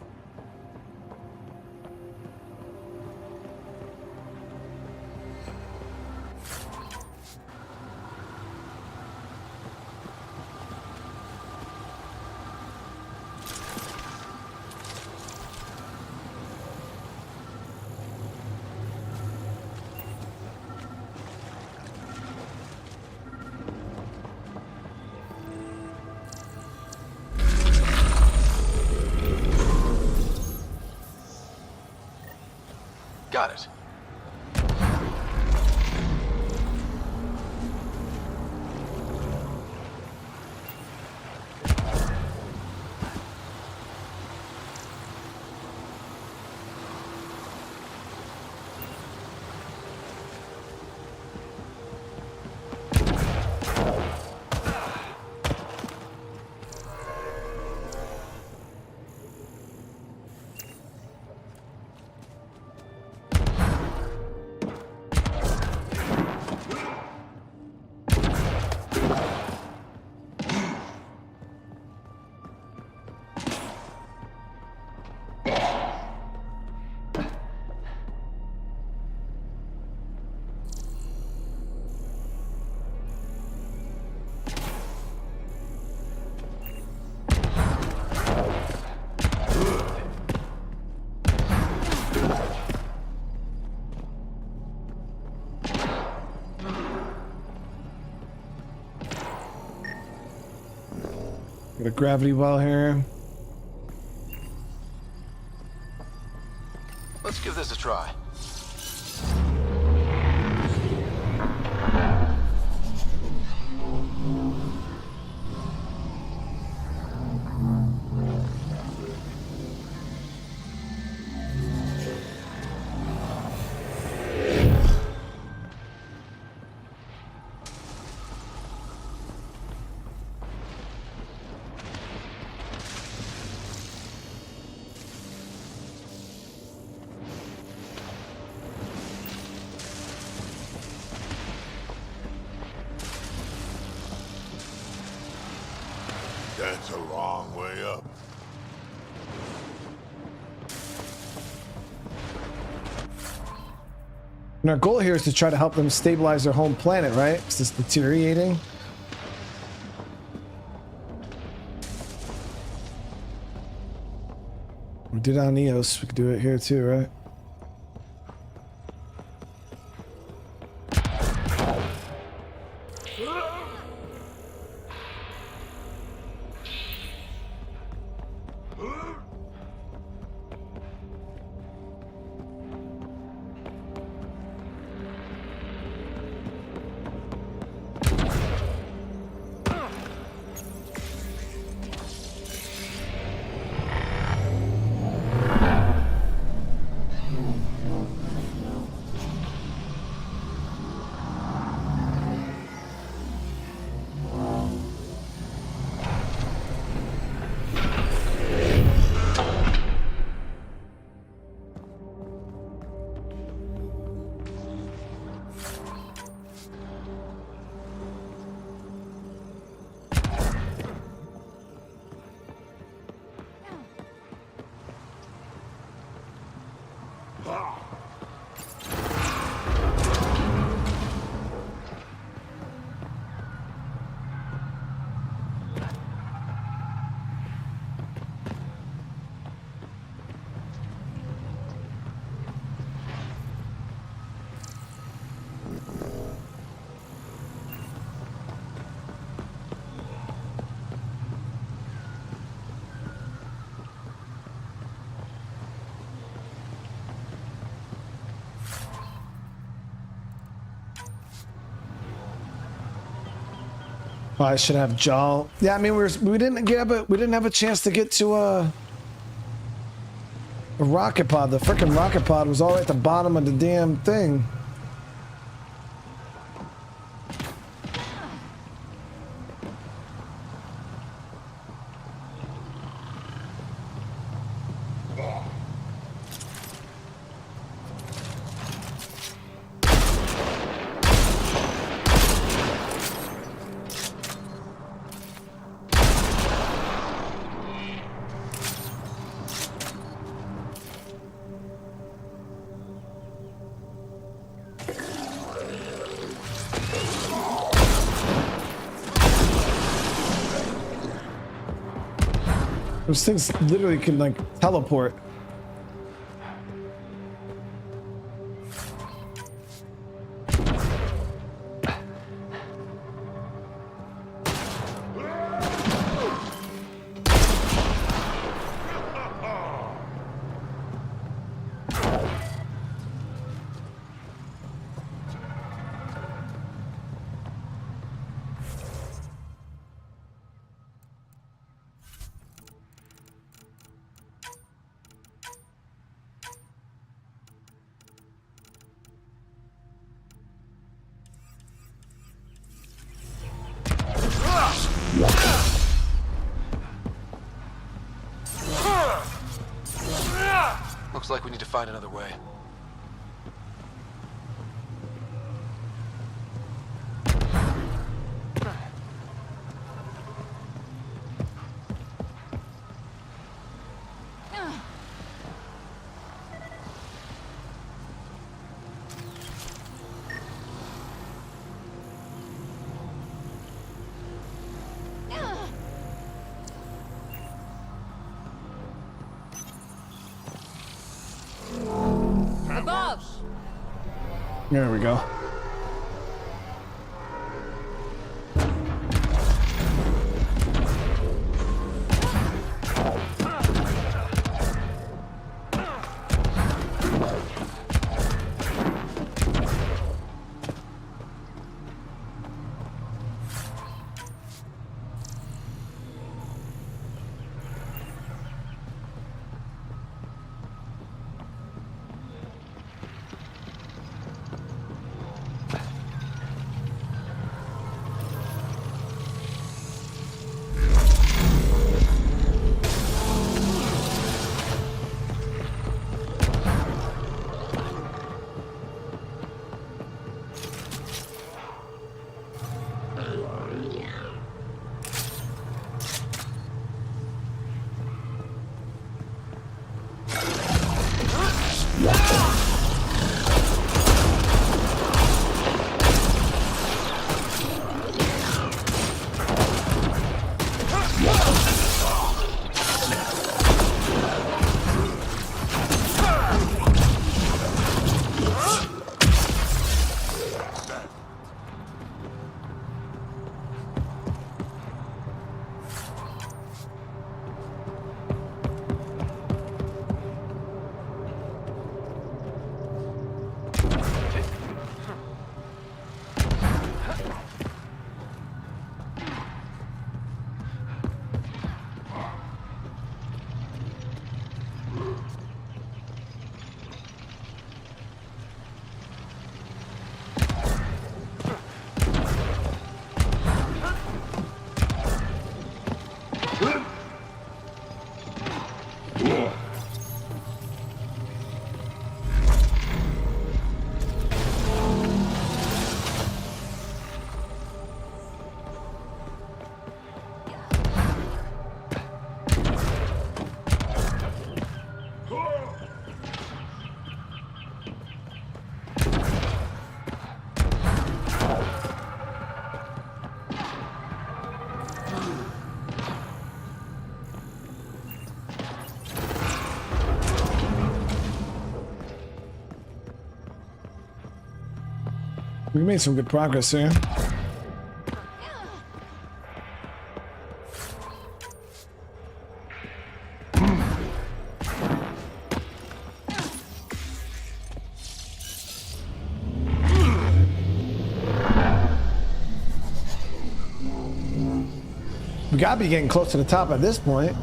Got it. Got a gravity well here. Let's give this a try. It's a long way up. And our goal here is to try to help them stabilize their home planet, right? Is this deteriorating? We did it on EOS. We could do it here too, right? Oh, I should have jaw. Yeah, I mean we didn't have a chance to get to a rocket pod. The freaking rocket pod was all at the bottom of the damn thing. Those things literally can like teleport. Looks like we need to find another way. There we go. We made some good progress here. We gotta be getting close to the top at this point.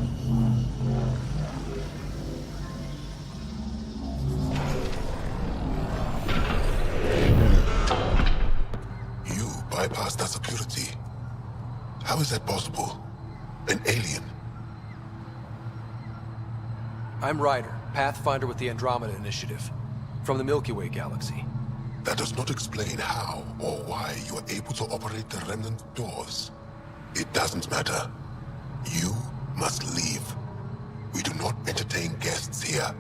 You bypassed that security. How is that possible? An alien? I'm Ryder, Pathfinder with the Andromeda Initiative, from the Milky Way galaxy. That does not explain how or why you are able to operate the remnant doors. It doesn't matter. You must leave. We do not entertain guests here.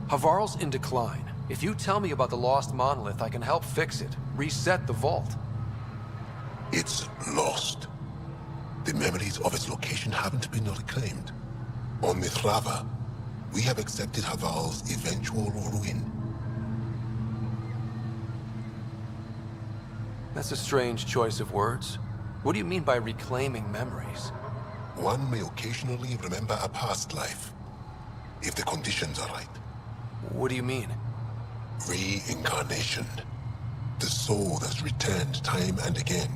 Havarl's in decline. If you tell me about the lost monolith, I can help fix it. Reset the vault. It's lost. The memories of its location haven't been reclaimed. On Mithrava, we have accepted Havarl's eventual ruin. That's a strange choice of words. What do you mean by reclaiming memories? One may occasionally remember a past life, if the conditions are right. What do you mean? Reincarnation. The soul that's returned time and again.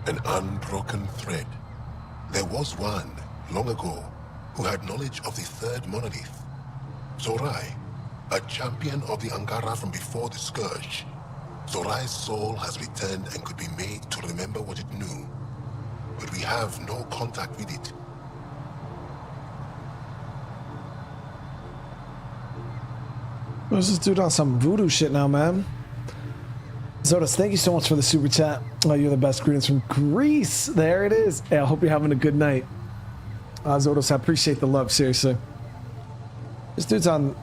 An unbroken thread. There was one, long ago, who had knowledge of the third monolith. Zorai, a champion of the Angara from before the Scourge. Zorai's soul has returned and could be made to remember what it knew. But we have no contact with it. What's this dude on some voodoo shit now, man? Zodas, thank you so much for the super chat. Oh, you're the best. Greetings from Greece. There it is. Hey, I hope you're having a good night. Zodas, I appreciate the love, seriously. This dude's on...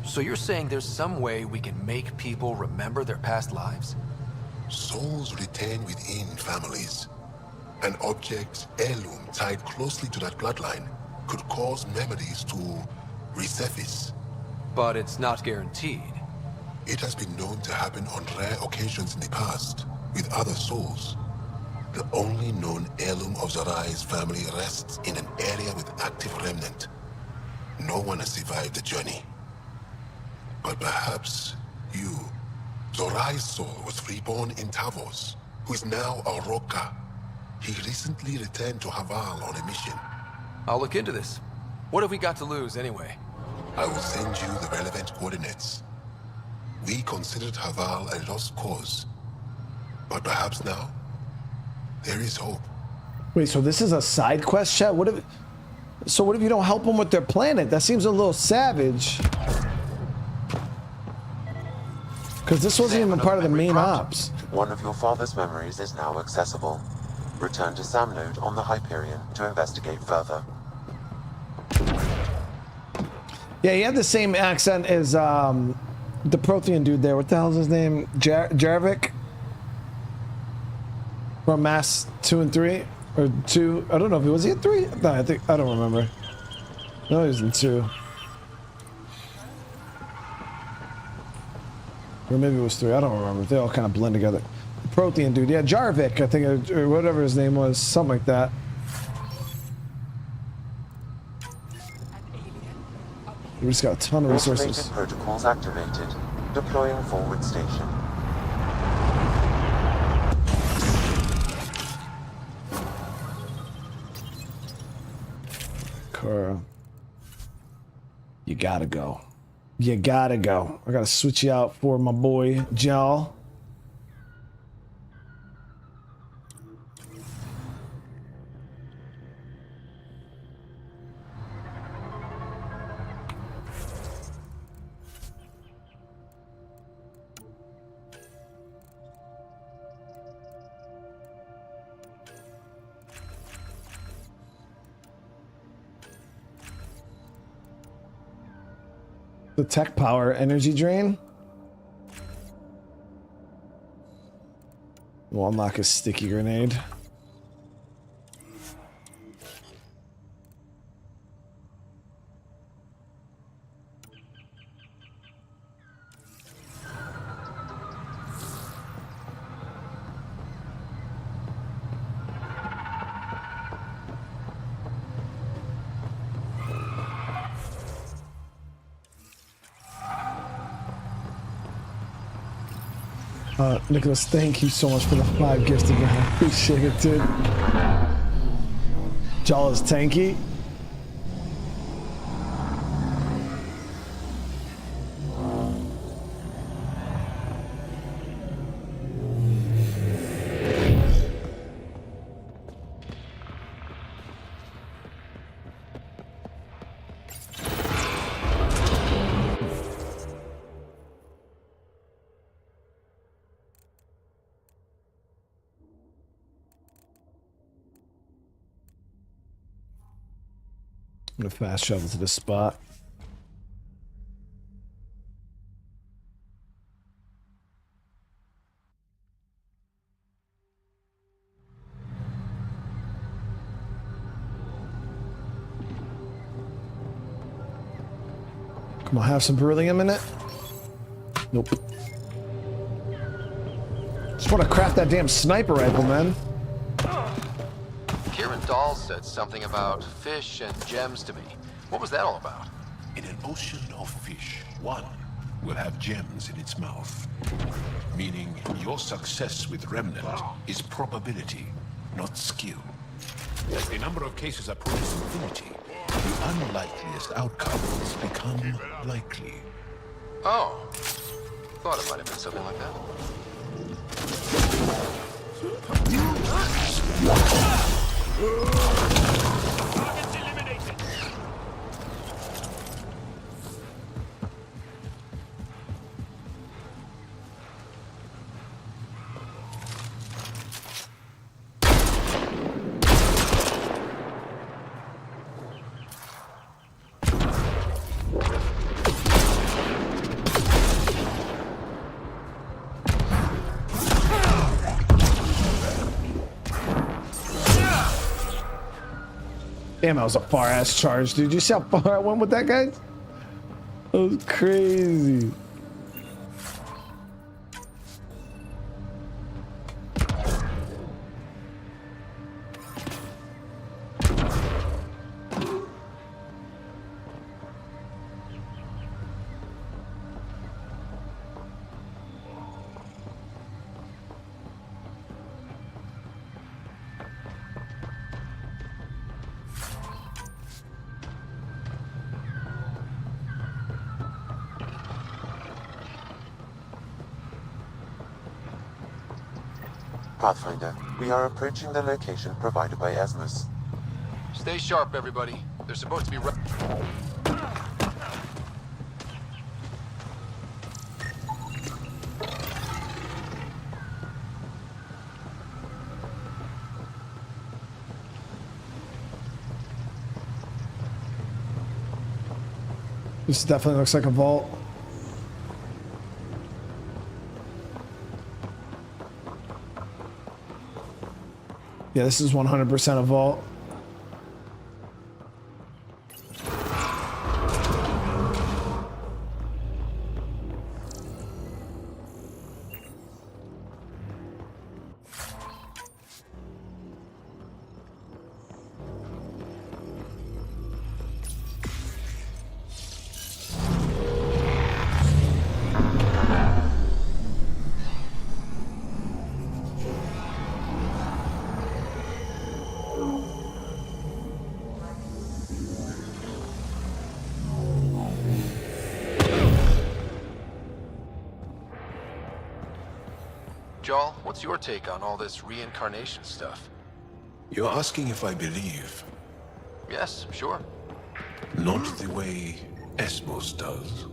So you're saying there's some way we can make people remember their past lives? Souls retain within families. An object, heirloom tied closely to that bloodline could cause memories to resurface. But it's not guaranteed. It has been known to happen on rare occasions in the past, with other souls. The only known heirloom of Zorai's family rests in an area with active remnant. No one has survived the journey. But perhaps you. Zorai's soul was reborn in Tavos, who is now a Roka. He recently returned to Havarl on a mission. I'll look into this. What have we got to lose, anyway? I will send you the relevant coordinates. We considered Havarl a lost cause. But perhaps now, there is hope. Wait, so this is a side quest, chat? What if... So what if you don't help them with their planet? That seems a little savage. Because this wasn't even part of the main ops. One of your father's memories is now accessible. Return to Sam Node on the Hyperion to investigate further. Yeah, he had the same accent as the Prothean dude there. What the hell's his name? Jarvik? From Mass 2 and 3? Or 2? I don't know if he was in 3? No, I don't remember. No, he was in 2. Or maybe it was 3. I don't remember. They all kind of blend together. The Prothean dude. Yeah, Jarvik, I think, or whatever his name was. Something like that. We just got a ton of resources. Automated protocols activated. Deploying forward station. Cora. You gotta go. You gotta go. I gotta switch you out for my boy, Jal. The tech power energy drain. We'll unlock a sticky grenade. Nicholas, thank you so much for the 5 gifts again. I appreciate it, dude. Jal is tanky. I'm gonna fast travel to this spot. Come on, have some beryllium in it. Nope. Just want to craft that damn sniper rifle, man. Dahl said something about fish and gems to me. What was that all about? In an ocean of fish, one will have gems in its mouth. Meaning your success with Remnant is probability, not skill. As the number of cases approaches infinity, the unlikeliest outcomes become likely. Oh. Thought it might have been something like that. Targets eliminated. Damn, that was a far ass charge, dude. You see how far I went with that guy? That was crazy. Pathfinder, we are approaching the location provided by ASUS. Stay sharp, everybody. They're supposed to be This definitely looks like a vault. Yeah, this is 100% a vault. Joel, what's your take on all this reincarnation stuff? You're asking if I believe? Yes, sure. Not the way ASUS does.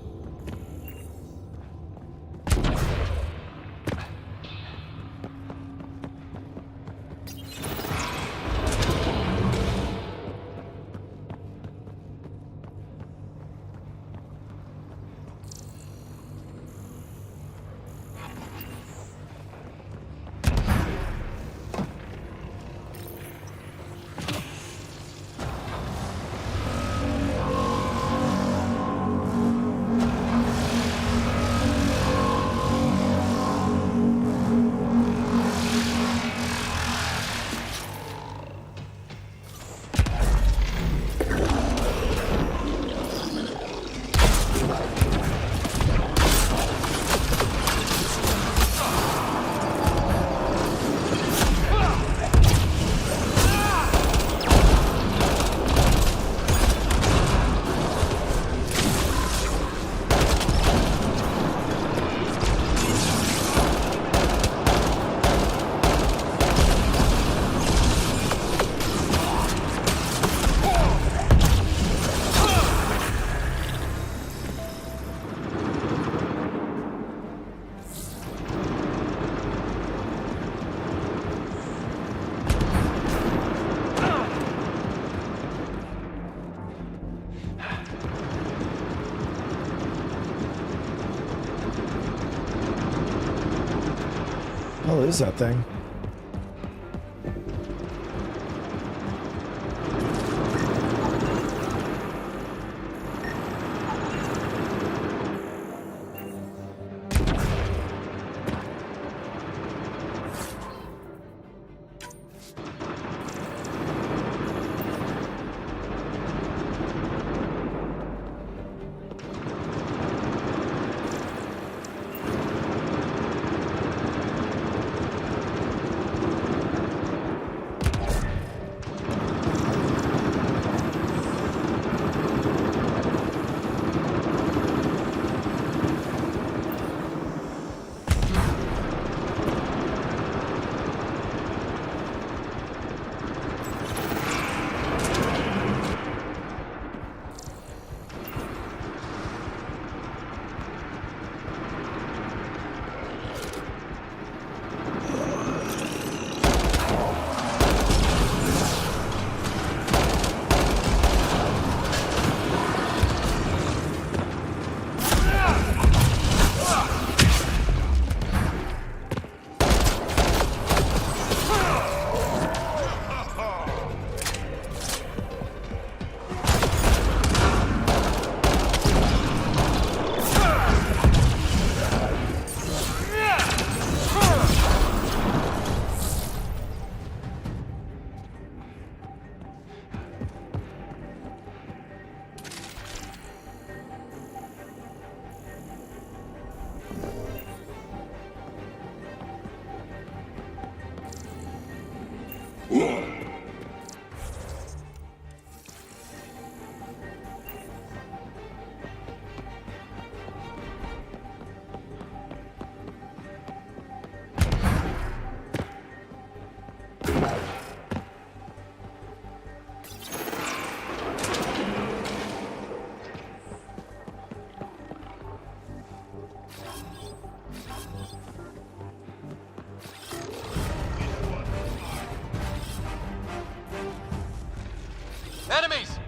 is that thing? Enemies!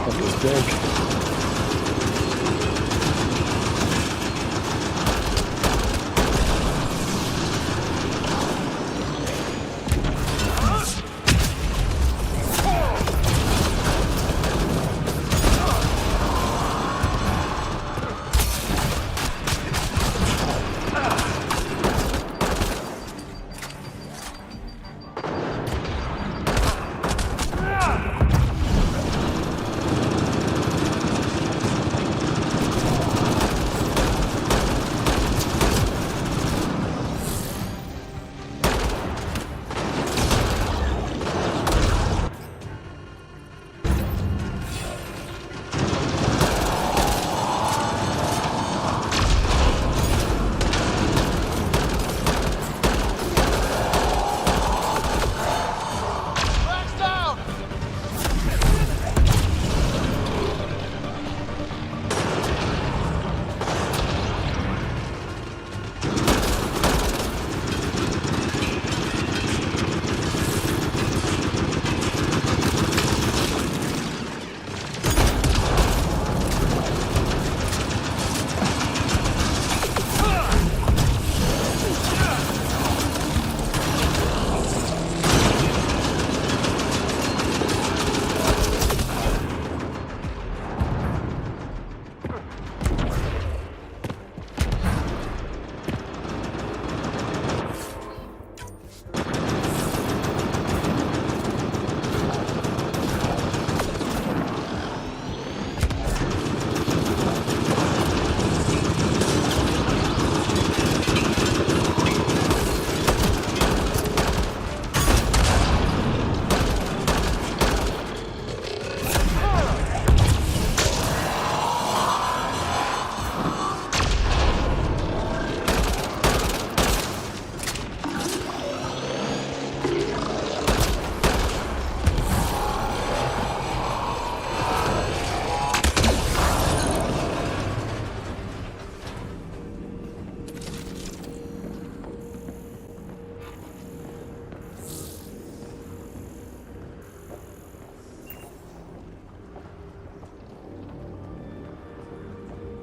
That was big.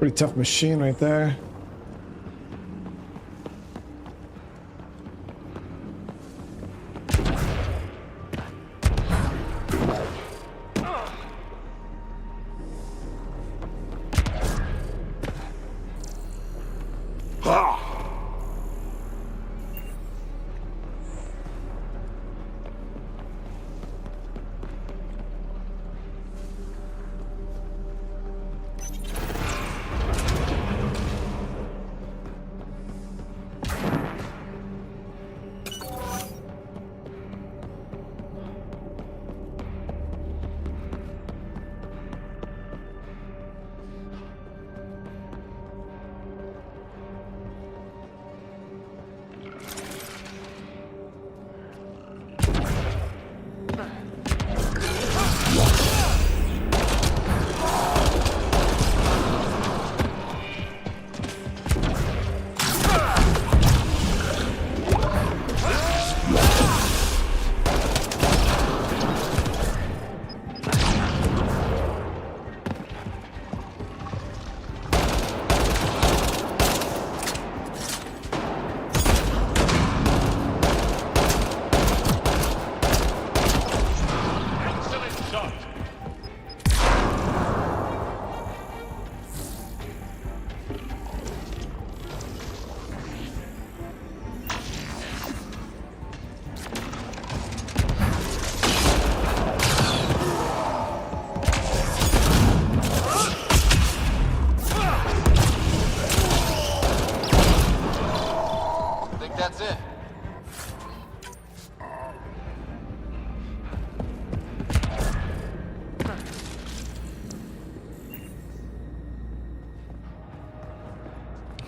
Pretty tough machine right there.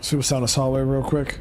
See what's down this hallway real quick.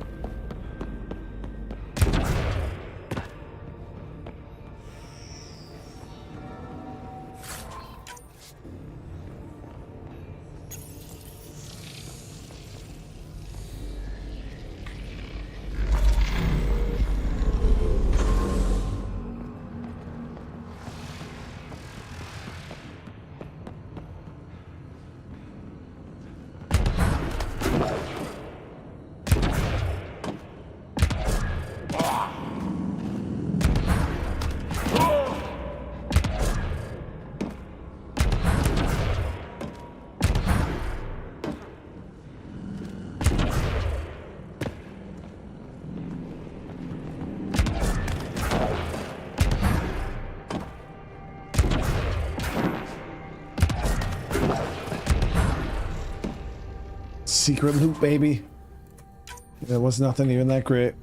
Secret loot, baby. There was nothing even that great.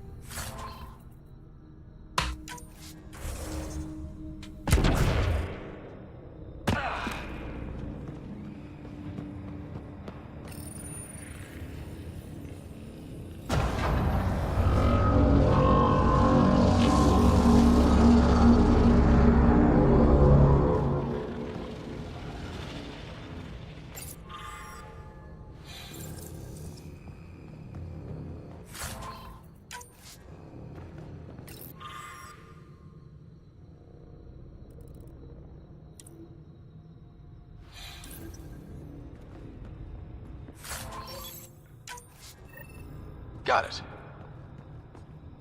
Got it.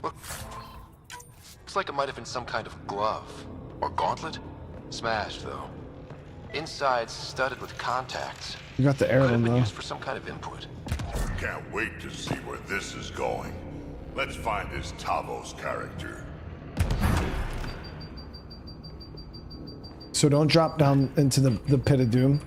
Looks like it might have been some kind of glove. Or gauntlet? Smashed, though. Inside studded with contacts. You got the Could have heirloom been though. used for some kind of input. Can't wait to see where this is going. Let's find this Tavos character. So don't drop down into the pit of doom.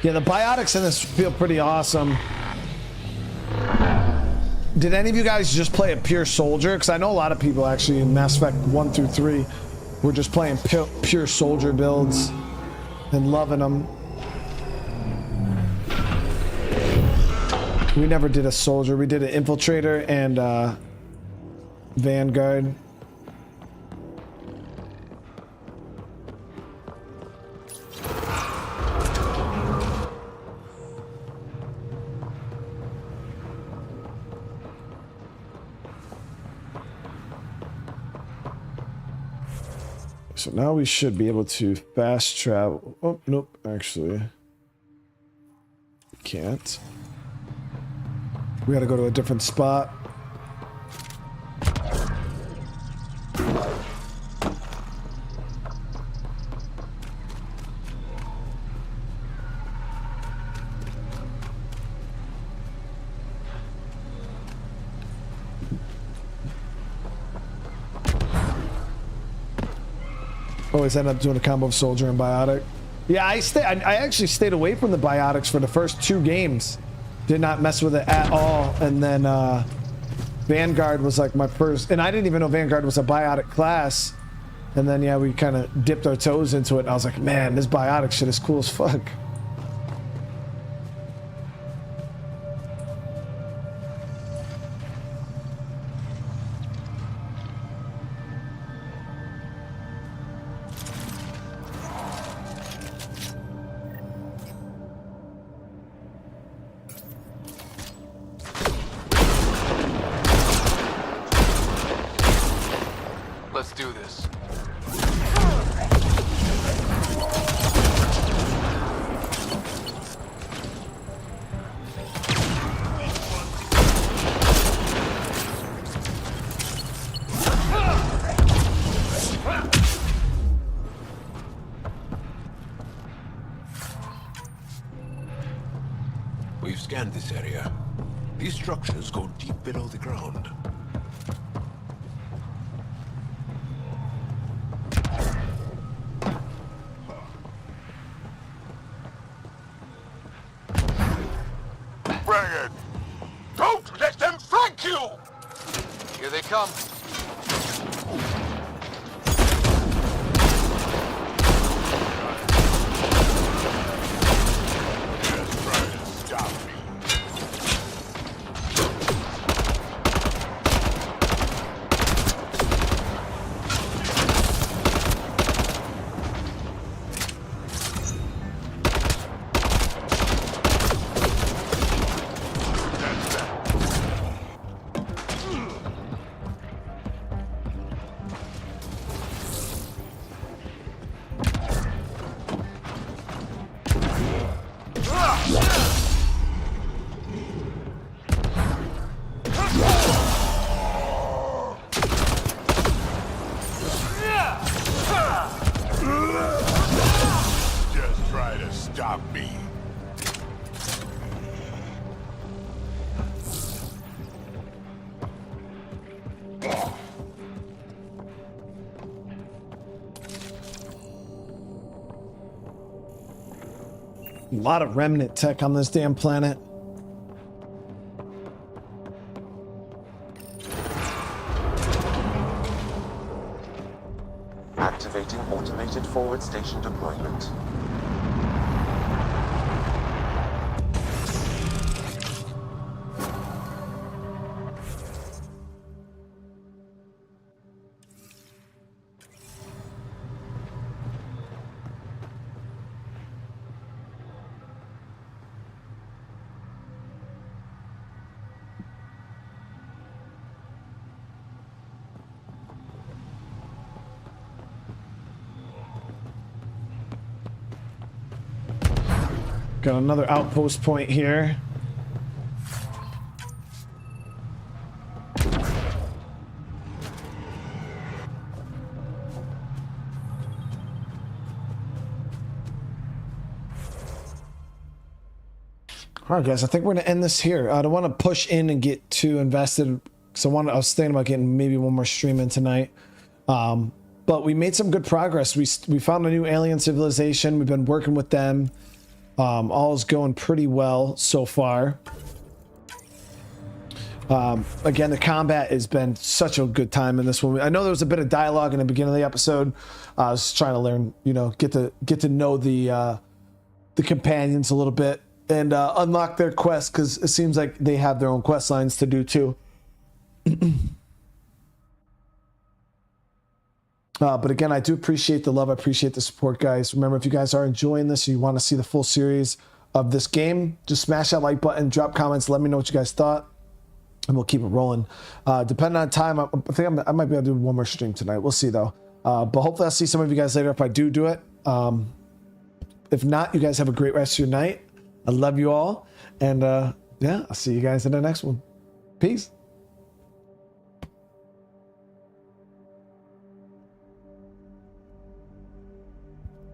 Yeah, the biotics in this feel pretty awesome. Did any of you guys just play a pure soldier? Because I know a lot of people actually in Mass Effect 1 through 3 were just playing pure soldier builds and loving them. We never did a soldier. We did an infiltrator and vanguard. So now we should be able to fast travel. Oh, nope, actually. Can't. We gotta go to a different spot. Always end up doing a combo of soldier and biotic. Yeah, I actually stayed away from the biotics for the first 2 games. Did not mess with it at all. And then Vanguard was like my first, and I didn't even know Vanguard was a biotic class. And then yeah, we kind of dipped our toes into it. And I was like, man, this biotic shit is cool as fuck. Let's do this. We've scanned this area. These structures go deep below the ground. Bring it! Don't let them flank you! Here they come. Just try to stop me. A lot of remnant tech on this damn planet. Activating automated forward station deployment. Got another outpost point here. All right, guys, I think we're gonna end this here. I don't want to push in and get too invested because I was thinking about getting maybe one more stream in tonight. But we made some good progress. We found a new alien civilization. We've been working with them. All is going pretty well so far. Again, the combat has been such a good time in this one. I know there was a bit of dialogue in the beginning of the episode. I was trying to learn, you know, get to know the companions a little bit and unlock their quests, because it seems like they have their own quest lines to do too. But again, I do appreciate the love. I appreciate the support, guys. Remember, if you guys are enjoying this, you want to see the full series of this game, just smash that like button, drop comments, let me know what you guys thought, and we'll keep it rolling. Depending on time, I think I might be able to do one more stream tonight. We'll see though. But hopefully I'll see some of you guys later if I do it. If not, you guys have a great rest of your night. I love you all. And yeah, I'll see you guys in the next one. Peace.